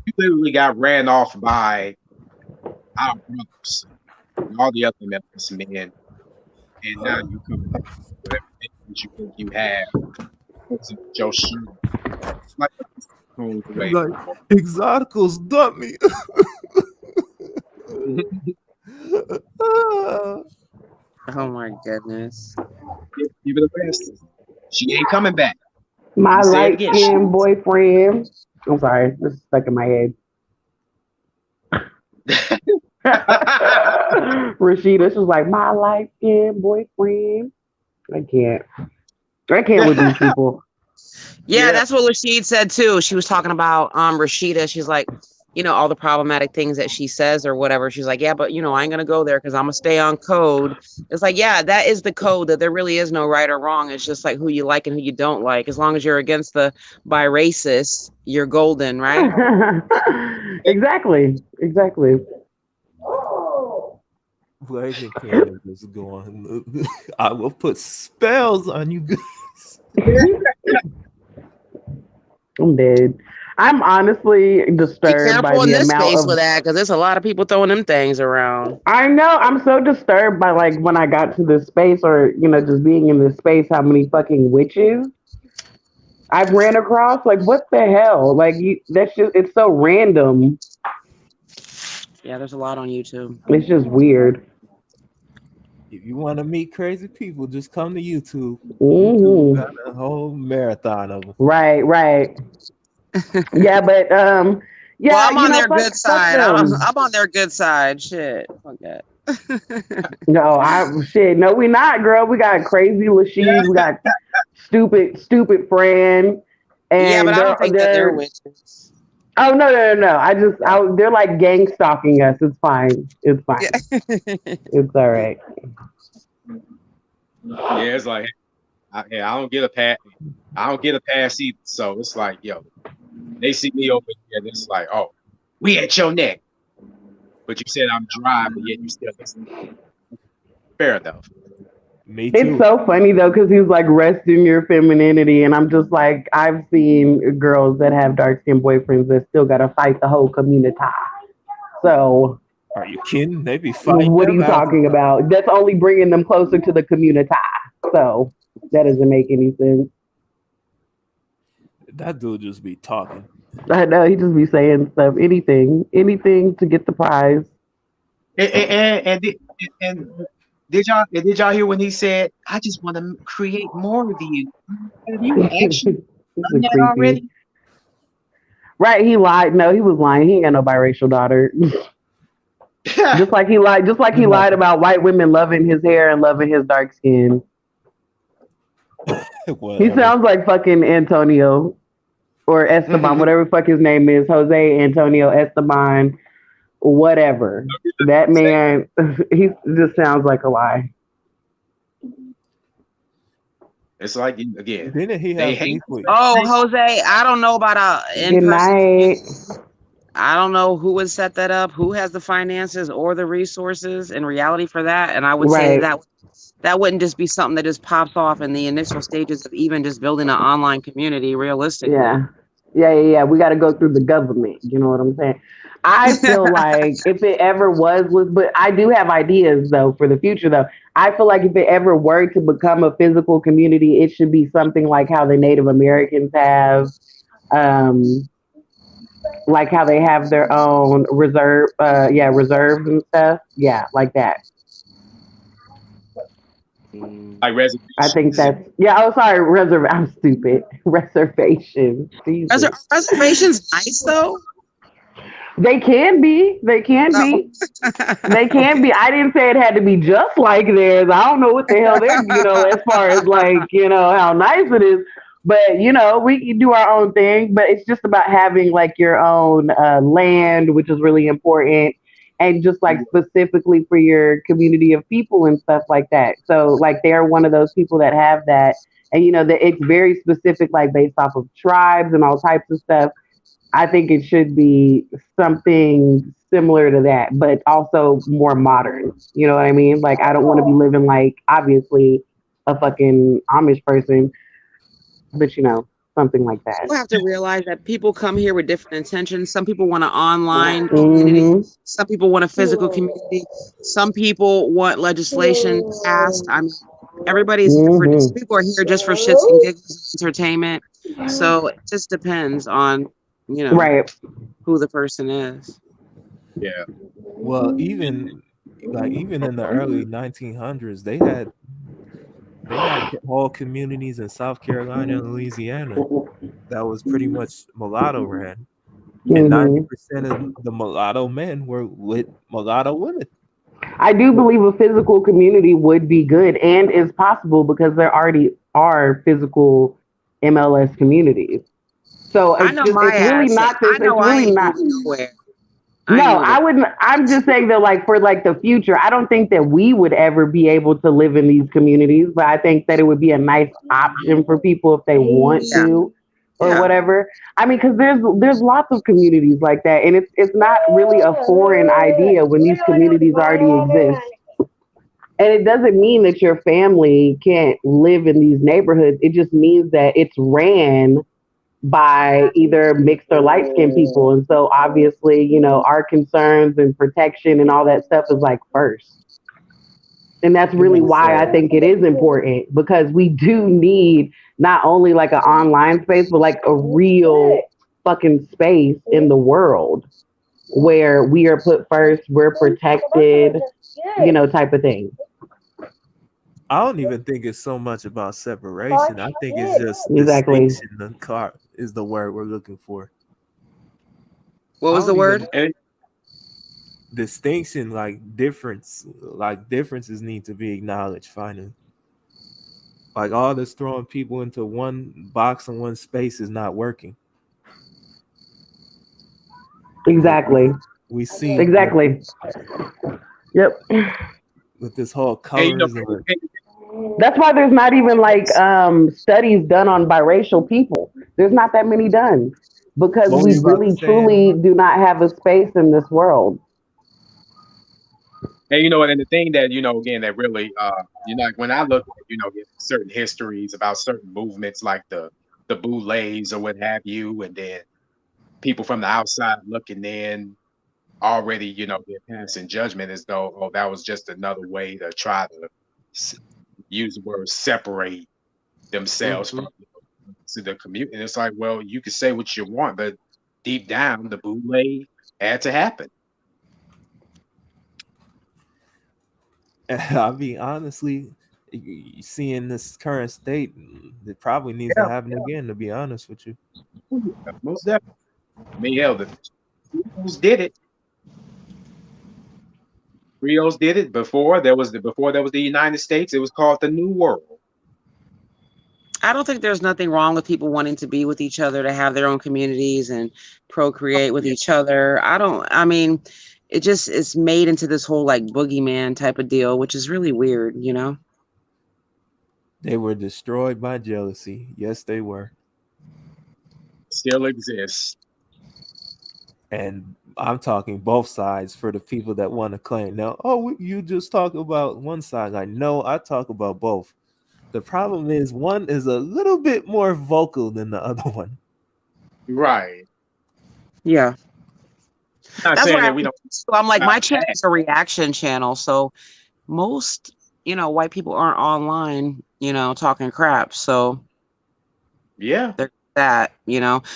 Speaker 11: You literally got ran off by our brothers and all the other Memphis men, and now you come back with everything that you think you have. Joe Shooter. Like
Speaker 13: Exoticals dump me.
Speaker 12: Oh my goodness.
Speaker 11: Give it a rest. She ain't coming back.
Speaker 14: My light skinned boyfriend. I'm sorry, this is stuck in my head. Rashida, she's like, my light skinned boyfriend. I can't with these people.
Speaker 12: Yeah, that's what Rashid said too. She was talking about Rashida. She's like, all the problematic things that she says or whatever. She's like, yeah, but I ain't gonna go there because I'm gonna stay on code. It's like, yeah, that is the code, that there really is no right or wrong. It's just like who you like and who you don't like. As long as you're against the bi racist, you're golden, right?
Speaker 14: Exactly.
Speaker 13: Blazing Cannon is going. I will put spells on you guys.
Speaker 14: I'm dead. I'm honestly disturbed by the amount of
Speaker 12: that because there's a lot of people throwing them things around.
Speaker 14: I know. I'm so disturbed by like when I got to this space, or just being in this space, how many fucking witches I've ran across. Like, what the hell? Like, it's so random.
Speaker 12: Yeah, there's a lot on YouTube.
Speaker 14: It's just weird.
Speaker 13: If you want to meet crazy people, just come to YouTube.
Speaker 14: Mm-hmm.
Speaker 13: Got a whole marathon of them.
Speaker 14: Right. Yeah, but yeah.
Speaker 12: Well, I'm on their good side. I'm on their good side. Shit. Fuck that.
Speaker 14: No, we're not, girl. We got crazy Lashid. We got stupid friend. And
Speaker 12: but I don't think that they're witches.
Speaker 14: Oh no. They're like gang stalking us. It's fine. It's all right.
Speaker 11: Yeah, it's like, I don't get a pass. I don't get a pass either. So it's like, yo, they see me over here, and it's like, oh, we at your neck. But you said I'm dry, but yet you still listen. Fair enough.
Speaker 13: Me too.
Speaker 14: It's so funny though, because he's like, rest in your femininity, and I'm just like, I've seen girls that have dark skinned boyfriends that still gotta fight the whole community. So,
Speaker 13: are you kidding? They be fighting.
Speaker 14: What are you talking about? That's only bringing them closer to the community. So that doesn't make any sense.
Speaker 13: That dude just be talking.
Speaker 14: I know, he just be saying stuff, anything to get the prize.
Speaker 11: And did y'all hear when he said, "I just want to create more of you"? Have you actually done that already?
Speaker 14: Right, he lied. No, he was lying. He ain't got no biracial daughter. just like he lied about white women loving his hair and loving his dark skin. He sounds like fucking Antonio or Esteban, whatever the fuck his name is, Jose Antonio Esteban. whatever. That man, he just sounds like a lie.
Speaker 11: It's like again.
Speaker 13: Didn't he
Speaker 11: They
Speaker 13: have
Speaker 11: hate.
Speaker 13: beef with?
Speaker 12: Oh, Jose, I don't know about
Speaker 14: Good
Speaker 12: in-person.
Speaker 14: night.
Speaker 12: I don't know who would set that up, who has the finances or the resources in reality for that. And I would say
Speaker 14: Right.
Speaker 12: that wouldn't just be something that just pops off in the initial stages of even just building an online community realistically.
Speaker 14: Yeah. We got to go through the government. You know what I'm saying? I feel like if it ever was, but I do have ideas though for the future though. I feel like if it ever were to become a physical community, it should be something like how the Native Americans have, like how they have their own reserves and stuff. Yeah, like that.
Speaker 11: Like reservations.
Speaker 14: I think that's Oh, sorry, I'm stupid. Reservations. Jesus.
Speaker 12: Reservations nice though.
Speaker 14: They can be. They can be. They can be. I didn't say it had to be just like theirs. I don't know what the hell they're, as far as like, how nice it is. But, we can do our own thing. But it's just about having like your own land, which is really important. And just like specifically for your community of people and stuff like that. So like they're one of those people that have that. And, that it's very specific, like based off of tribes and all types of stuff. I think it should be something similar to that, but also more modern. You know what I mean? Like, I don't want to be living like, obviously, a fucking Amish person, but something like that.
Speaker 12: You have to realize that people come here with different intentions. Some people want an online community. Some people want a physical community. Some people want legislation passed. I mean, everybody's here for some people are here just for shits and giggles, entertainment. So it just depends on
Speaker 14: right,
Speaker 12: who the person is.
Speaker 11: Yeah.
Speaker 13: Well, even in the early 1900s, they had whole communities in South Carolina and Louisiana that was pretty much mulatto ran, and 90% of the mulatto men were with mulatto women.
Speaker 14: I do believe a physical community would be good and is possible because there already are physical MLS communities. So it's really not this. It's really not
Speaker 12: nowhere.
Speaker 14: No, I wouldn't. I'm just saying that, like, for like the future, I don't think that we would ever be able to live in these communities, but I think that it would be a nice option for people if they want to, or whatever. I mean, because there's lots of communities like that, and it's not really a foreign idea when these communities already exist. And it doesn't mean that your family can't live in these neighborhoods. It just means that it's ran by either mixed or light-skinned people. And so obviously, our concerns and protection and all that stuff is like first. And that's really why I think it is important, because we do need not only like an online space, but like a real fucking space in the world where we are put first, we're protected, type of thing.
Speaker 13: I don't even think it's so much about separation. I think it's just
Speaker 14: Exactly.
Speaker 13: distinction. The car is the word we're looking for.
Speaker 12: What was the word?
Speaker 13: Distinction, like difference. Like differences need to be acknowledged finally. Like all this throwing people into one box and one space is not working.
Speaker 14: Exactly.
Speaker 13: We see
Speaker 14: exactly. Yep.
Speaker 13: With this whole colorism.
Speaker 14: That's why there's not even like studies done on biracial people. There's not that many done because we really truly do not have a space in this world.
Speaker 11: And and the thing that again that really when I look at certain histories about certain movements like the Boulets or what have you, and then people from the outside looking in already they're passing judgment as though that was just another way to try to use the word separate themselves from the community. And it's like, well, you can say what you want, but deep down the Boule had to happen.
Speaker 13: I mean, honestly, seeing this current state, it probably needs to happen again, to be honest with you.
Speaker 11: Most definitely. I mean, hell, the Creoles did it. Creoles did it before there was the United States. It was called the New World.
Speaker 12: I don't think there's nothing wrong with people wanting to be with each other, to have their own communities and procreate with each other. I mean, it just is made into this whole like boogeyman type of deal, which is really weird, you know?
Speaker 13: They were destroyed by jealousy. Yes, they were.
Speaker 11: Still exists.
Speaker 13: And I'm talking both sides for the people that want to claim now, oh, you just talk about one side. Like, no, I talk about both. The problem is one is a little bit more vocal than the other one.
Speaker 11: Right.
Speaker 12: Yeah.
Speaker 11: Not
Speaker 12: That's
Speaker 11: saying
Speaker 12: why
Speaker 11: that we don't.
Speaker 12: I'm like, my channel is a reaction channel. So most, white people aren't online, talking crap. So
Speaker 11: Yeah.
Speaker 12: they're that,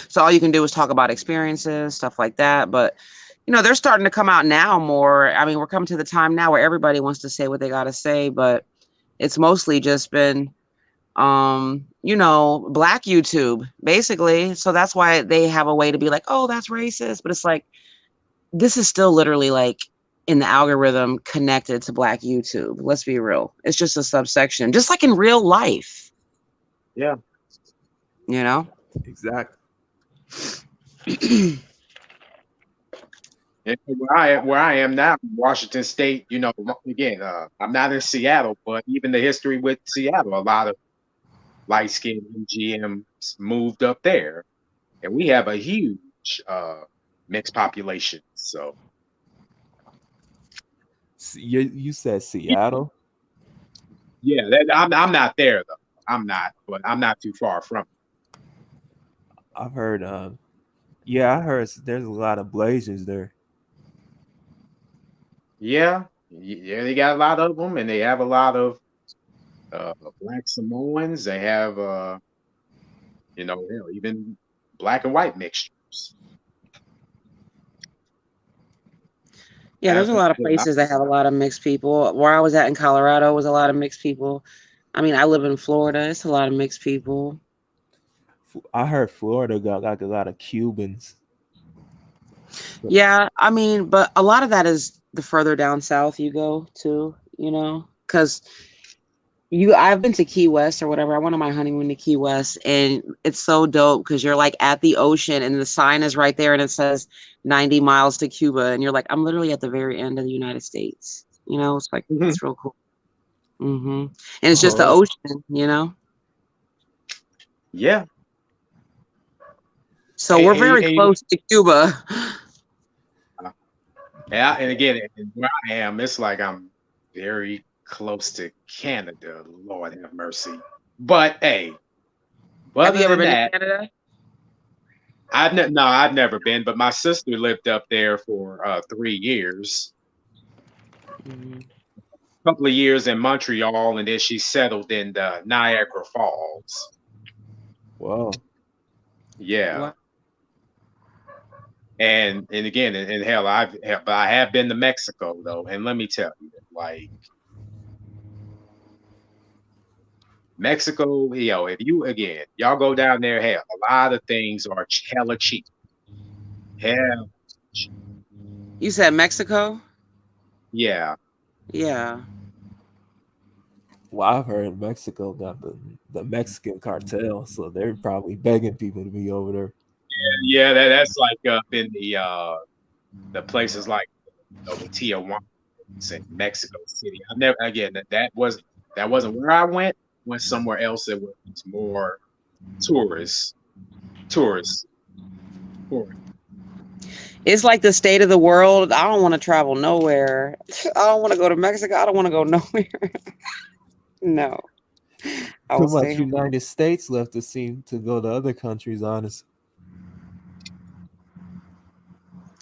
Speaker 12: So all you can do is talk about experiences, stuff like that. But, they're starting to come out now more. I mean, we're coming to the time now where everybody wants to say what they got to say, but it's mostly just been, Black YouTube, basically. So that's why they have a way to be like, oh, that's racist. But it's like, this is still literally like in the algorithm connected to Black YouTube. Let's be real. It's just a subsection, just like in real life.
Speaker 11: Yeah.
Speaker 13: Exactly.
Speaker 11: And where I am now, Washington State, again, I'm not in Seattle, but even the history with Seattle, a lot of light-skinned GMs moved up there. And we have a huge mixed population. So
Speaker 13: you said Seattle?
Speaker 11: Yeah, I'm not there though. I'm not, but I'm not too far from it.
Speaker 13: I've heard I heard there's a lot of Blasians there.
Speaker 11: Yeah, they got a lot of them, and they have a lot of Black Samoans. They have even Black and white mixtures.
Speaker 12: Yeah, there's a lot of places that have a lot of mixed people. Where I was at in Colorado was a lot of mixed people. I mean, I live in Florida. It's a lot of mixed people.
Speaker 13: I heard Florida got like a lot of Cubans.
Speaker 12: Yeah, I mean, but a lot of that is the further down south you go to, because I've been to Key West or whatever. I went on my honeymoon to Key West, and it's so dope because you're like at the ocean and the sign is right there and it says 90 miles to Cuba. And you're like, I'm literally at the very end of the United States. It's like, it's real cool. And it's just the ocean,
Speaker 11: Yeah.
Speaker 12: So we're very close to Cuba.
Speaker 11: Yeah, and again, where I am, it's like I'm very close to Canada. Lord have mercy. But hey,
Speaker 12: have you ever been to Canada?
Speaker 11: I've never been, but my sister lived up there for 3 years. A couple of years in Montreal, and then she settled in Niagara Falls.
Speaker 13: Wow.
Speaker 11: Yeah. Wow. And again, and hell, I have been to Mexico though, and let me tell you, like Mexico, if y'all go down there, hell, a lot of things are hella cheap. Hell.
Speaker 12: You said Mexico?
Speaker 11: Yeah.
Speaker 12: Yeah.
Speaker 13: Well, I've heard Mexico got the Mexican cartel, so they're probably begging people to be over there.
Speaker 11: Yeah, that's like up in the places like Tijuana in Mexico City. I never that wasn't where I went. Went somewhere else that was more tourists.
Speaker 12: It's like the state of the world. I don't want to travel nowhere. I don't want to go to Mexico. I don't want to go nowhere. No.
Speaker 13: Too much United States left to see to go to other countries, honest.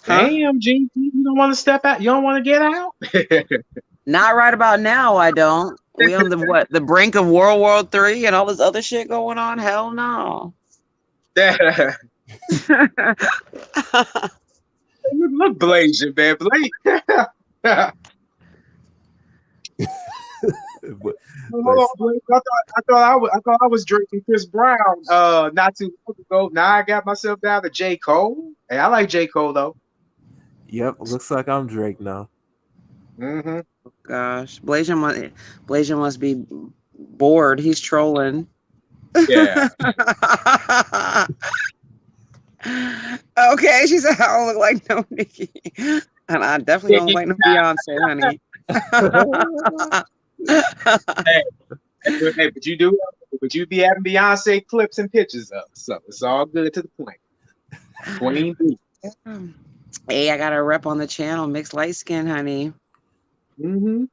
Speaker 11: Damn, G, you don't want to step out? You don't want to get out?
Speaker 12: Not right about now, I don't. We on the brink of World War III and all this other shit going on? Hell no.
Speaker 11: Look blazing, man. I thought I was drinking Chris Brown not too long ago. Now I got myself down to J. Cole. Hey, I like J. Cole though.
Speaker 13: Yep, looks like I'm Drake now.
Speaker 11: Mm-hmm.
Speaker 12: Oh, gosh, Blasian must be bored. He's trolling.
Speaker 11: Yeah.
Speaker 12: Okay, she said I don't look like no Nikki. And I definitely don't wait no Beyonce, honey.
Speaker 11: Hey, but you be having Beyonce clips and pictures up, so it's all good to the point. Queen B.
Speaker 12: Hey, I got a rep on the channel, mixed light skin, honey.
Speaker 11: Mm-hmm.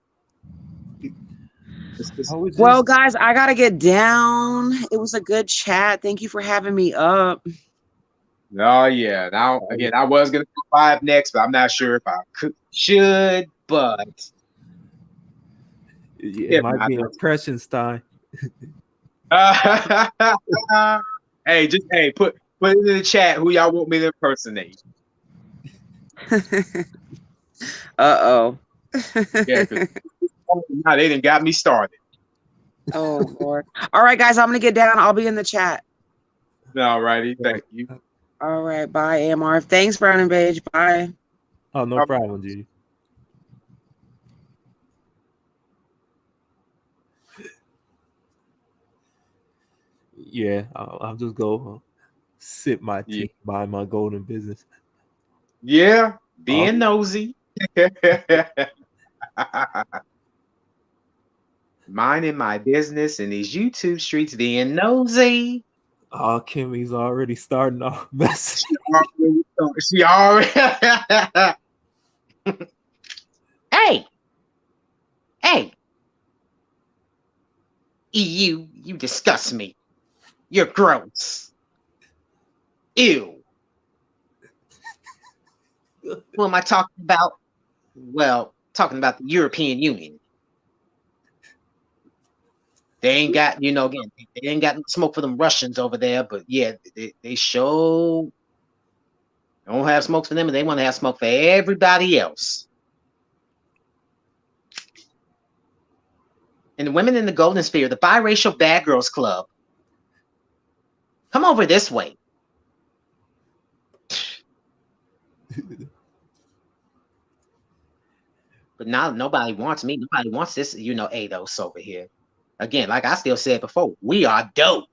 Speaker 12: Well, guys, I gotta get down. It was a good chat. Thank you for having me up.
Speaker 11: Oh yeah. Now again, I was gonna do 5 next, but I'm not sure if I should. But
Speaker 13: it might be impressions time.
Speaker 11: Hey, put it in the chat who y'all want me to impersonate.
Speaker 12: Uh-oh.
Speaker 11: Yeah, now they done got me started.
Speaker 12: Oh Lord. All right, guys, I'm gonna get down. I'll be in the chat.
Speaker 11: All righty, thank you.
Speaker 12: All right, bye, AMR. Thanks, Brown and Beige. Bye.
Speaker 13: Oh, no problem, G. Yeah, I'll just go sip my tea, buy my golden business.
Speaker 11: Yeah, being nosy. Minding my business in these YouTube streets, being nosy.
Speaker 13: Oh, Kimmy's already starting off messy.
Speaker 11: She already. Hey. EU, you disgust me. You're gross. Ew. Who am I talking about? Well, talking about the European Union. They ain't got, again, they ain't got smoke for them Russians over there, but yeah, they show don't have smoke for them, and they want to have smoke for everybody else. And the women in the Golden Sphere, the biracial bad girls club, come over this way. But now nobody wants me. Nobody wants this, ADOS over here. Again, like I still said before, we are dope.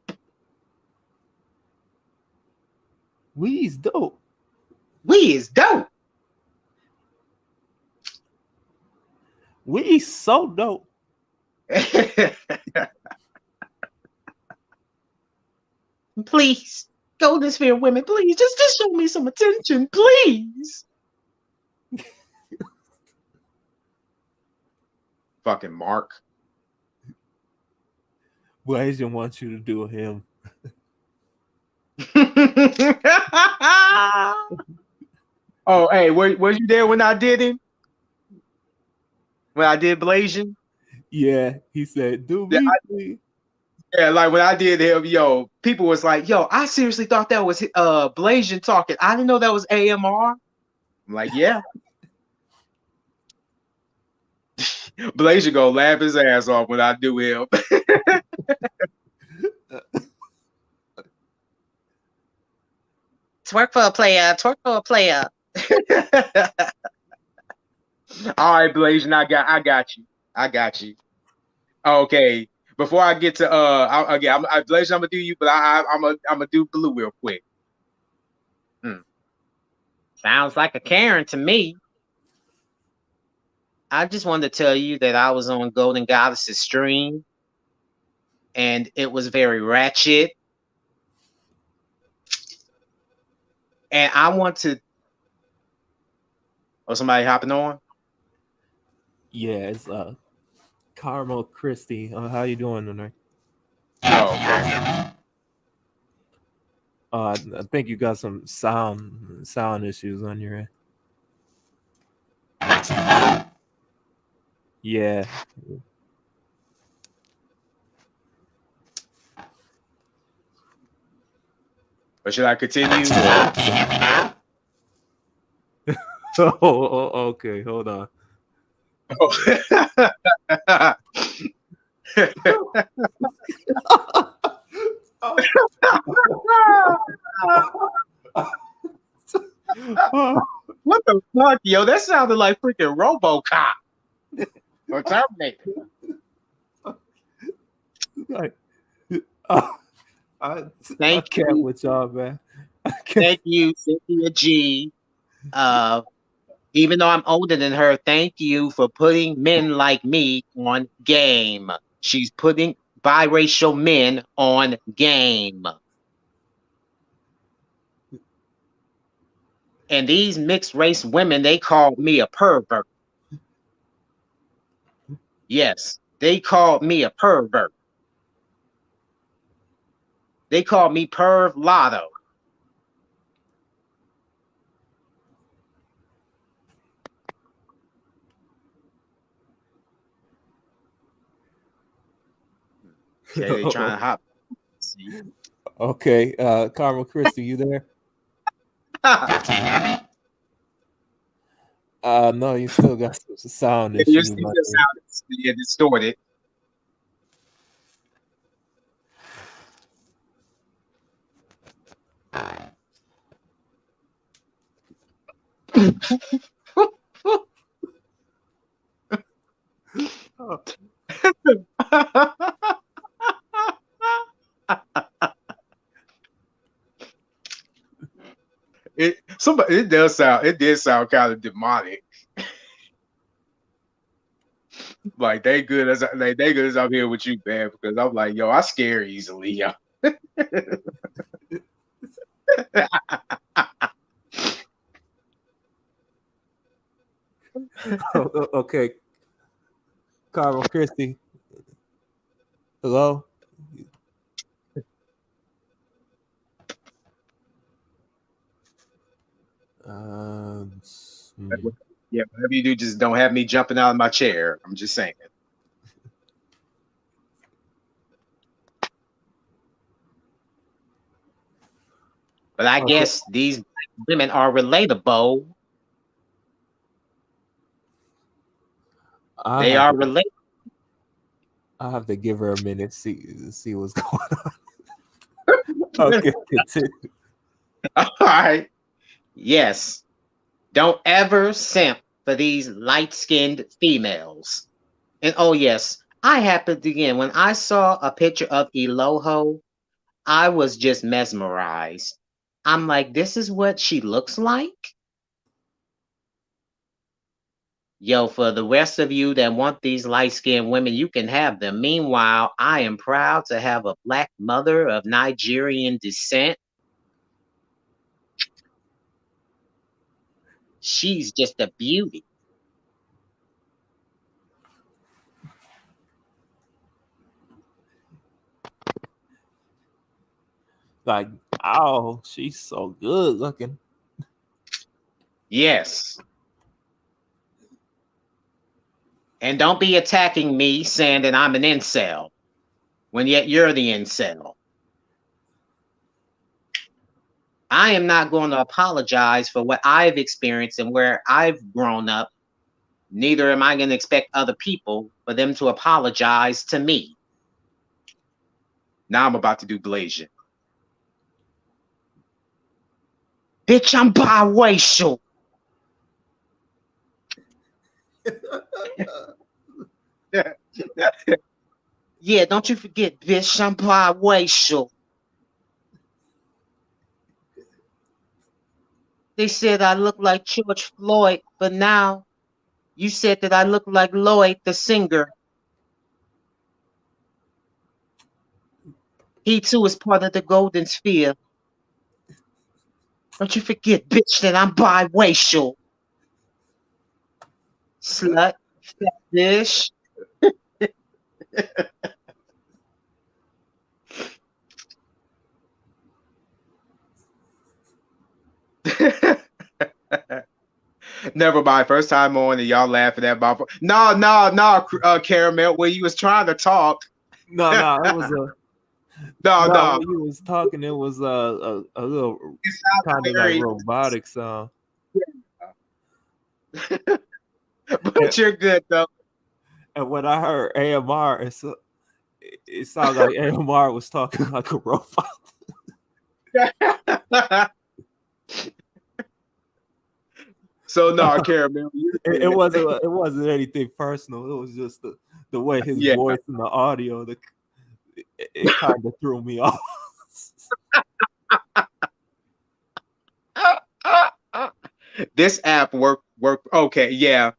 Speaker 13: We is dope.
Speaker 11: We is dope.
Speaker 13: We so dope.
Speaker 11: Please, Golden Sphere women, please, just show me some attention, please. Fucking Mark.
Speaker 13: Well, Asian wants you to do him.
Speaker 11: Oh, hey, were you there when I did him? When I did Blasian?
Speaker 13: Yeah, he said, do me, please.
Speaker 11: Yeah, like when I did him, people was like, I seriously thought that was Blasian talking. I didn't know that was AMR. I'm like, yeah. Blasian gonna laugh his ass off when I do him. Twerk for a player. Twerk for a player. All right, Blasian, I got you. Okay. Before I get to Blasian, I'm gonna do you, but I'm gonna do Blue real quick. Sounds like a Karen to me. I just wanted to tell you that I was on Golden Goddess's stream, and it was very ratchet. And I want to. Oh, somebody hopping on?
Speaker 13: Yeah, it's Carmel Christie. How you doing tonight?
Speaker 11: Oh, okay.
Speaker 13: I think you got some sound issues on your end. Yeah.
Speaker 11: But should I continue?
Speaker 13: Okay. Hold on.
Speaker 11: What the fuck, yo? That sounded like freaking RoboCop or Terminator.
Speaker 13: I can't with y'all, man.
Speaker 11: Thank you, Cynthia G. Even though I'm older than her, thank you for putting men like me on game. She's putting biracial men on game. And these mixed race women, they called me a pervert. Yes, they called me a pervert. They called me Perv Lotto. Okay, they trying to hop. See?
Speaker 13: Okay, Carmel Christie, you there? No, you still got some sound
Speaker 11: You
Speaker 13: issues.
Speaker 11: still sound distorted. It did sound kind of demonic. Like they good as I'm here with you, man, because I'm like, yo, I scare easily, yo.
Speaker 13: Okay, Carmel Christie, hello.
Speaker 11: Yeah, whatever you do, just don't have me jumping out of my chair. I'm just saying. But I guess these women are relatable. They are relatable.
Speaker 13: I have to give her a minute see what's going on. Okay, continue.
Speaker 11: All right. Yes. Don't ever simp for these light-skinned females. And oh yes, I happened again when I saw a picture of Eloho, I was just mesmerized. I'm like, this is what she looks like? Yo, for the rest of you that want these light-skinned women, you can have them. Meanwhile, I am proud to have a black mother of Nigerian descent. She's just a beauty.
Speaker 13: Like, oh, she's so good looking.
Speaker 11: Yes. And don't be attacking me saying that I'm an incel, when yet you're the incel. I am not going to apologize for what I've experienced and where I've grown up. Neither am I going to expect other people for them to apologize to me. Now I'm about to do Blasian. Bitch, I'm biracial. Yeah, don't you forget, bitch, I'm biracial. They said I look like George Floyd, but now you said that I look like Lloyd, the singer. He too is part of the Golden Sphere. Don't you forget, bitch, that I'm biracial. Slut, fetish. Never mind. First time on and y'all laughing at my no, Caramel. When you was trying to talk.
Speaker 13: No, it was a
Speaker 11: no.
Speaker 13: When you was talking, it was a little kind of like robotic sound.
Speaker 11: But you're good though.
Speaker 13: And when I heard AMR, it sounded like AMR was talking like a robot.
Speaker 11: So no, Caramel.
Speaker 13: It wasn't anything personal. It was just the way his voice and the audio it kind of threw me off.
Speaker 11: This app worked Work. Okay, yeah.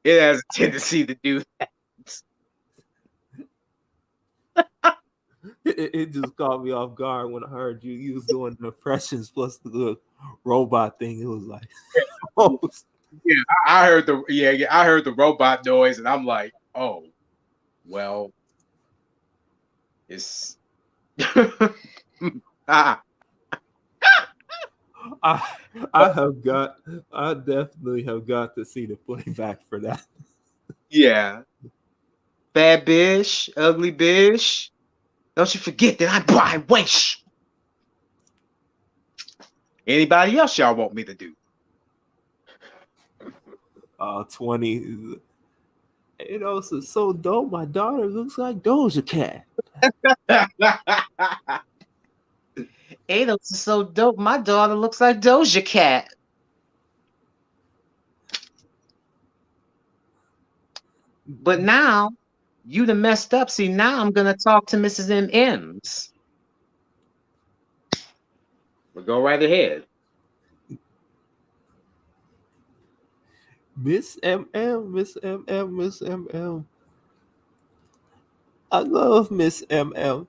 Speaker 11: It has a tendency to do that.
Speaker 13: It just caught me off guard when I heard you was doing the impressions plus the little robot thing. It was like, oh,
Speaker 11: Yeah, I heard I heard the robot noise, and I'm like, oh, well, it's
Speaker 13: I definitely have got to see the playback for that.
Speaker 11: Yeah. Bad bitch, ugly bitch. Don't you forget that I'm Brian Weish. Anybody else y'all want me to do?
Speaker 13: 20. It's so dope. My daughter looks like Doja Cat.
Speaker 11: Ados is so dope. My daughter looks like Doja Cat. But now you done messed up. See, now I'm gonna talk to Mrs. M.'s. Well, go right ahead.
Speaker 13: Miss MM, Miss MM, Miss MM. I love Miss MM.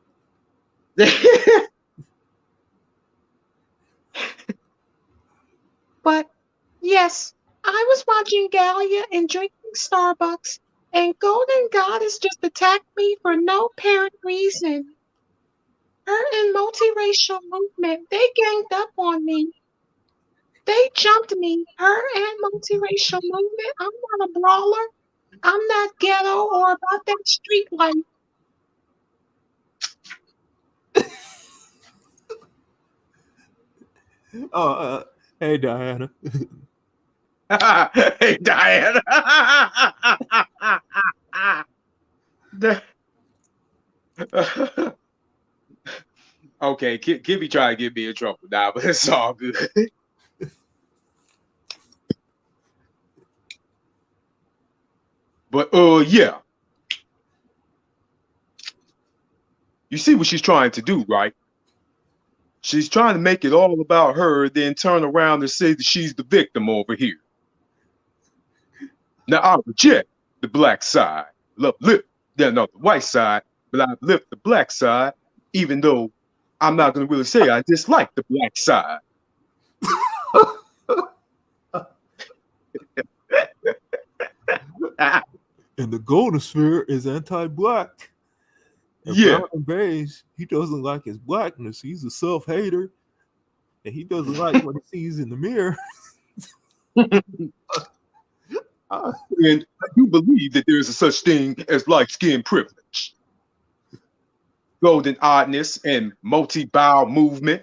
Speaker 15: But yes, I was watching Gallia and drinking Starbucks, and Golden Goddess just attacked me for no apparent reason. Her and multiracial movement, they ganged up on me. They jumped me. Her and multiracial movement. I'm not a brawler. I'm not ghetto or about that street life.
Speaker 13: Hey Diana.
Speaker 11: Hey Diana. Okay, Kimmy trying to get me in trouble now, but it's all good. But yeah. You see what she's trying to do, right? She's trying to make it all about her, then turn around and say that she's the victim over here. Now I reject the black side, the white side, but I lift the black side, even though I'm not going to really say I dislike the black side.
Speaker 13: And the golden sphere is anti-black. And
Speaker 11: yeah.
Speaker 13: Brown and beige, he doesn't like his blackness. He's a self-hater. And he doesn't like what he sees in the mirror.
Speaker 11: And I do believe that there's a such thing as light-skin privilege. Golden oddness and multi-bowel movement.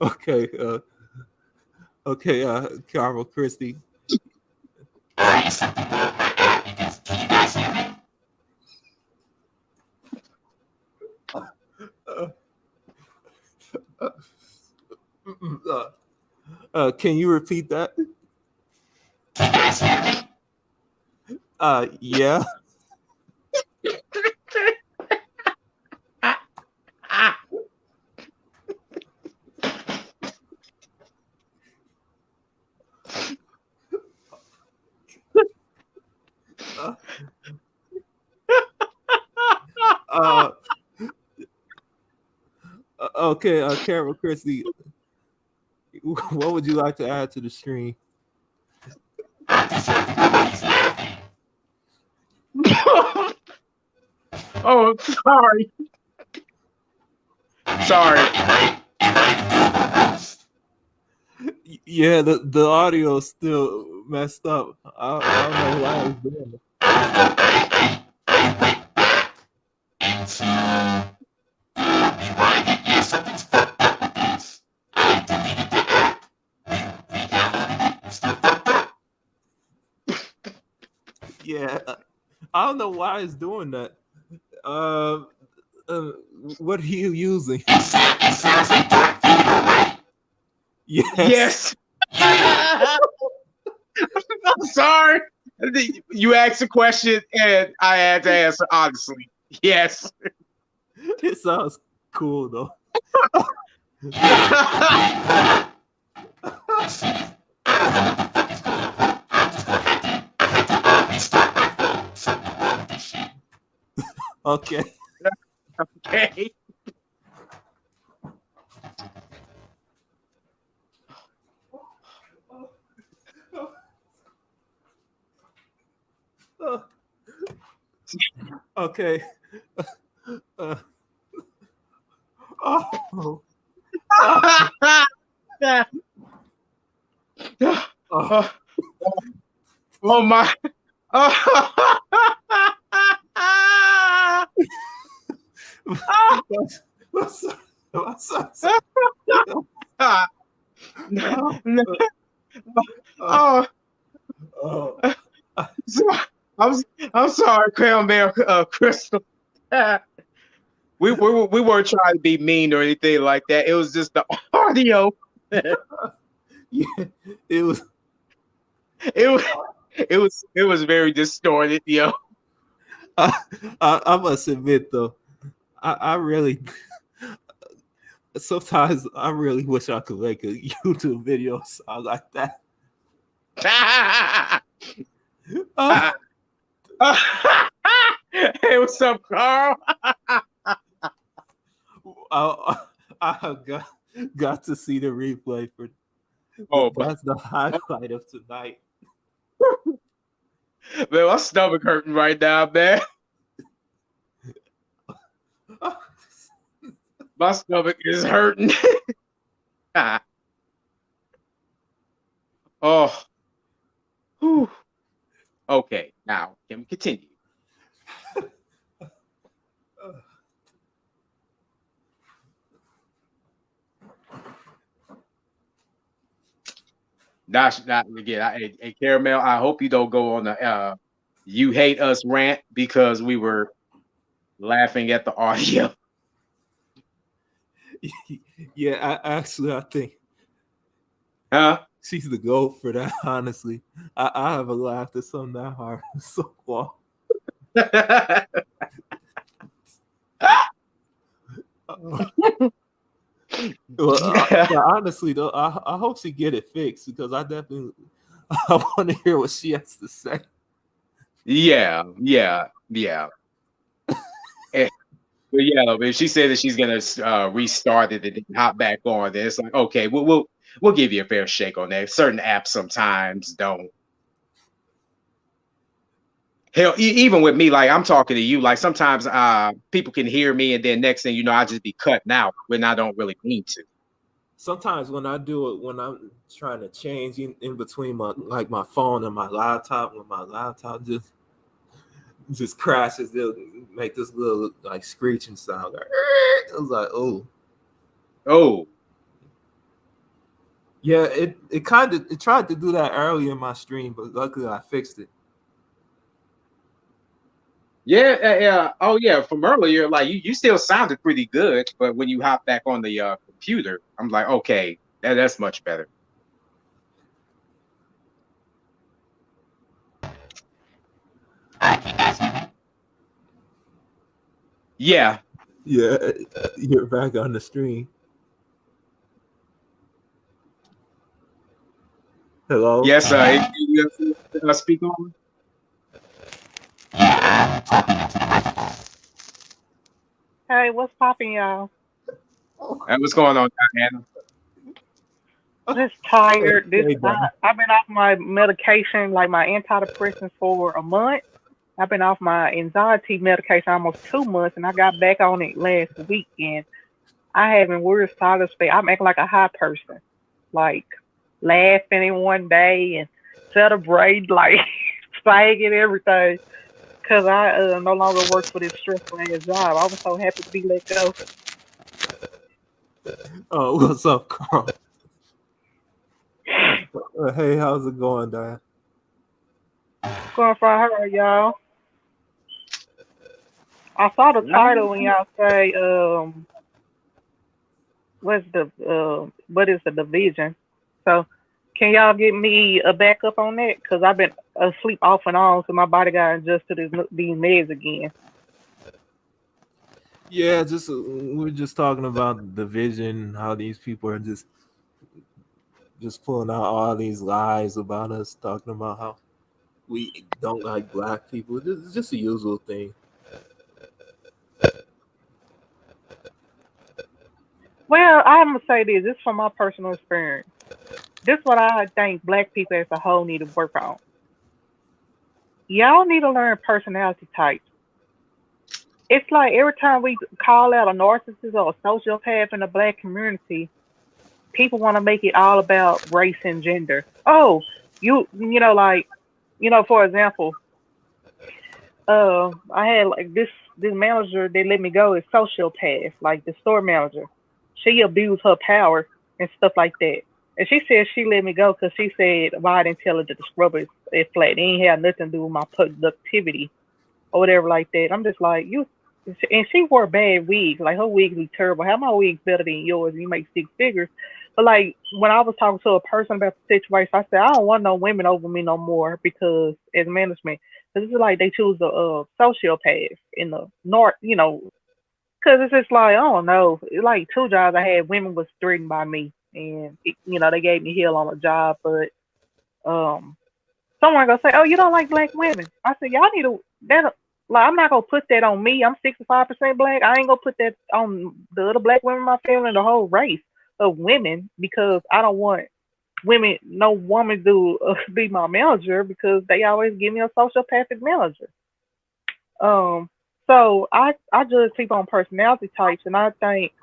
Speaker 13: Okay, Carol Christie. Can you repeat that? Yeah. Okay, Carol Christie, what would you like to add to the stream?
Speaker 11: Oh, sorry.
Speaker 13: Yeah, the audio is still messed up. I don't know why I was doing it. Yeah, I don't know why it's doing that. What are you using?
Speaker 11: Yes. I'm sorry. You asked a question and I had to answer honestly. Yes.
Speaker 13: It sounds cool though. Okay.
Speaker 11: Okay.
Speaker 13: Okay. Oh.
Speaker 11: Oh my. I'm sorry, Caramel Crystal. We weren't trying to be mean or anything like that. It was just the audio.
Speaker 13: Yeah, it was
Speaker 11: very distorted, yo.
Speaker 13: I must admit though, I really sometimes I really wish I could make a YouTube video sound like that.
Speaker 11: Hey, what's up, Carl?
Speaker 13: I got to see the replay for. That's the highlight of tonight.
Speaker 11: Man, my stomach hurting right now, man. My stomach is hurting. Oh. Whew. Okay, now can we continue? Not again. Hey, Caramel, I hope you don't go on the you hate us rant because we were laughing at the audio.
Speaker 13: Yeah, I think.
Speaker 11: Huh?
Speaker 13: She's the GOAT for that, honestly. I haven't laughed at something that hard so far. Honestly though, I hope she get it fixed because I want to hear what she has to say.
Speaker 11: Yeah. But yeah, but she said that she's gonna restart it and then hop back on. Then it's like, okay, we'll give you a fair shake on that. Certain apps sometimes don't. Hell, even with me, like I'm talking to you, like sometimes people can hear me, and then next thing you know, I just be cutting out when I don't really mean to.
Speaker 13: Sometimes when I do it, when I'm trying to change in between my phone and my laptop, when my laptop just crashes, they'll make this little like screeching sound. Like, I was like, oh. Yeah, it tried to do that earlier in my stream, but luckily I fixed it.
Speaker 11: Yeah. Oh yeah, from earlier, like you still sounded pretty good, but when you hop back on the computer, I'm like, okay, that's much better. Yeah.
Speaker 13: Yeah, you're back on the stream. Hello?
Speaker 11: Yes, you speak on?
Speaker 15: Hey, what's popping, y'all?
Speaker 11: And what's going on, Diana?
Speaker 15: Just tired. I've been off my medication, like my antidepressants, for a month. I've been off my anxiety medication almost 2 months, and I got back on it last weekend. I haven't words solid space. I'm acting like a high person, like laughing in one day and celebrate, like singing and everything. Cause I no longer work for this stressful ass job. I was so happy to be let go.
Speaker 13: Oh, what's up, Carl? Hey, how's it going, Diane?
Speaker 15: Going for her, y'all. I saw the title when y'all say, what is the division? So, can y'all get me a backup on that? Cause I've been asleep off and on, so my body got adjusted to these meds again.
Speaker 13: Yeah, just we're just talking about division, how these people are just pulling out all these lies about us, talking about how we don't like black people. It's just a usual thing.
Speaker 15: Well, I'm gonna say this. This is from my personal experience. This is what I think black people as a whole need to work on. Y'all need to learn personality types. It's like every time we call out a narcissist or a sociopath in the black community, people want to make it all about race and gender. Oh, like, for example, I had like this manager that let me go is sociopath, like the store manager. She abused her power and stuff like that. And she said she let me go because she said, "Why I didn't tell her that the scrubber is flat. It ain't had nothing to do with my productivity or whatever like that." I'm just like, you, and she wore bad wigs. Like her wigs be terrible. How my wigs better than yours? You make six figures. But like when I was talking to a person about the situation, I said I don't want no women over me no more because as management, because it's like they choose a sociopath in the north, because it's just like I don't know. Like two jobs I had, women was threatened by me, and they gave me hell on a job, but um someone gonna say, "Oh, you don't like black women." I said, "Y'all need to that." Like, I'm not gonna put that on me. I'm 65% black. I ain't gonna put that on the other black women in my family and the whole race of women because I don't want no woman to be my manager because they always give me a sociopathic manager. Um, so I judge people on personality types, and I think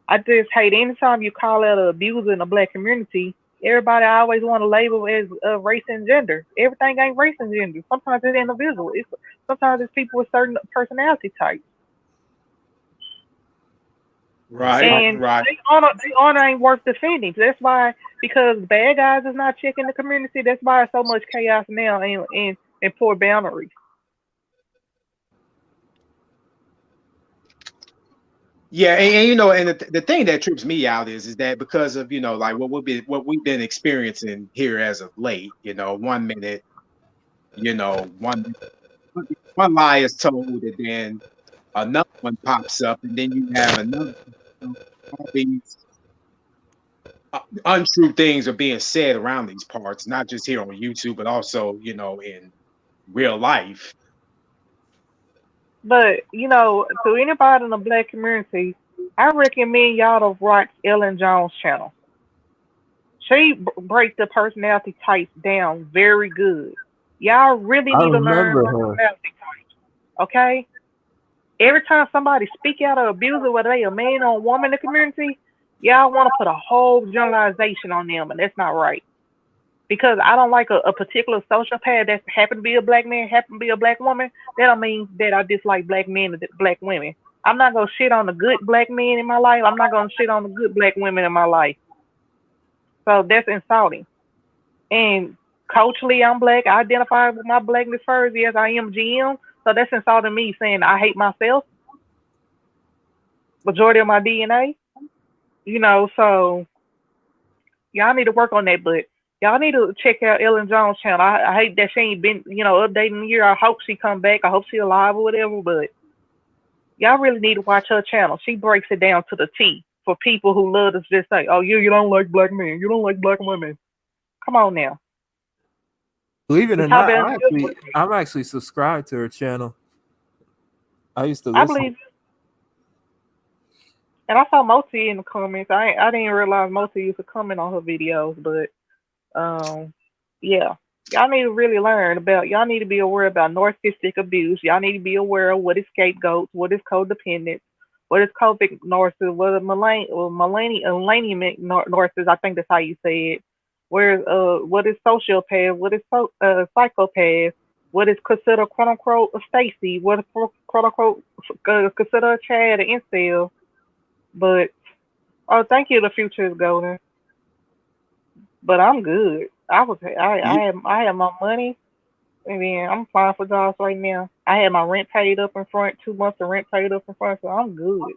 Speaker 15: I just hate anytime you call out an abuser in the black community. Everybody always want to label as race and gender. Everything ain't race and gender. Sometimes it's individual. Sometimes it's people with certain personality types.
Speaker 11: Right,
Speaker 15: And
Speaker 11: right.
Speaker 15: they honor ain't worth defending. That's why because bad guys is not checking the community. That's why it's so much chaos now and poor boundaries.
Speaker 11: Yeah, and and the thing that trips me out is that because of like what we've been experiencing here as of late. One minute, one lie is told, and then another one pops up, and then you have another. All these untrue things are being said around these parts, not just here on YouTube, but also in real life.
Speaker 15: But to anybody in the black community, I recommend y'all to watch Ellen Jones' channel. She breaks the personality types down very good. Y'all really
Speaker 13: I
Speaker 15: need to learn
Speaker 13: remember her.
Speaker 15: personality types. Okay? Every time somebody speak out or abuse it, whether they a man or a woman in the community, y'all want to put a whole generalization on them, and that's not right. Because I don't like a particular sociopath that happen to be a black man, happen to be a black woman. That don't mean that I dislike black men and black women. I'm not gonna shit on the good black men in my life. I'm not gonna shit on the good black women in my life. So that's insulting. And culturally, I'm black. I identify with my blackness first. Yes, I am GM. So that's insulting me saying I hate myself. Majority of my DNA. So y'all need to work on that. But y'all need to check out Ellen Jones' channel. I hate that she ain't been, updating here. I hope she come back. I hope she alive or whatever. But y'all really need to watch her channel. She breaks it down to the T for people who love to just say, "Oh, you don't like black men. You don't like black women." Come on now.
Speaker 13: Believe it
Speaker 15: We
Speaker 13: or
Speaker 15: talk
Speaker 13: not,
Speaker 15: about
Speaker 13: I'm actually subscribed to her channel. I used to
Speaker 15: I
Speaker 13: listen.
Speaker 15: believe, and I saw Moti in the comments. I didn't realize Moti used to comment on her videos, but yeah, y'all need to really learn about. Y'all need to be aware about narcissistic abuse. Y'all need to be aware of what is scapegoats, what is codependence, what is copic narcissist, what is millennium narcissist. I think that's how you say it. Where what is sociopath? What is psychopath? What is considered quote unquote a Stacy? What is quote unquote considered a Chad, an incel? But oh, thank you. The future is golden. But I'm good. I have my money. And then I'm applying for jobs right now. I had my rent paid up in front, 2 months of rent paid up in front, so I'm good.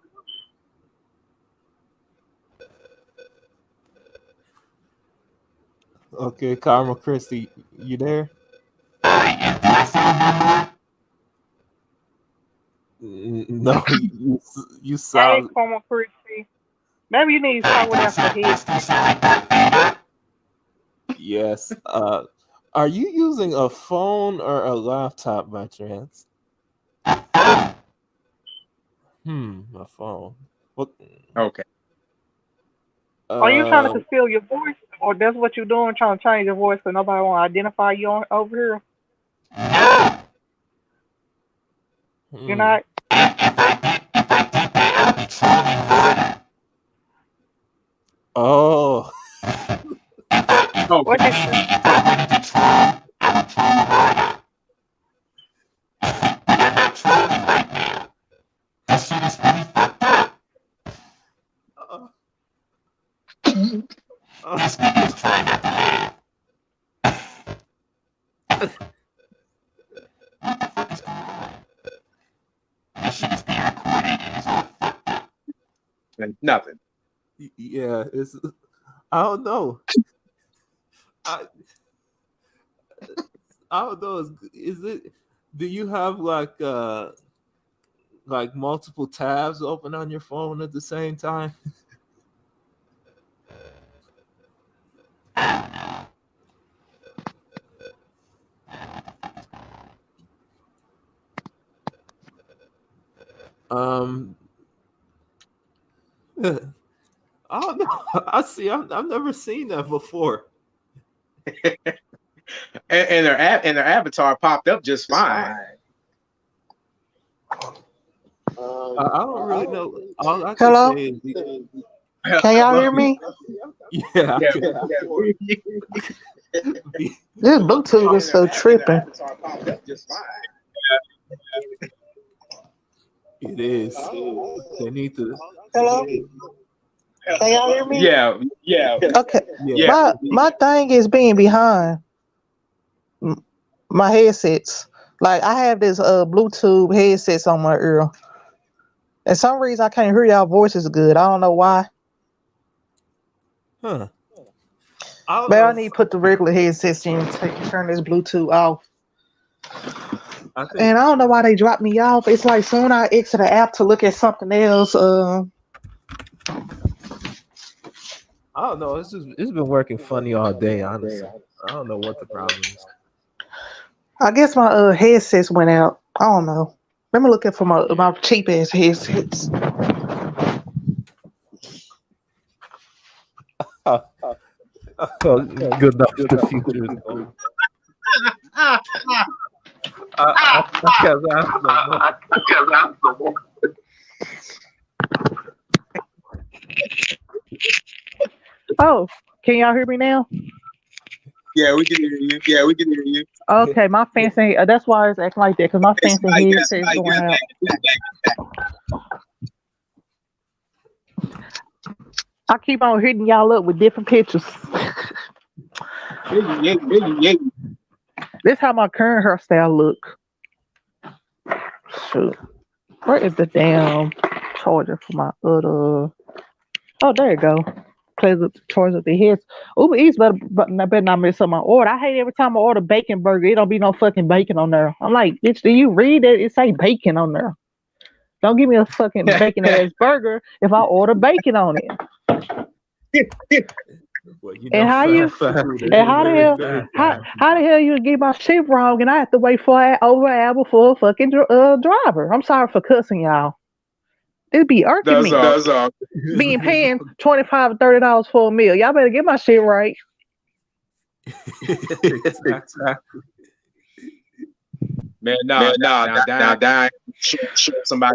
Speaker 13: Okay, Karma Christie, you there? No, you
Speaker 15: Hey,
Speaker 13: sound
Speaker 15: Chrissy. Maybe you need to talk with that for
Speaker 13: yes. Are you using a phone or a laptop by chance? A phone. What?
Speaker 11: Okay.
Speaker 15: Are you trying to conceal your voice, or that's what you're doing, trying to change your voice so nobody won't identify you over here? You're not.
Speaker 13: Oh.
Speaker 15: What is
Speaker 11: Nothing.
Speaker 13: Yeah, it's. I don't know. I don't know. Is it? Do you have like multiple tabs open on your phone at the same time? I don't know. I see. I've never seen that before.
Speaker 11: And their avatar popped up just fine.
Speaker 13: I don't really know. All I can
Speaker 15: Hello?
Speaker 13: say is
Speaker 15: Can y'all hear me?
Speaker 13: yeah.
Speaker 15: This Bluetooth is so tripping.
Speaker 13: It is. They need to.
Speaker 15: Hello? Can y'all hear me?
Speaker 11: Yeah.
Speaker 15: Okay.
Speaker 13: Yeah.
Speaker 15: My thing is being behind my headsets. Like I have this Bluetooth headsets on my ear. And some reason I can't hear y'all voices good. I don't know why.
Speaker 13: Huh.
Speaker 15: But I need to put the regular headsets in so you can turn this Bluetooth off. And I don't know why they dropped me off. It's like soon I exit the app to look at something else.
Speaker 13: I don't know. It's been working funny all day, honestly. I don't know what the problem is.
Speaker 15: I guess my headsets went out. I don't know. Let me look at for my cheap ass headsets.
Speaker 13: Good enough. The future is going.
Speaker 15: Oh, can y'all hear me now?
Speaker 11: Yeah, we can hear you.
Speaker 15: Okay, my fancy. That's why it's acting like that because my fancy headset's going out. I keep on hitting y'all up with different pictures. This how my current hairstyle look. Shoot. Where is the damn charger for my other? Oh, there you go. Plays up the charge of the heads. Uber Eats better not miss up my order. I hate every time I order bacon burger, it don't be no fucking bacon on there. I'm like, bitch, do you read it? It say bacon on there. Don't give me a fucking bacon ass burger if I order bacon on it.
Speaker 13: Well,
Speaker 15: And how the hell you get my shit wrong and I have to wait for over an hour for a fucking driver? I'm sorry for cussing y'all. It be irking me.
Speaker 11: That's all.
Speaker 15: Being paying $25 or $30 for a meal. Y'all better get my shit right.
Speaker 11: Man, now,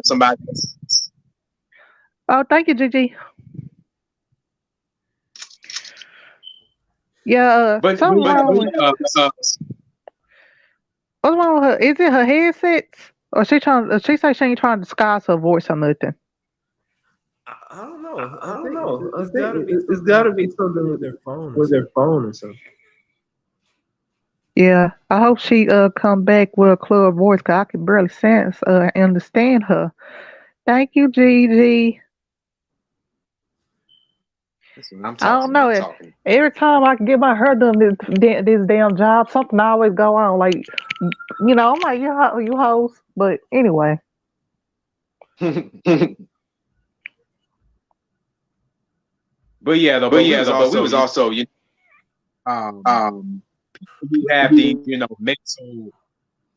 Speaker 11: somebody.
Speaker 15: Oh, thank you, Gigi. Yeah,
Speaker 11: but
Speaker 15: something wrong with what's wrong with her? Is it her headsets? Or she say she ain't trying to disguise her voice or nothing?
Speaker 13: I don't know. I think it's gotta be something with their phone. Or something.
Speaker 15: Yeah, I hope she come back with a clear voice because I can barely understand her. Thank you, Gigi. I don't know. Every time I can get my hair done this damn job, something always go on. Like, I'm like, you hoes. But anyway.
Speaker 11: But yeah, though, we was also you you have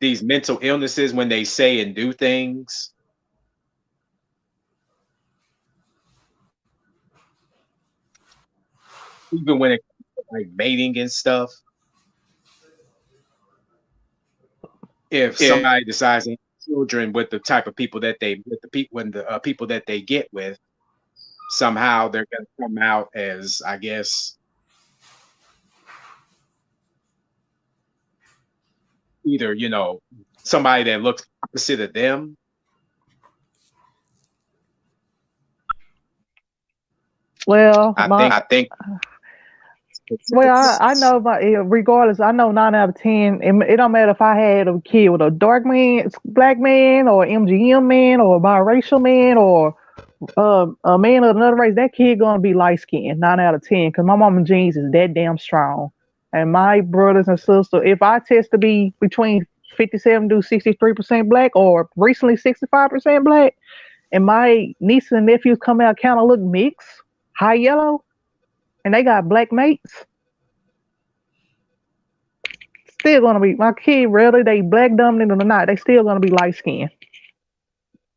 Speaker 11: these mental illnesses when they say and do things. Even when it comes to like mating and stuff. If somebody decides to have children with the type of people that people that they get with, somehow they're gonna come out as, I guess, either, somebody that looks opposite of them.
Speaker 15: Well,
Speaker 11: I think.
Speaker 15: Well, I know, regardless, I know 9 out of 10. It don't matter if I had a kid with a dark man, black man, or MGM man, or a biracial man, or a man of another race. That kid gonna be light skinned 9 out of 10. Because my mama genes is that damn strong. And my brothers and sisters, if I test to be between 57 to 63% black, or recently 65% black, and my nieces and nephews come out kind of look mixed, high yellow, and they got black mates, still gonna be my kid, whether they black dominant or not, they still gonna be light skinned.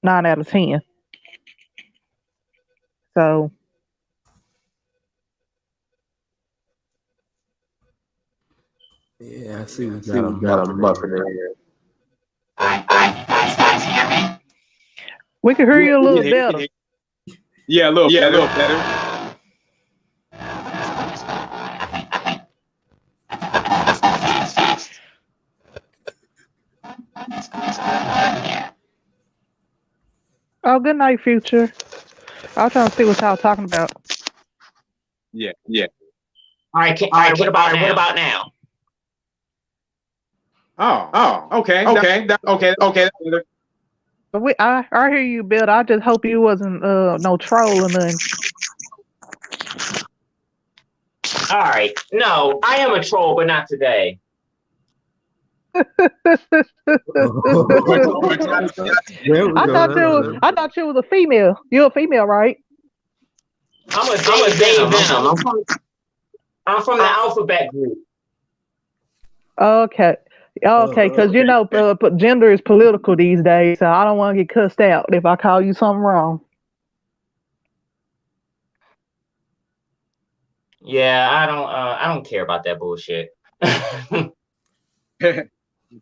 Speaker 15: 9 out of 10. So
Speaker 13: yeah, I see we got a muffin in here.
Speaker 15: We can hear you a little better.
Speaker 11: Yeah, a little better.
Speaker 15: Oh, good night, Future. I was trying to see what y'all talking about.
Speaker 11: Yeah.
Speaker 16: All right, what about now?
Speaker 11: Oh, okay.
Speaker 15: But I hear you, Bill. I just hope you wasn't no troll or nothing.
Speaker 16: All right, no, I am a troll, but not today.
Speaker 15: I thought you was a female. You're a female, right?
Speaker 16: I'm a Dave Venom. I'm from the alphabet group.
Speaker 15: Okay, because gender is political these days, so I don't want to get cussed out if I call you something wrong.
Speaker 16: Yeah, I don't care about that bullshit.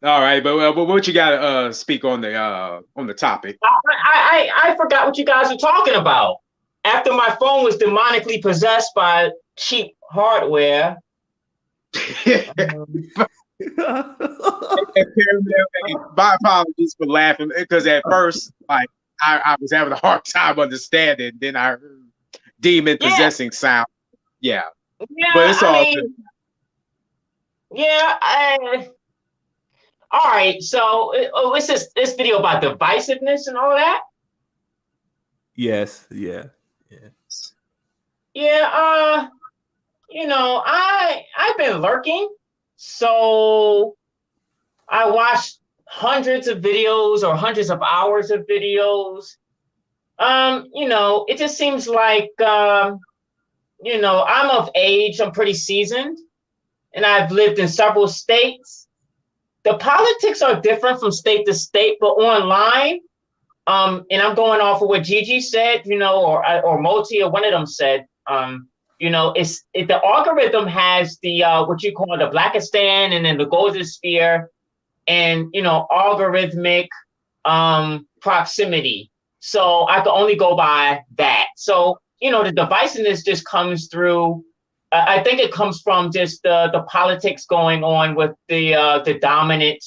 Speaker 11: All right, but what you got to speak on the topic?
Speaker 16: I forgot what you guys are talking about. After my phone was demonically possessed by cheap hardware.
Speaker 11: My apologies for laughing, because at first, like, I was having a hard time understanding. Then I heard demon possessing sound. Yeah, but it's all good.
Speaker 16: Yeah, all right, so what's this video about divisiveness and all that?
Speaker 13: Yes, yeah.
Speaker 16: Yeah, I've been lurking, so I watched hundreds of videos or hundreds of hours of videos. It just seems like I'm of age, I'm pretty seasoned, and I've lived in several states. The politics are different from state to state, but online, and I'm going off of what Gigi said, or Moti, or one of them said, the algorithm has the what you call the Blackistan, and then the golden sphere, and algorithmic proximity. So I can only go by that. So the divisiveness just comes through. I think it comes from just the politics going on with the dominant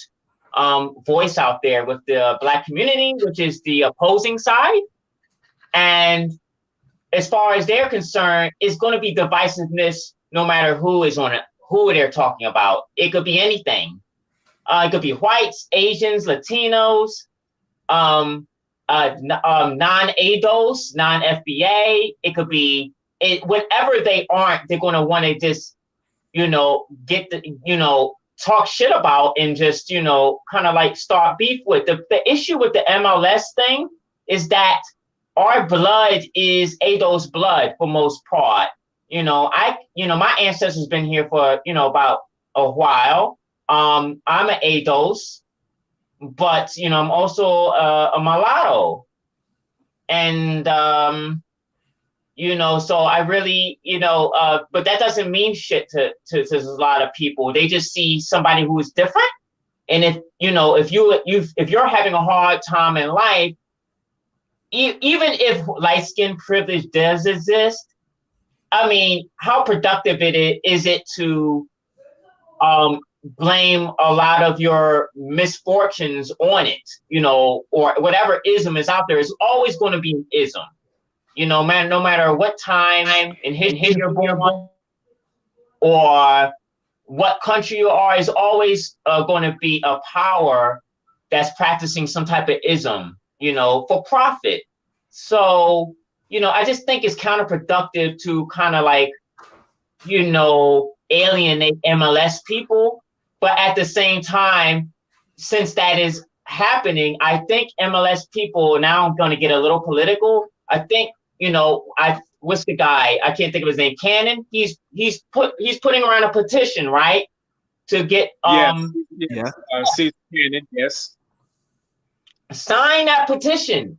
Speaker 16: voice out there with the Black community, which is the opposing side. And as far as they're concerned, it's going to be divisiveness no matter who is on it, who they're talking about. It could be anything. It could be whites, Asians, Latinos, non-ADOS, non-FBA. It could be whatever they aren't, they're going to want to just, talk shit about and just, kind of like start beef with. The issue with the MLS thing is that our blood is ADOS blood for most part. My ancestors been here for, about a while. I'm an ADOS, but, I'm also a mulatto. And, so I really, but that doesn't mean shit to a lot of people. They just see somebody who is different. And if you're having a hard time in life, even if light skin privilege does exist, I mean, how productive is it to blame a lot of your misfortunes on it, or whatever ism is out there is always going to be an ism, man, no matter what time in history you're born or what country you are, is always going to be a power that's practicing some type of ism, for profit. So, I just think it's counterproductive to kind of like, alienate MLS people. But at the same time, since that is happening, I think MLS people, now I'm going to get a little political. I think, what's the guy? I can't think of his name. Cannon. He's putting around a petition, right? To get,
Speaker 11: see Cannon, yes.
Speaker 16: Sign that petition.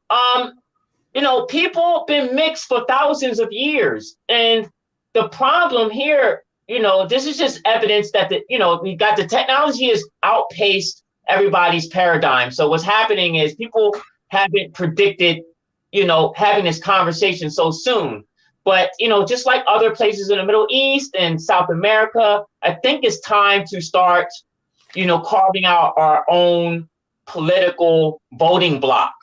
Speaker 16: People been mixed for thousands of years. And the problem here, this is just evidence that we got the technology has outpaced everybody's paradigm. So what's happening is people haven't predicted, having this conversation so soon. But, just like other places in the Middle East and South America, I think it's time to start, carving out our own political voting block.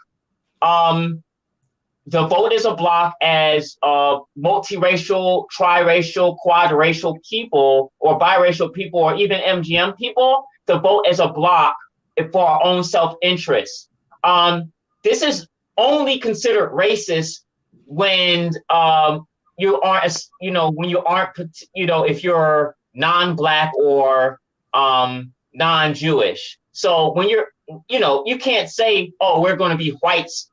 Speaker 16: The vote is a block as multiracial, triracial, quadracial people, or biracial people, or even MGM people, to vote as a block for our own self-interest. This is only considered racist when you aren't, if you're non-Black or non-Jewish. So when you're, you can't say, oh, we're going to be whites,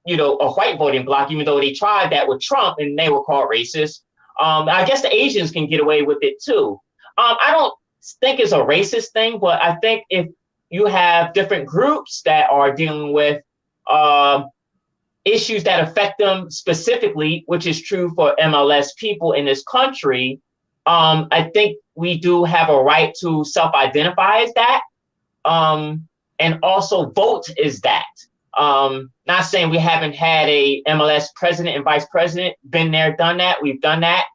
Speaker 16: a white voting bloc, even though they tried that with Trump and they were called racist. I guess the Asians can get away with it too. I don't think it's a racist thing, but I think if you have different groups that are dealing with issues that affect them specifically, which is true for MLS people in this country, I think we do have a right to self-identify as that, and also vote as that. Not saying we haven't had a MLS president and vice president, been there, done that. We've done that.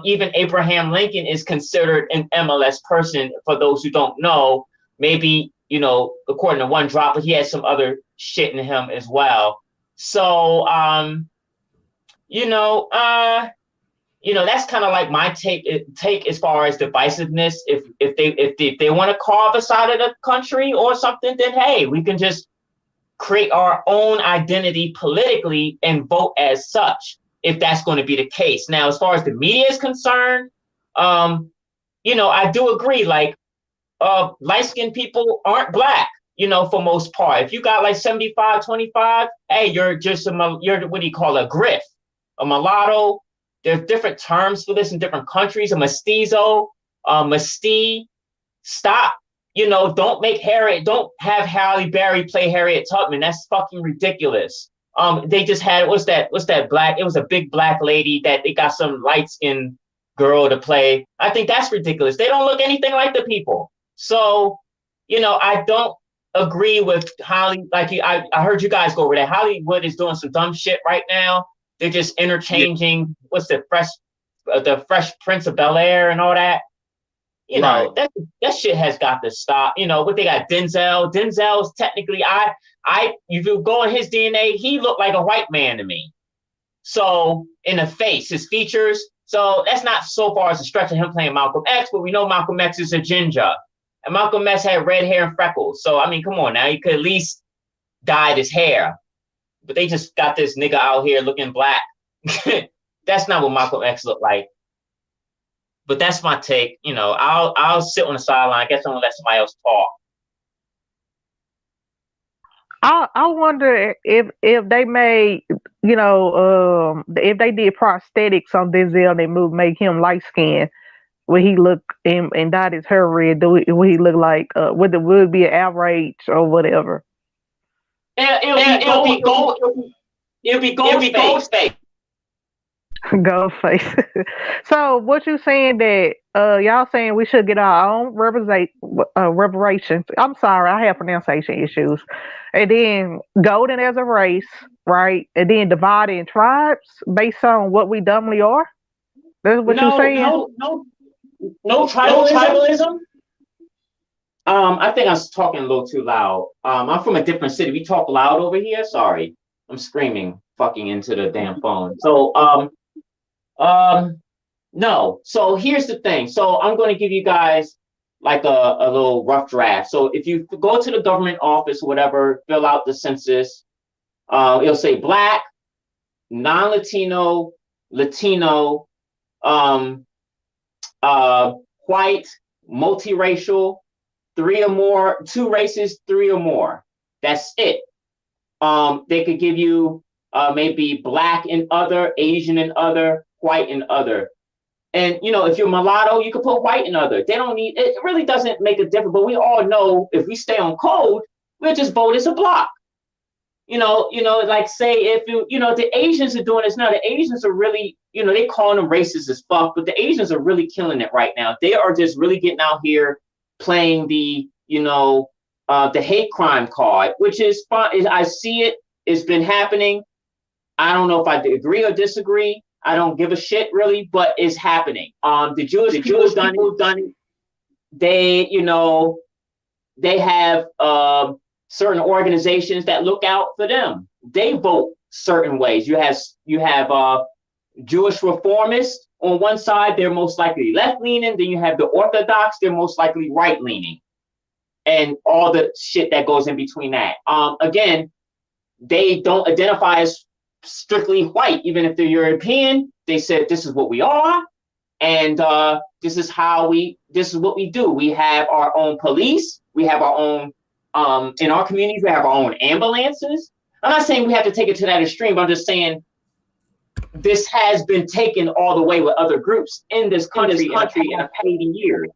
Speaker 16: Even Abraham Lincoln is considered an MLS person, for those who don't know. Maybe, according to one drop, but he has some other shit in him as well. So, that's kind of like my take as far as divisiveness. If they want to carve a side of the country or something, then hey, we can just create our own identity politically and vote as such, if that's going to be the case. Now, as far as the media is concerned, I do agree, like, light-skinned people aren't Black, for most part. If you got like 75-25, hey, you're what do you call a griff, a mulatto. There's different terms for this in different countries. A mestizo, mestee. Stop. Don't make Harriet, don't have Halle Berry play Harriet Tubman. That's fucking ridiculous. They just had, what's that black, it was a big Black lady that they got some light-skinned girl to play. I think that's ridiculous. They don't look anything like the people. So, I don't agree with Holly. Like, I heard you guys go over that. Hollywood is doing some dumb shit right now. They're just interchanging, what's the Fresh Prince of Bel-Air and all that. That shit has got to stop. But they got Denzel. Denzel's technically, if you go on his DNA, he looked like a white man to me. So in the face, his features. So that's not so far as a stretch of him playing Malcolm X, but we know Malcolm X is a ginger. And Malcolm X had red hair and freckles. So, I mean, come on now. He could at least dyed his hair. But they just got this nigga out here looking Black. That's not what Malcolm X looked like. But that's my take. I'll sit on the sideline. I guess I'm gonna let somebody else talk.
Speaker 15: I wonder if they made, if they did prosthetics on Denzel and they make him light skinned, would he look and dyed his hair red? Would he look like would it be an outrage or whatever?
Speaker 16: It'll be gold. It'll be gold face.
Speaker 15: Go face. So what you saying that y'all saying we should get our own reparations? I'm sorry, I have pronunciation issues. And then golden as a race, right? And then divide in tribes based on what we dumbly are. That's what you saying?
Speaker 16: No tribalism. I think I was talking a little too loud. I'm from a different city. We talk loud over here. Sorry, I'm screaming fucking into the damn phone. So no. So here's the thing. So I'm going to give you guys like a little rough draft. So if you go to the government office, whatever, fill out the census. It'll say Black, non-Latino, Latino, white, multiracial, 3 or more, 2 races, 3 or more. That's it. They could give you maybe Black and other, Asian and other, white and other. And if you're mulatto, you could put white and other. They don't need it. Really doesn't make a difference. But we all know if we stay on code, we'll just vote as a block. Like say if the Asians are doing this now. The Asians are really, they calling them racist as fuck, but the Asians are really killing it right now. They are just really getting out here playing the hate crime card, which is fun. I see it. It's been happening. I don't know if I agree or disagree. I don't give a shit really, but it's happening. The Jewish people done it. They have certain organizations that look out for them. They vote certain ways. You have Jewish reformists on one side, they're most likely left leaning. Then you have the Orthodox, they're most likely right leaning, and all the shit that goes in between that. Again, they don't identify as strictly white, even if they're European. They said this is what we are, and this is what we do. We have our own police. We have our own in our communities. We have our own ambulances. I'm not saying we have to take it to that extreme, but I'm just saying this has been taken all the way with other groups in this country in 80 years.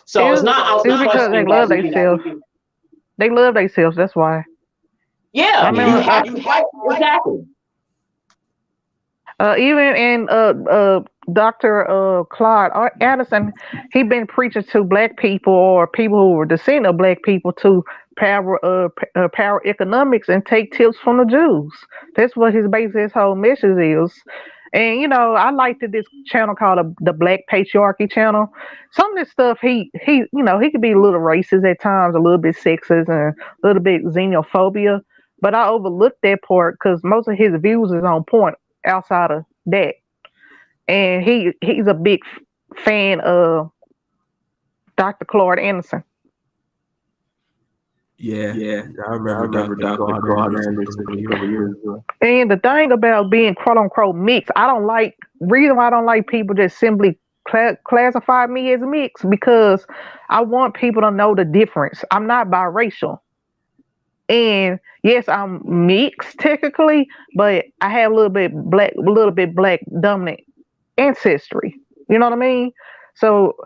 Speaker 16: So it's not
Speaker 15: because they love themselves. They love themselves. That's why.
Speaker 16: Yeah, you have exactly.
Speaker 15: Even in Dr. Claude Anderson, he been preaching to Black people or people who were descendant of Black people to power economics and take tips from the Jews. That's what his whole message is. And I liked this channel called the Black Patriarchy channel. Some of this stuff he could be a little racist at times, a little bit sexist, and a little bit xenophobia. But I overlooked that part because most of his views is on point outside of that. And he's a big fan of Dr. Claude Anderson.
Speaker 1: Yeah, I remember Dr. Claude Anderson.
Speaker 15: And the thing about being quote unquote mixed, reason why I don't like people just simply classify me as mixed, because I want people to know the difference. I'm not biracial. And yes, I'm mixed technically, but I have a little bit black dominant ancestry. You know what I mean? So,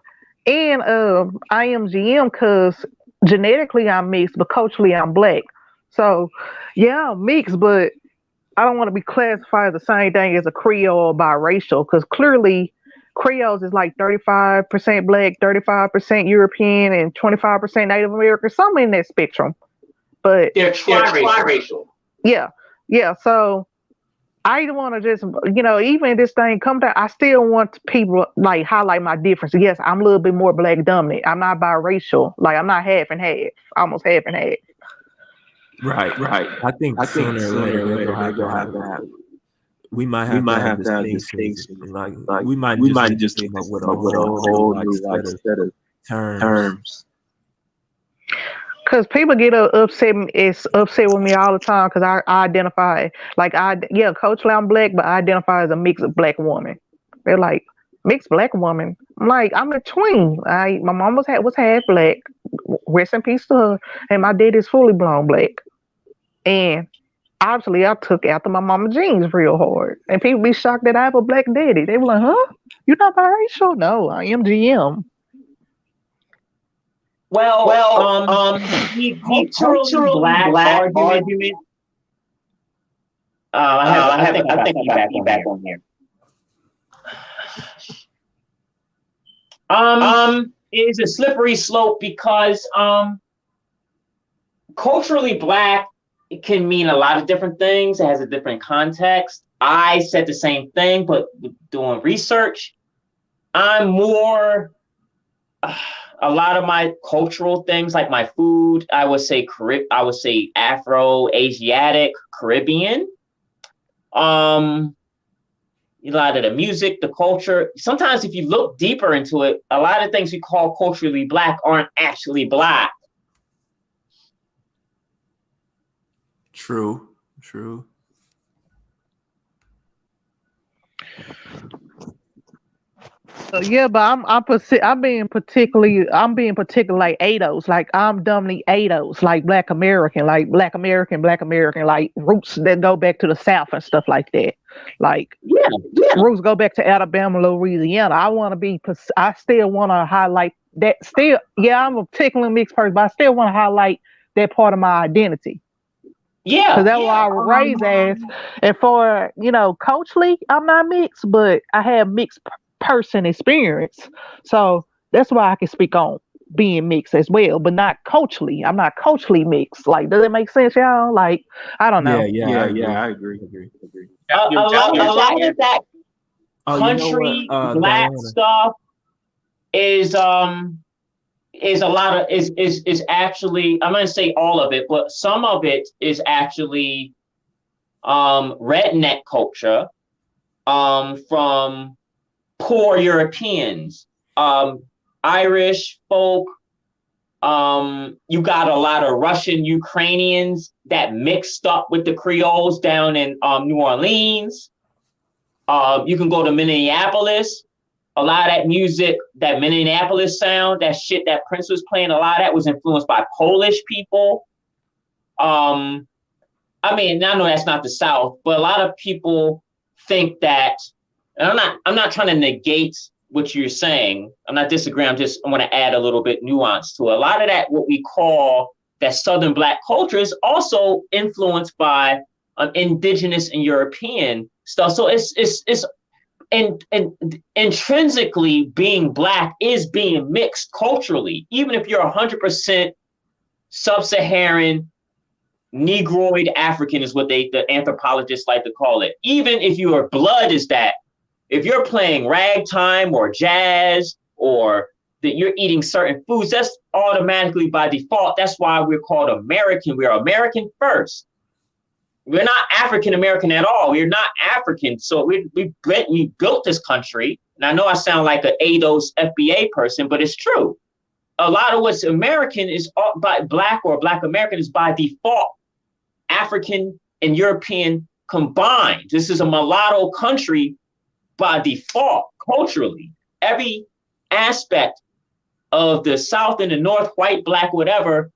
Speaker 15: and I am GM because genetically I'm mixed, but culturally I'm Black. So, yeah, I'm mixed, but I don't want to be classified as the same thing as a Creole or biracial, because clearly Creoles is like 35% Black, 35% European, and 25% Native American, somewhere in that spectrum. But
Speaker 16: they're triracial.
Speaker 15: Yeah. So I want to just, even this thing come down, I still want people like highlight my difference. Yes, I'm a little bit more Black dominant. I'm not biracial. Like I'm not half and half, almost half and half.
Speaker 1: Right. I think sooner or later we're gonna have to have. We might have to have distinctions. Like we might just come up with a whole new set of terms.
Speaker 15: Because people get upset with me all the time because I identify culturally I'm Black, but I identify as a mixed Black woman. They're like, mixed Black woman. I'm like, I'm a twin. My mom was half Black. Rest in peace to her. And my dad is fully blown Black. And obviously, I took after my mama jeans real hard. And people be shocked that I have a black daddy. They were like, huh? You're not biracial? No, I am GM.
Speaker 16: Well, the culturally black argument. I think I got feedback on here. Is a slippery slope because culturally black, it can mean a lot of different things. It has a different context. I said the same thing, but doing research, I'm more a lot of my cultural things, like my food, I would say Afro, Asiatic, Caribbean. A lot of the music, the culture. Sometimes if you look deeper into it, a lot of things we call culturally black aren't actually black.
Speaker 17: True.
Speaker 15: Yeah, but I'm being particular like ADOS, like I'm dumbly ADOS, like Black American, Black American, like roots that go back to the South and stuff like that. Like roots go back to Alabama, Louisiana. I still want to highlight that. Still, yeah, I'm a particularly mixed person, but I still want to highlight that part of my identity.
Speaker 16: Yeah,
Speaker 15: because that's what I was raised as. And for culturally, I'm not mixed, but I have mixed person experience, so that's why I can speak on being mixed as well, but not culturally. I'm not culturally mixed. Like, does it make sense, y'all? Like, I don't know.
Speaker 17: I agree.
Speaker 16: A lot of that country black stuff is actually, I'm gonna say all of it, but some of it is actually redneck culture from poor Europeans, Irish folk. You got a lot of Russian Ukrainians that mixed up with the Creoles down in New Orleans. You can go to Minneapolis. A lot of that music, that Minneapolis sound, that shit that Prince was playing, a lot of that was influenced by Polish people. I mean, I know that's not the South, but a lot of people think that, and I'm not trying to negate what you're saying. I'm not disagreeing. I want to add a little bit nuance to it. A lot of that, what we call that Southern Black culture, is also influenced by indigenous and European stuff. So it's intrinsically being Black is being mixed culturally. Even if you're 100% sub-Saharan, Negroid African is what the anthropologists like to call it. Even if your blood is that, if you're playing ragtime or jazz, or that you're eating certain foods, that's automatically by default. That's why we're called American. We are American first. We're not African American at all. We're not African. So we built this country. And I know I sound like an ADOS FBA person, but it's true. A lot of what's American is by Black or Black American is by default African and European combined. This is a mulatto country by default, culturally. Every aspect of the South and the North, white, Black, whatever,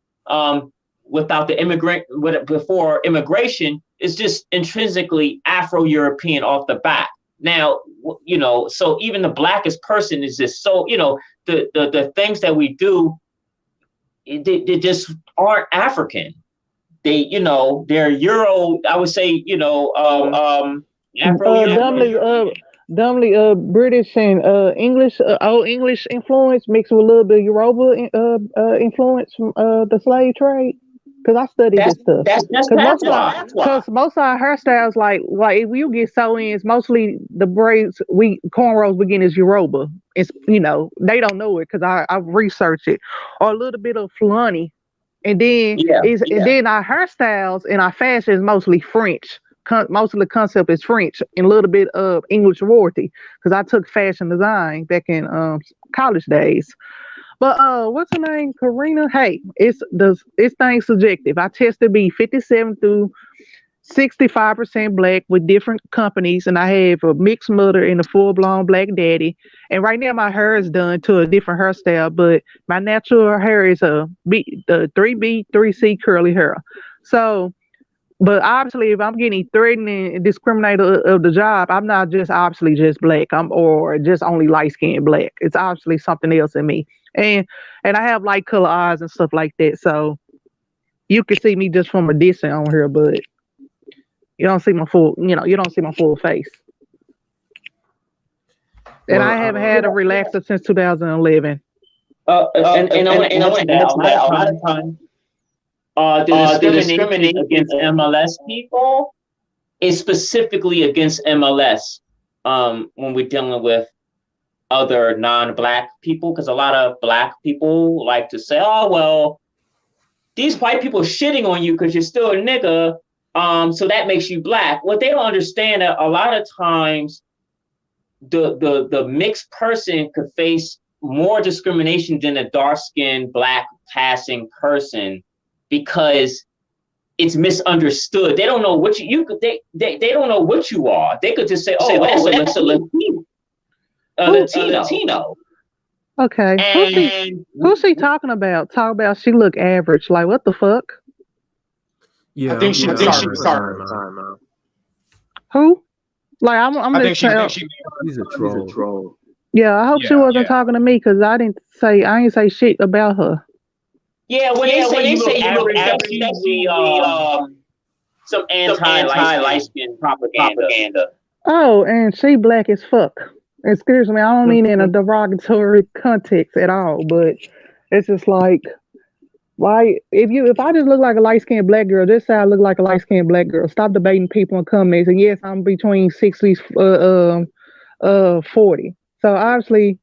Speaker 16: without the before immigration, is just intrinsically Afro-European off the bat. Now, so even the Blackest person is just so, the things that we do, they just aren't African. They're Euro, I would say, Afro-European.
Speaker 15: Dumbly British and English, old English influence mixed with a little bit of Yoruba influence from the slave trade. Because I studied this stuff. Because most of our hairstyles, like if you get sew-ins, mostly the braids, cornrows begin as Yoruba. It's they don't know it because I researched it, or a little bit of Fulani, and then and then our hairstyles and our fashion is mostly French. Most of the concept is French and a little bit of English royalty, because I took fashion design back in college days. But what's her name? Karina. Hey, it's thing subjective. I test to be 57 through 65% Black with different companies, and I have a mixed mother and a full-blown Black daddy. And right now my hair is done to a different hairstyle, but my natural hair is the 3B, 3C curly hair. So But obviously, if I'm getting threatened and discriminated of the job, I'm not just obviously just black. Or just only light skinned black. It's obviously something else in me. And I have light color eyes and stuff like that. So you can see me just from a distance on here, but you don't see my full. You don't see my full face. And I haven't had a relaxer since 2011.
Speaker 16: And I want to add to that. A lot of times, the discrimination against MLS people is specifically against MLS when we're dealing with other non-black people, because a lot of black people like to say, oh, well, these white people are shitting on you because you're still a nigga, so that makes you black. What they don't understand that a lot of times the mixed person could face more discrimination than a dark-skinned black passing person, because it's misunderstood. They don't know what they don't know what you are. They could just say, "Oh, that's a Latino."
Speaker 15: Okay, who's she talking about? Talk about she look average. Like, what the fuck?
Speaker 13: Yeah,
Speaker 11: I think she's sorry.
Speaker 15: Who? Like, I'm
Speaker 11: I think
Speaker 15: just
Speaker 13: he's a troll.
Speaker 15: Yeah, I hope she wasn't talking to me, because I ain't say shit about her.
Speaker 16: Yeah, when they say you look average, that's usually some anti-light skin propaganda.
Speaker 15: Oh, and she black as fuck. Excuse me, I don't mean in a derogatory context at all, but it's just like, why? If I just look like a light skinned black girl, just say I look like a light skinned black girl. Stop debating people in comments. And yes, I'm between 60s, 40. So obviously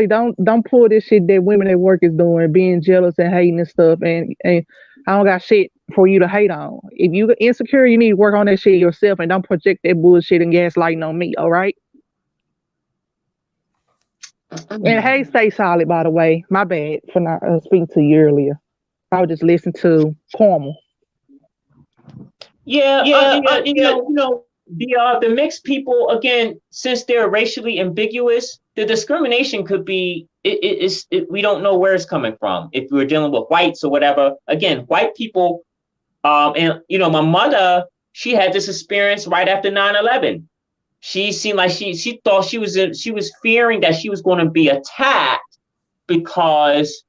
Speaker 15: don't pull this shit that women at work is doing, being jealous and hating and stuff. And I don't got shit for you to hate on. If you insecure, you need to work on that shit yourself, and don't project that bullshit and gaslighting on me. All right. And hey, stay solid, by the way. My bad for not speaking to you earlier. I was just listening to Cormal.
Speaker 16: The mixed people, again, since they're racially ambiguous, the discrimination could be we don't know where it's coming from. If we're dealing with whites or whatever, again, white people, and my mother, she had this experience right after 9/11. She seemed like she thought she was fearing that she was going to be attacked because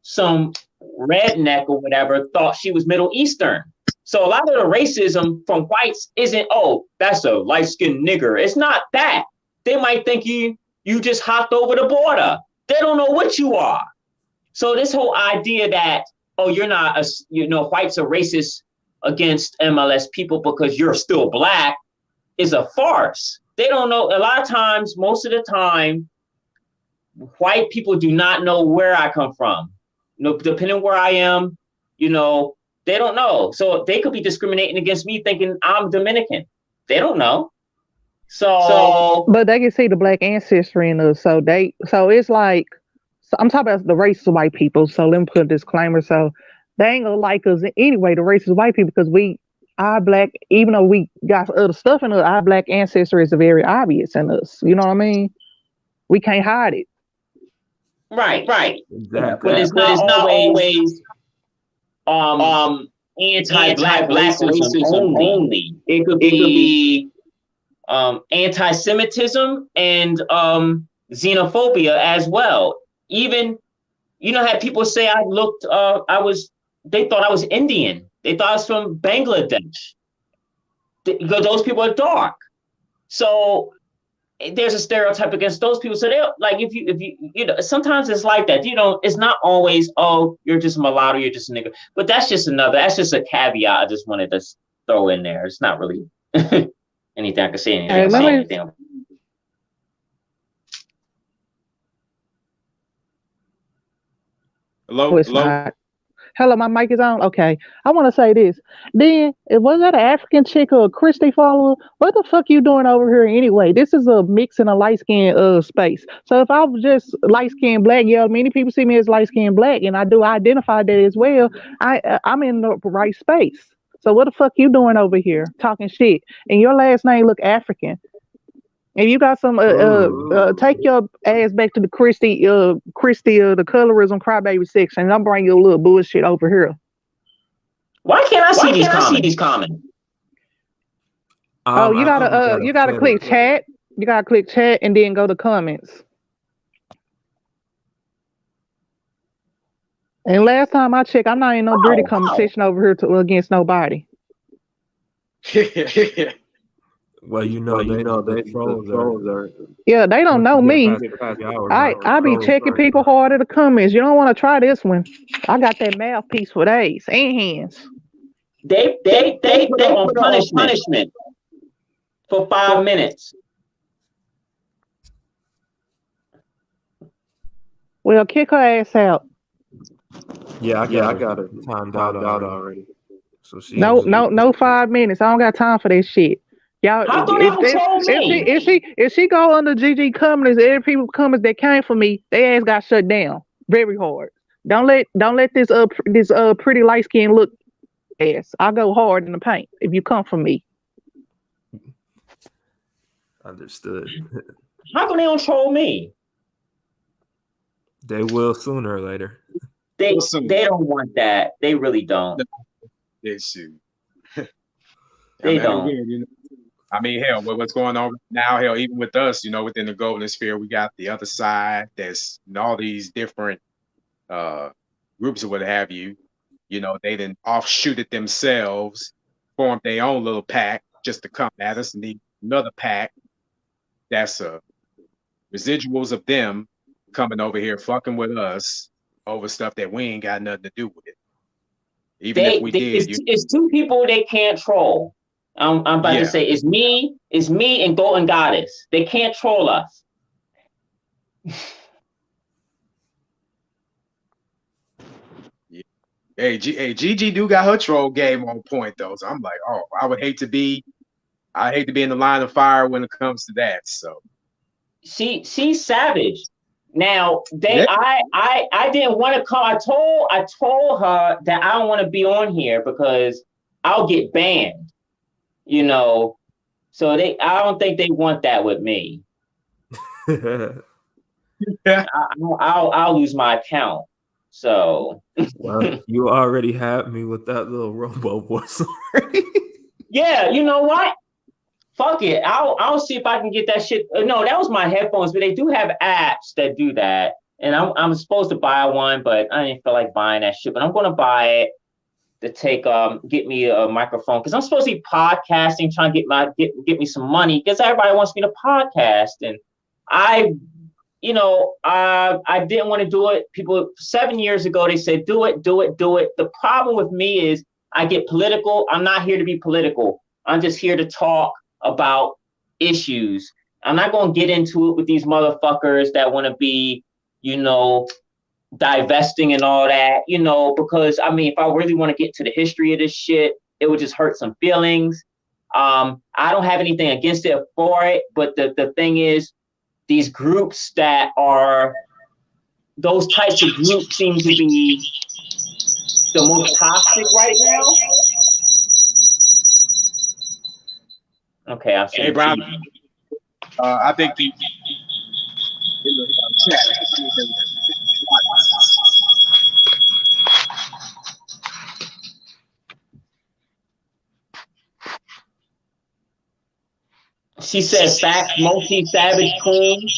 Speaker 16: some redneck or whatever thought she was Middle Eastern. So a lot of the racism from whites isn't, oh, that's a light-skinned nigger. It's not that. They might think you just hopped over the border. They don't know what you are. So this whole idea that, oh, you're not, whites are racist against MLS people because you're still black is a farce. They don't know. A lot of times, most of the time, white people do not know where I come from. Depending on where I am, they don't know. So they could be discriminating against me thinking I'm Dominican. They don't know. So
Speaker 15: but they can see the black ancestry in us. So it's like, I'm talking about the racist white people. So let me put a disclaimer. So they ain't gonna like us anyway, the racist white people, because our black, even though we got other stuff in us, our black ancestry is very obvious in us. You know what I mean? We can't hide it.
Speaker 16: Right.
Speaker 13: Exactly.
Speaker 16: But it's not always anti-black racism only. It could be anti-Semitism and xenophobia as well. Even, had people say they thought I was Indian. They thought I was from Bangladesh. Because those people are dark. So there's a stereotype against those people. So they're like, if you sometimes it's like that. It's not always, oh, you're just a mulatto, you're just a nigga. But that's just a caveat I just wanted to throw in there. It's not really anything I can say anything.
Speaker 11: Hello?
Speaker 15: Hello, my mic is on. Okay, I want to say this. Then, was that an African chick or a Christy follower? What the fuck you doing over here anyway? This is a mix in a light skin space. So if I was just light skinned black, many people see me as light skinned black, and I do identify that as well. I'm in the right space. So what the fuck you doing over here talking shit? And your last name look African. And you got some, take your ass back to the Christy, the colorism crybaby section, and I'm bringing you a little bullshit over here.
Speaker 16: Why can't I see these comments?
Speaker 13: I
Speaker 17: you
Speaker 13: only
Speaker 17: gotta
Speaker 13: got a
Speaker 17: click
Speaker 13: few.
Speaker 17: chat. You gotta click chat and then go to comments. And last time I checked, I'm not in no dirty competition over here against nobody.
Speaker 13: Well, you know, they trolls are.
Speaker 17: Yeah, they don't know me.
Speaker 13: Past the hour
Speaker 17: I
Speaker 13: mark,
Speaker 17: be
Speaker 13: trolls
Speaker 17: checking
Speaker 13: are-
Speaker 17: people hard at the comments. You don't want to try this one. I got that mouthpiece for days and hands.
Speaker 16: They put her on punishment for 5 minutes.
Speaker 17: Well, kick her ass out.
Speaker 13: Yeah, I got her timed out already. So she
Speaker 17: No 5 minutes. I don't got time for that shit. Y'all,
Speaker 16: How come they don't troll me?
Speaker 17: if she go under GG comments, every people comments that came for me, they ass got shut down very hard. Don't let this pretty light skin look ass. I go hard in the paint if you come for me.
Speaker 13: Understood.
Speaker 16: How come they don't troll me?
Speaker 13: They will sooner or later.
Speaker 16: They don't want that. They really don't.
Speaker 11: They should.
Speaker 16: They don't.
Speaker 11: Again, you know, I mean, hell, what's going on now? Hell, even with us, you know, within the golden sphere, we got the other side. There's all these different groups or what have you. You know, they then offshooted themselves, formed their own little pack just to come at us, and need another pack. That's residuals of them coming over here fucking with us over stuff that we ain't got nothing to do with it. Even if we did,
Speaker 16: it's two people they can't troll. I'm about to say it's me and Golden Goddess. They can't troll us.
Speaker 11: Hey, Gigi do got her troll game on point though. So I'm like, oh, I hate to be in the line of fire when it comes to that. So
Speaker 16: she's savage. Now I didn't want to come. I told her that I don't want to be on here because I'll get banned. You know, so I don't think they want that with me. I'll lose my account. So
Speaker 13: well, you already had me with that little robo voice already.
Speaker 16: Yeah, you know what? Fuck it. I'll see if I can get that shit. No, that was my headphones, but they do have apps that do that. And I'm supposed to buy one, but I didn't feel like buying that shit. But I'm gonna buy it to get me a microphone because I'm supposed to be podcasting, trying to get me some money because everybody wants me to podcast, and I didn't want to do it. People 7 years ago they said do it. The problem with me is I get political. I'm not here to be political. I'm just here to talk about issues. I'm not going to get into it with these motherfuckers that want to be, divesting and all that, because I mean, if I really want to get to the history of this shit, it would just hurt some feelings. I don't have anything against it for it, but the thing is, these groups that are those types of groups seem to be the most toxic right now. Okay, I'll see.
Speaker 11: Hey, Brian, I think the chat.
Speaker 16: She said, "Facts, Mochi Savage Queen."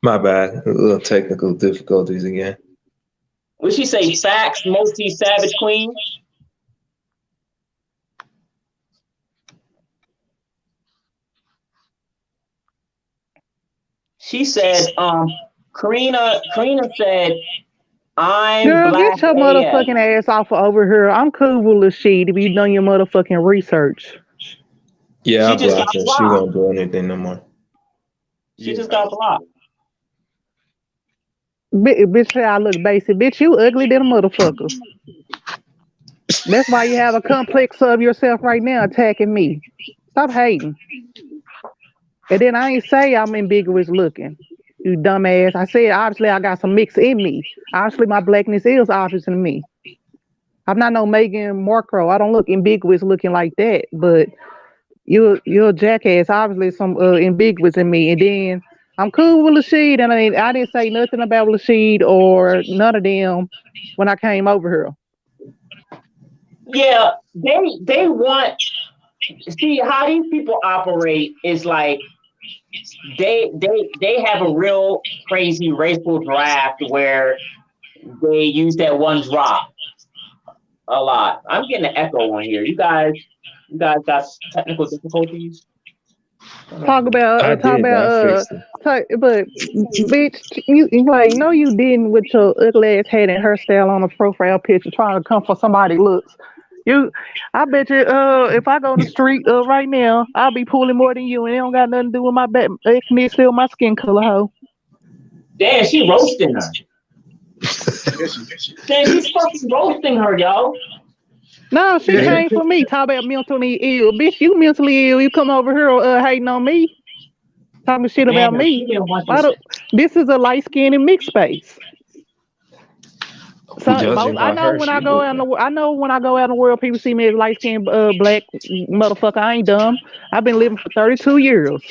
Speaker 1: My bad. A little technical difficulties again.
Speaker 16: What she say? Facts, Mochi Savage Queen. She said, Karina said, I'm
Speaker 17: Girl,
Speaker 16: black
Speaker 17: get your
Speaker 16: AF.
Speaker 17: motherfucking ass off of over here. I'm cool with Lashid if you done your motherfucking research.
Speaker 1: Yeah, I
Speaker 16: She just
Speaker 1: blocked her.
Speaker 16: got
Speaker 1: She
Speaker 16: blocked.
Speaker 1: won't do anything no more.
Speaker 16: She just got blocked.
Speaker 17: Bitch, say I look basic. Bitch, you ugly than a motherfucker. That's why you have a complex of yourself right now attacking me. Stop hating. And then I ain't say I'm ambiguous looking. You dumbass. I said, obviously, I got some mix in me. Obviously, my blackness is obvious in me. I'm not no Megan Markle. I don't look ambiguous looking like that. But you're a jackass. Obviously, some ambiguous in me. And then I'm cool with Lashid, and I didn't say nothing about Lashid or none of them when I came over here.
Speaker 16: Yeah, they want see how these people operate is like they have a real crazy racial draft where they use that one drop a lot. I'm getting an echo on here. You guys got technical difficulties?
Speaker 17: Talk about,
Speaker 1: I did, but I fixed it.
Speaker 17: but bitch, you like no, you didn't with your ugly ass head and hairstyle on a profile picture trying to come for somebody looks. You, I bet you, if I go on the street right now, I'll be pulling more than you, and it don't got nothing to do with my back, ethnicity or my skin color, hoe.
Speaker 16: Damn, she roasting her. Damn, she's fucking roasting her, yo.
Speaker 17: No, she came for me. Talk about mentally ill, bitch. You mentally ill. You come over here hating on me, talking shit
Speaker 16: Damn,
Speaker 17: about me.
Speaker 16: she didn't want
Speaker 17: Why
Speaker 16: this.
Speaker 17: this is a light skinned and mixed space. So
Speaker 1: Judging
Speaker 17: I
Speaker 1: by
Speaker 17: know
Speaker 1: her,
Speaker 17: when
Speaker 1: she
Speaker 17: I go out in
Speaker 1: hooping.
Speaker 17: I know when I go out in the world, people see me as light skinned black motherfucker. I ain't dumb. I've been living for 32 years.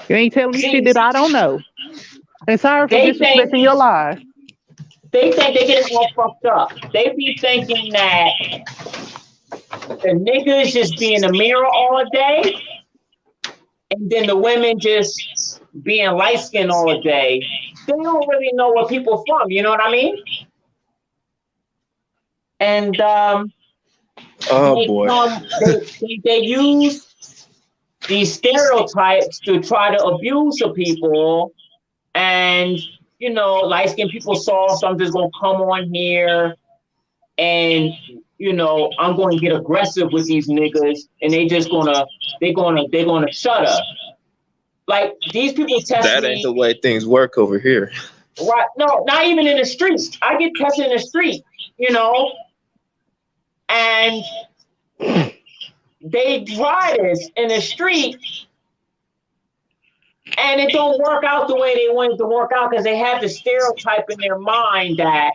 Speaker 17: You ain't telling me shit
Speaker 16: See,
Speaker 17: that I don't know. And sorry for
Speaker 16: they think
Speaker 17: disrespecting your life.
Speaker 16: they get it all fucked up. They be thinking that the niggas just be in the mirror all day, and then the women just being light skinned all day. They don't really know where people from. You know what I mean? And
Speaker 1: Oh boy.
Speaker 16: they use these stereotypes to try to abuse the people. And light skinned people saw something's gonna come on here, and I'm going to get aggressive with these niggas, and they're gonna shut up. Like these people test
Speaker 1: That ain't
Speaker 16: me,
Speaker 1: the way things work over here.
Speaker 16: right? No, not even in the street. I get tested in the street, and they try this in the street, and it don't work out the way they want it to work out because they have the stereotype in their mind that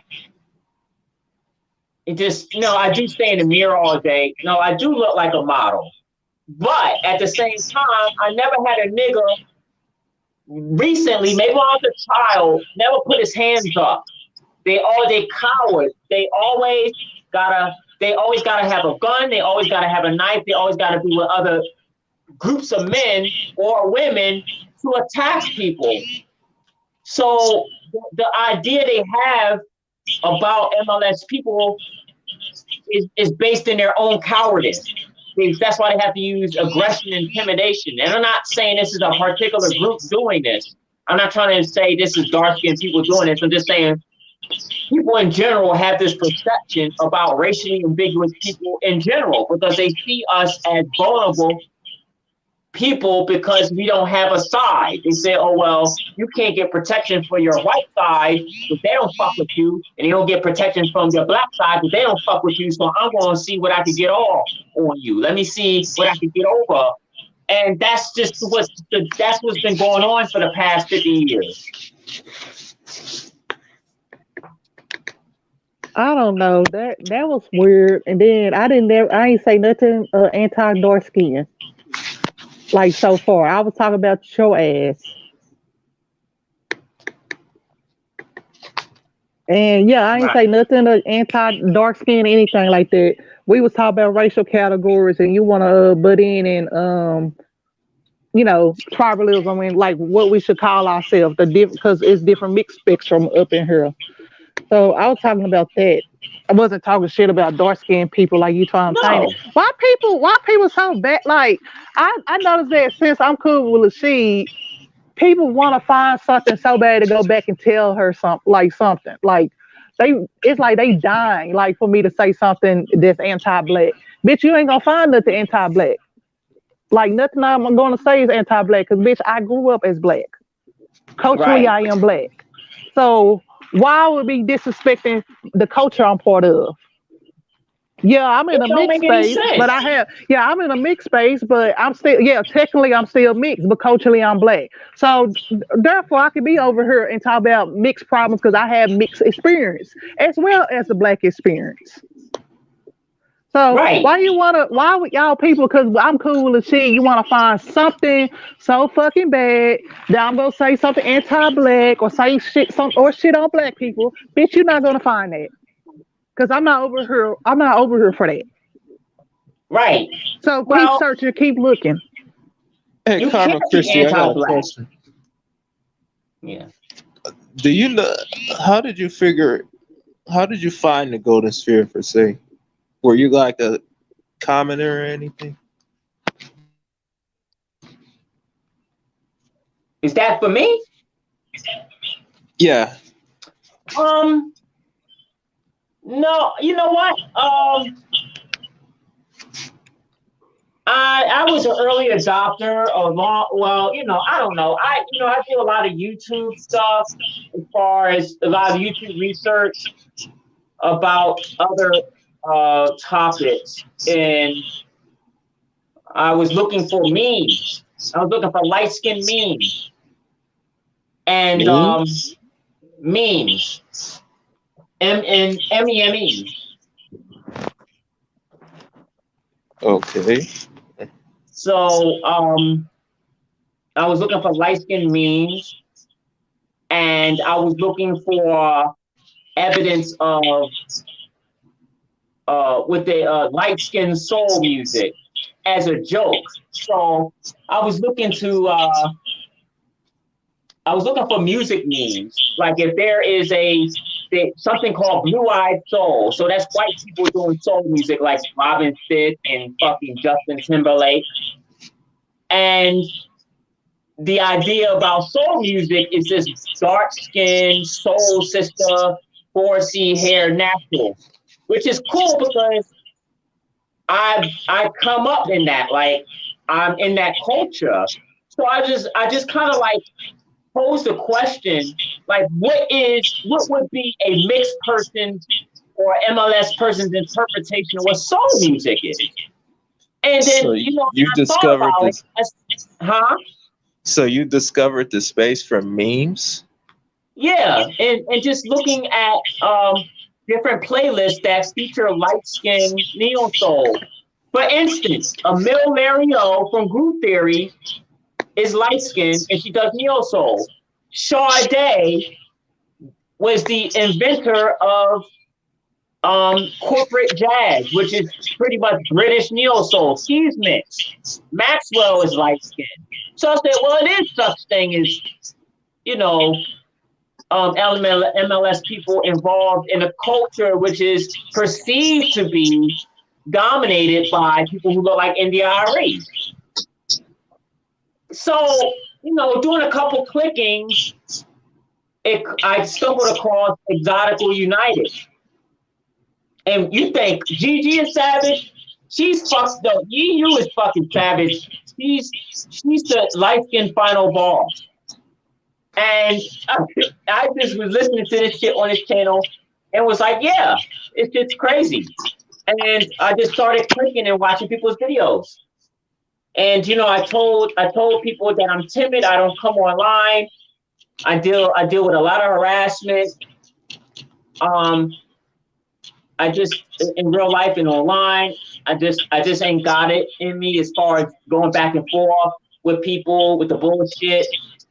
Speaker 16: it just I do stay in the mirror all day. No, I do look like a model. But at the same time, I never had a nigga recently, maybe when I was a child, never put his hands up. They cowards. They always gotta have a gun, they always gotta have a knife, they always gotta be with other groups of men or women to attack people. So the idea they have about MLS people is based in their own cowardice. That's why they have to use aggression and intimidation. And I'm not saying this is a particular group doing this. I'm not trying to say this is dark-skinned people doing this. I'm just saying people in general have this perception about racially ambiguous people in general because they see us as vulnerable people because we don't have a side. They say, oh, well, you can't get protection for your white side because they don't fuck with you, and you don't get protection from your black side because they don't fuck with you, so I'm going to see what I can get off on you. Let me see what I can get over. And that's just what's been going on for the past 50 years.
Speaker 17: I don't know. That was weird. And then I ain't say nothing anti dark skin. Like so far. I was talking about your ass. And yeah, I ain't say nothing anti dark skin anything like that. We was talking about racial categories and you wanna butt in and tribalism and like what we should call ourselves, because it's different mixed spectrum up in here. So I was talking about that. I wasn't talking shit about dark skinned people like you trying to paint it. Why people so bad? Like I noticed that since I'm cool with Lashid, people want to find something so bad to go back and tell her something. Like it's like they dying like for me to say something that's anti-black. Bitch, you ain't gonna find nothing anti-black. Like nothing I'm gonna say is anti-black because bitch, I grew up as black. Culturally,
Speaker 16: Right.
Speaker 17: I am black. So why would be disrespecting the culture I'm part of? Yeah, I'm in
Speaker 16: It
Speaker 17: a
Speaker 16: don't
Speaker 17: mixed
Speaker 16: make any
Speaker 17: space, but
Speaker 16: sense.
Speaker 17: I'm in a mixed space, but I'm still, technically I'm still mixed, but culturally I'm black. So therefore I could be over here and talk about mixed problems because I have mixed experience as well as the black experience. So
Speaker 16: Right.
Speaker 17: why would y'all people, because I'm cool as shit, you want to find something so fucking bad that I'm going to say something anti-black or say shit on black people? Bitch, you're not going to find that. Because I'm not over here for that.
Speaker 16: Right.
Speaker 17: So keep searching, keep looking.
Speaker 1: Hey,
Speaker 16: You
Speaker 1: Karma
Speaker 16: can't be
Speaker 1: Christie, I got a
Speaker 16: anti-black.
Speaker 1: question.
Speaker 16: Yeah.
Speaker 1: Do you know how did you find the golden sphere per se? Were you like a commoner or anything?
Speaker 16: Is that for me?
Speaker 1: Yeah.
Speaker 16: No, you know what? I was an early adopter I don't know. I do a lot of YouTube stuff as far as a lot of YouTube research about other topics. And I was looking for memes. I was looking for light-skinned memes. And memes. M-E-M-E.
Speaker 1: Okay.
Speaker 16: So I was looking for light-skinned memes, and I was looking for evidence of with the light-skinned soul music as a joke. So I was looking for music memes. Like if there is something called blue-eyed soul. So that's white people doing soul music like Robin Thicke and fucking Justin Timberlake. And the idea about soul music is this dark-skinned soul sister, 4C hair natural, which is cool because I come up in that, like I'm in that culture. So I just kind of like pose the question, like what would be a mixed person or MLS person's interpretation of what soul music is? And then
Speaker 1: So
Speaker 16: you
Speaker 1: you discovered this.
Speaker 16: So
Speaker 1: you discovered the space for memes?
Speaker 16: Yeah, and just looking at different playlists that feature light-skinned neo soul. For instance, Emil Mario from Groove Theory is light-skinned and she does neo soul. Sade was the inventor of corporate jazz, which is pretty much British neo soul. She's mixed. Maxwell is light-skinned. So I said, well, it is such thing as, MLS people involved in a culture which is perceived to be dominated by people who look like India Arie. So, doing a couple clickings, I stumbled across Exotical United. And you think Gigi is savage? She's fucked up. EU is fucking savage. She's the light-skinned final boss. And I just was listening to this shit on his channel and was like, yeah, it's just crazy. And I just started clicking and watching people's videos. And I told people that I'm timid. I don't come online. I deal with a lot of harassment. I just in real life and online, I just ain't got it in me as far as going back and forth with people with the bullshit.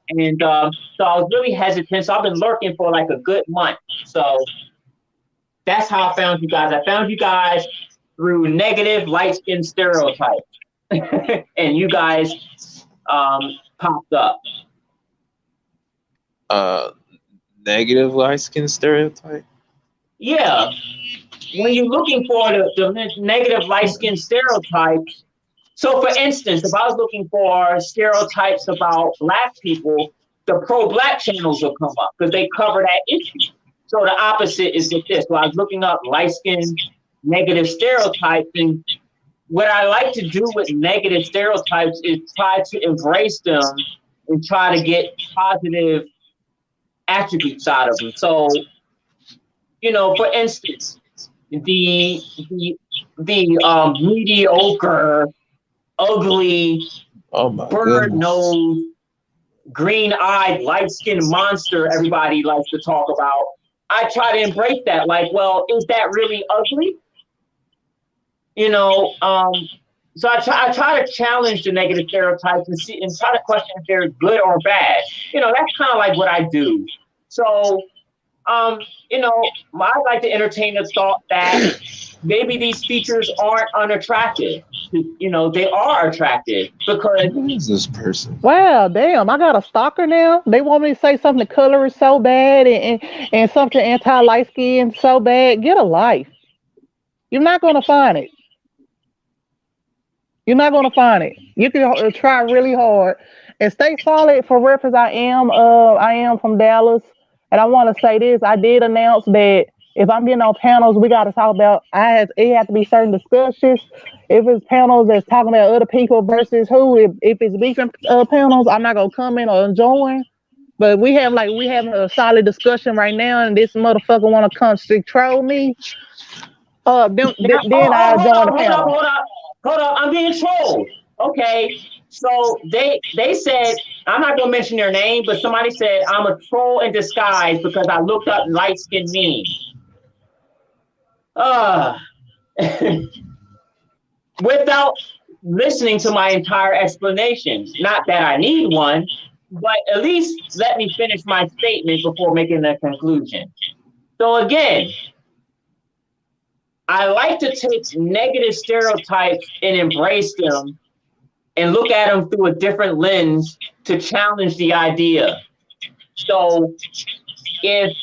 Speaker 16: And so I was really hesitant. So I've been lurking for like a good month. So that's how I found you guys. I found you guys through negative light-skinned stereotypes. And you guys popped up.
Speaker 1: Negative light-skinned stereotype?
Speaker 16: Yeah. When you're looking for the negative light-skinned stereotypes, so for instance, if I was looking for stereotypes about Black people, the pro-Black channels will come up because they cover that issue. So the opposite is with this. So I was looking up light-skinned negative stereotypes, and what I like to do with negative stereotypes is try to embrace them and try to get positive attributes out of them. So, for instance, the mediocre, ugly, bird-nosed, green-eyed, light-skinned monster everybody likes to talk about. I try to embrace that. Like, well, is that really ugly? You know, so I try to challenge the negative stereotypes and see and try to question if they're good or bad. You know, that's kind of like what I do. So, you know, I like to entertain the thought that maybe these features aren't unattractive. You know, they are attractive because
Speaker 1: Who is this person?
Speaker 17: Well, damn, I got a stalker now. They want me to say something the color is so bad and something anti light skin so bad. Get a life. You're not gonna find it. You're not gonna find it. You can try really hard and stay solid. For reference, I am from Dallas, and I want to say this. I did announce that if I'm getting on panels, we got to talk about. It has to be certain discussions. If it's panels that's talking about other people versus who, if it's beefing panels, I'm not gonna comment or join. But we having a solid discussion right now, and this motherfucker want to come troll me.
Speaker 16: now,
Speaker 17: Then I join the panel.
Speaker 16: hold up. I'm being trolled. Okay, so they said I'm not gonna mention their name, but somebody said I'm a troll in disguise because I looked up light skin memes. Uh, without listening to my entire explanation. Not that I need one, but at least let me finish my statement before making a conclusion. So again, I like to take negative stereotypes and embrace them and look at them through a different lens to challenge the idea. So if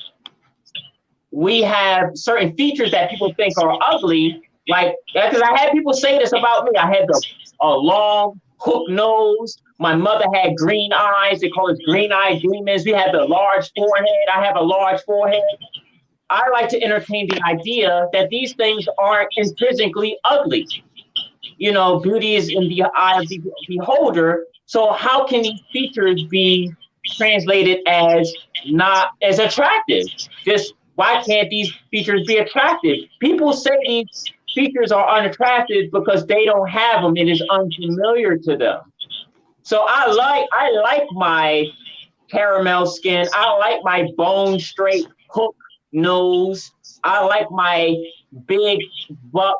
Speaker 16: we have certain features that people think are ugly, like, because I had people say this about me. I had a long hook nose. My mother had green eyes. They call us green-eyed demons. We had the large forehead. I have a large forehead. I like to entertain the idea that these things aren't intrinsically ugly. You know, beauty is in the eye of the beholder. So how can these features be translated as not as attractive? Just why can't these features be attractive? People say these features are unattractive because they don't have them. It is unfamiliar to them. So I like my caramel skin. I like my bone straight hook nose. I like my big buck,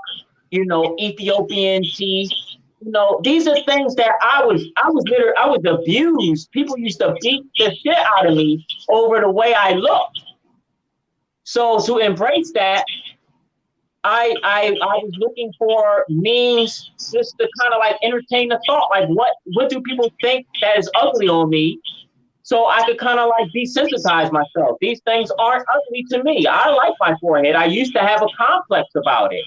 Speaker 16: you know, Ethiopian teeth. You know, these are things that I was abused. People used to beat the shit out of me over the way I looked. So to embrace that, I was looking for memes just to kind of like entertain the thought, like what do people think that is ugly on me? So I could kind of like desensitize myself. These things aren't ugly to me. I like my forehead. I used to have a complex about it.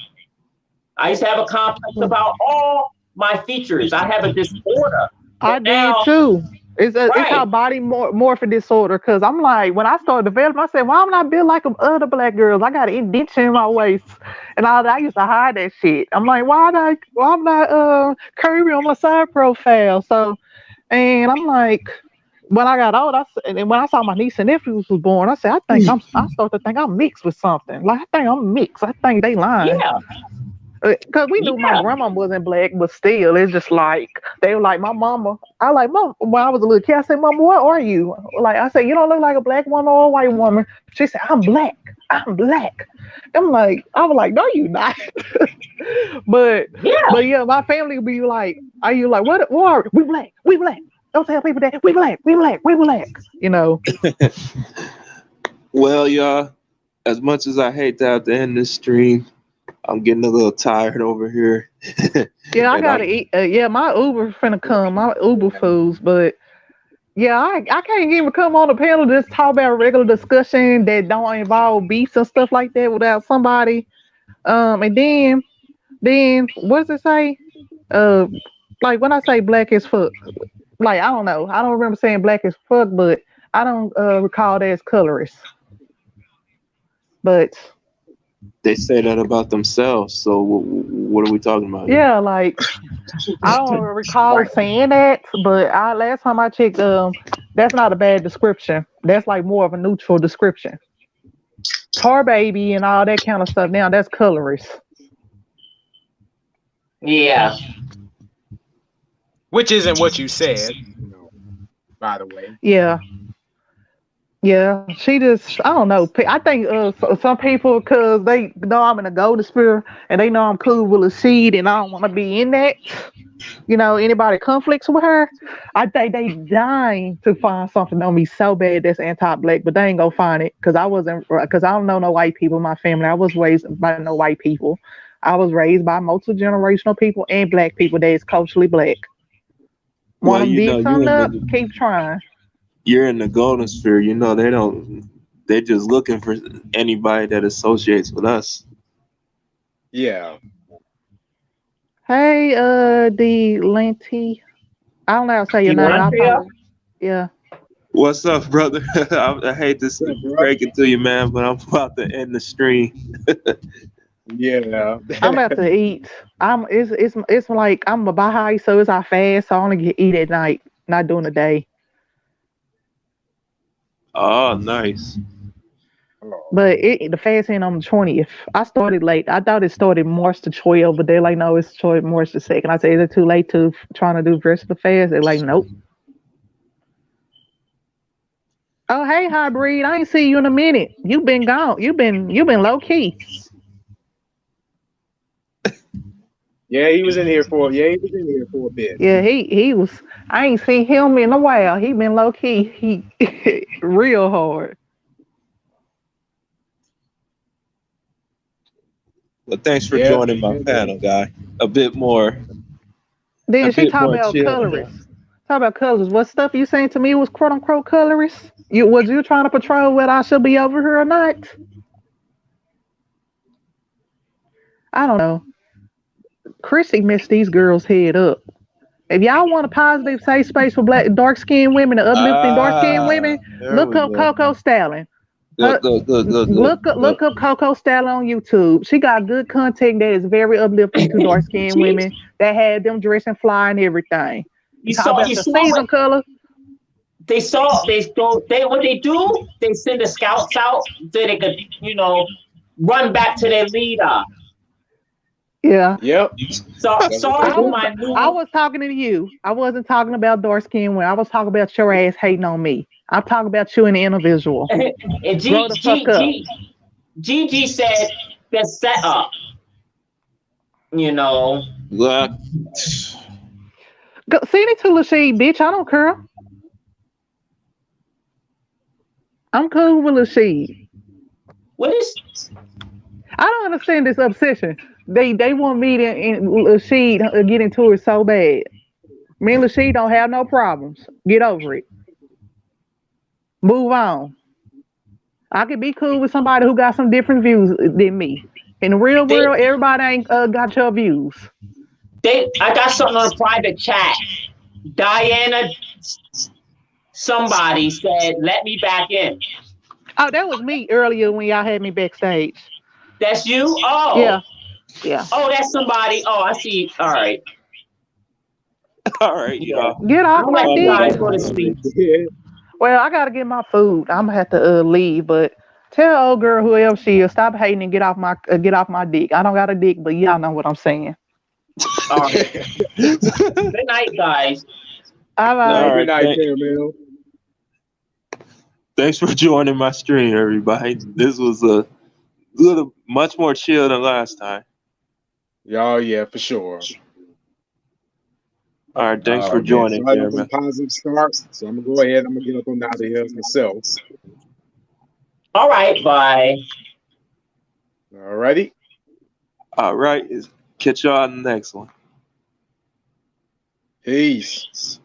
Speaker 16: I used to have a complex about all my features. I have a disorder.
Speaker 17: I did too. It's called body morphic disorder. Cause I'm like, when I started developing, I said, why am I built like them other black girls? I got an indention in my waist, and all that. I used to hide that shit. I'm like, why am not curvy on my side profile? So, and I'm like, when I got old, and when I saw my niece and nephews was born, I said, I started to think I'm mixed with something. Like I think I'm mixed. I think they lying.
Speaker 16: Yeah.
Speaker 17: Cause we knew my grandma wasn't black, but still, it's just like they were like my mama. I like mom when I was a little kid. I said, "Mama, what are you?" Like I said, "You don't look like a black woman or a white woman." She said, "I'm black. I'm black." I was like, "No, you not." but yeah, my family would be like, "Are you like what? What are we? We black. We black. Don't tell people that we black. We black. We black." You know.
Speaker 1: Well, y'all, as much as I hate to have to end this stream, I'm getting a little tired over here.
Speaker 17: Yeah, I gotta eat. Yeah, my Uber finna come. My Uber foods, but yeah, I can't even come on the panel just talk about regular discussion that don't involve beefs and stuff like that without somebody. And then what does it say? Like when I say black as fuck, like I don't know. I don't remember saying black as fuck, but I don't recall that as colorist. But
Speaker 1: they say that about themselves. So what are we talking about?
Speaker 17: Yeah, like I don't recall saying that, but last time I checked, that's not a bad description. That's like more of a neutral description. Tar baby and all that kind of stuff. Now that's colorist.
Speaker 16: Yeah.
Speaker 11: Which isn't what you said, by the way.
Speaker 17: Yeah. Yeah, she just, I don't know. I think some people, because they know I'm in a golden sphere and they know I'm cool with a seed and I don't want to be in that. You know, anybody conflicts with her, I think they dying to find something on me so bad that's anti-black, but they ain't gonna find it because I don't know no white people in my family. I was raised by no white people. I was raised by multi-generational people and black people that is culturally black. Want
Speaker 1: Well,
Speaker 17: them
Speaker 1: you know,
Speaker 17: dig something up? Keep trying.
Speaker 1: you're in the golden sphere. You know, they're just looking for anybody that associates with us.
Speaker 11: Yeah.
Speaker 17: Hey, the Lanty. I don't know how to say your
Speaker 16: You
Speaker 17: name.
Speaker 16: want
Speaker 17: I
Speaker 16: to?
Speaker 17: apologize. Yeah.
Speaker 1: What's up, brother? I hate to break it to you, man, but I'm about to end the stream.
Speaker 11: Yeah.
Speaker 17: I'm about to eat. It's like I'm a Baha'i, so it's I fast, so I only get eat at night, not during the day.
Speaker 1: Oh, nice.
Speaker 17: But the fast ain't on the 20th. I started late. I thought it started March the 12th, but they're like, no, it's March the 2nd. I said, is it too late to trying to do the rest of the fast? They're like, nope. Oh, hey, hybrid. I ain't see you in a minute. You've been gone. You've been low key.
Speaker 11: Yeah, he was in here for a bit.
Speaker 17: Yeah, he was. I ain't seen him in a while. He been low key. He real hard.
Speaker 1: Well, thanks for
Speaker 11: Yeah.
Speaker 1: joining my panel, guy. A bit more
Speaker 17: Then she talk about
Speaker 1: chill now.
Speaker 17: colorists. Talk about colors. What stuff you saying to me was quote unquote colorist? Was you trying to patrol whether I should be over here or not? I don't know. Chrissy messed these girls' head up. If y'all want a positive safe space for black dark skinned women and uplifting dark skinned women,
Speaker 1: There
Speaker 17: look
Speaker 1: we
Speaker 17: up
Speaker 1: go.
Speaker 17: Coco Stalin.
Speaker 1: Look, look, look, look, look,
Speaker 17: Look up Coco Stalin on YouTube. She got good content that is very uplifting to dark skinned women that had them dressing fly and everything.
Speaker 16: You
Speaker 17: Talk
Speaker 16: saw
Speaker 17: about the season color.
Speaker 16: they what they do, they send the scouts out so they could, run back to their leader.
Speaker 17: Yeah.
Speaker 11: Yep.
Speaker 16: So sorry for my
Speaker 17: I
Speaker 16: new
Speaker 17: was talking to you. I wasn't talking about dark skinned women. I was talking about your ass hating on me. I'm talking about you and the individual.
Speaker 16: and
Speaker 17: Grow the fuck up.
Speaker 16: Gigi said the setup.
Speaker 1: Look.
Speaker 17: Go, send it to Lashid, bitch. I don't care. I'm cool with Lashid.
Speaker 16: What is?
Speaker 17: I don't understand this obsession. They want me to and Lashid get into it so bad. Me and Lashid don't have no problems. Get over it. Move on. I could be cool with somebody who got some different views than me. In the real world, everybody ain't got your views.
Speaker 16: I got something on a private chat. Diana, somebody said, "Let me back in."
Speaker 17: Oh, that was me earlier when y'all had me backstage.
Speaker 16: That's you? Oh.
Speaker 17: Yeah. Yeah.
Speaker 16: Oh, that's somebody. Oh, I see. All right.
Speaker 1: All right, y'all.
Speaker 17: Get off my
Speaker 16: You
Speaker 17: dick.
Speaker 16: guys go to sleep.
Speaker 17: Well, I gotta get my food. I'm gonna have to leave, but tell old girl whoever she is, stop hating and get off my dick. I don't got a dick, but y'all know what I'm saying.
Speaker 16: All right. Good night, guys.
Speaker 17: All right.
Speaker 11: Good night, Caramel.
Speaker 1: Thanks for joining my stream, everybody. This was a little much more chill than last time.
Speaker 11: Oh, yeah, for sure.
Speaker 1: All right, thanks for joining,
Speaker 11: So I have
Speaker 1: Caramel.
Speaker 11: a positive start. So I'm gonna go ahead. I'm gonna get up on out of here myself.
Speaker 16: All right, bye.
Speaker 11: All righty.
Speaker 1: All right, catch y'all on the next one.
Speaker 11: Peace.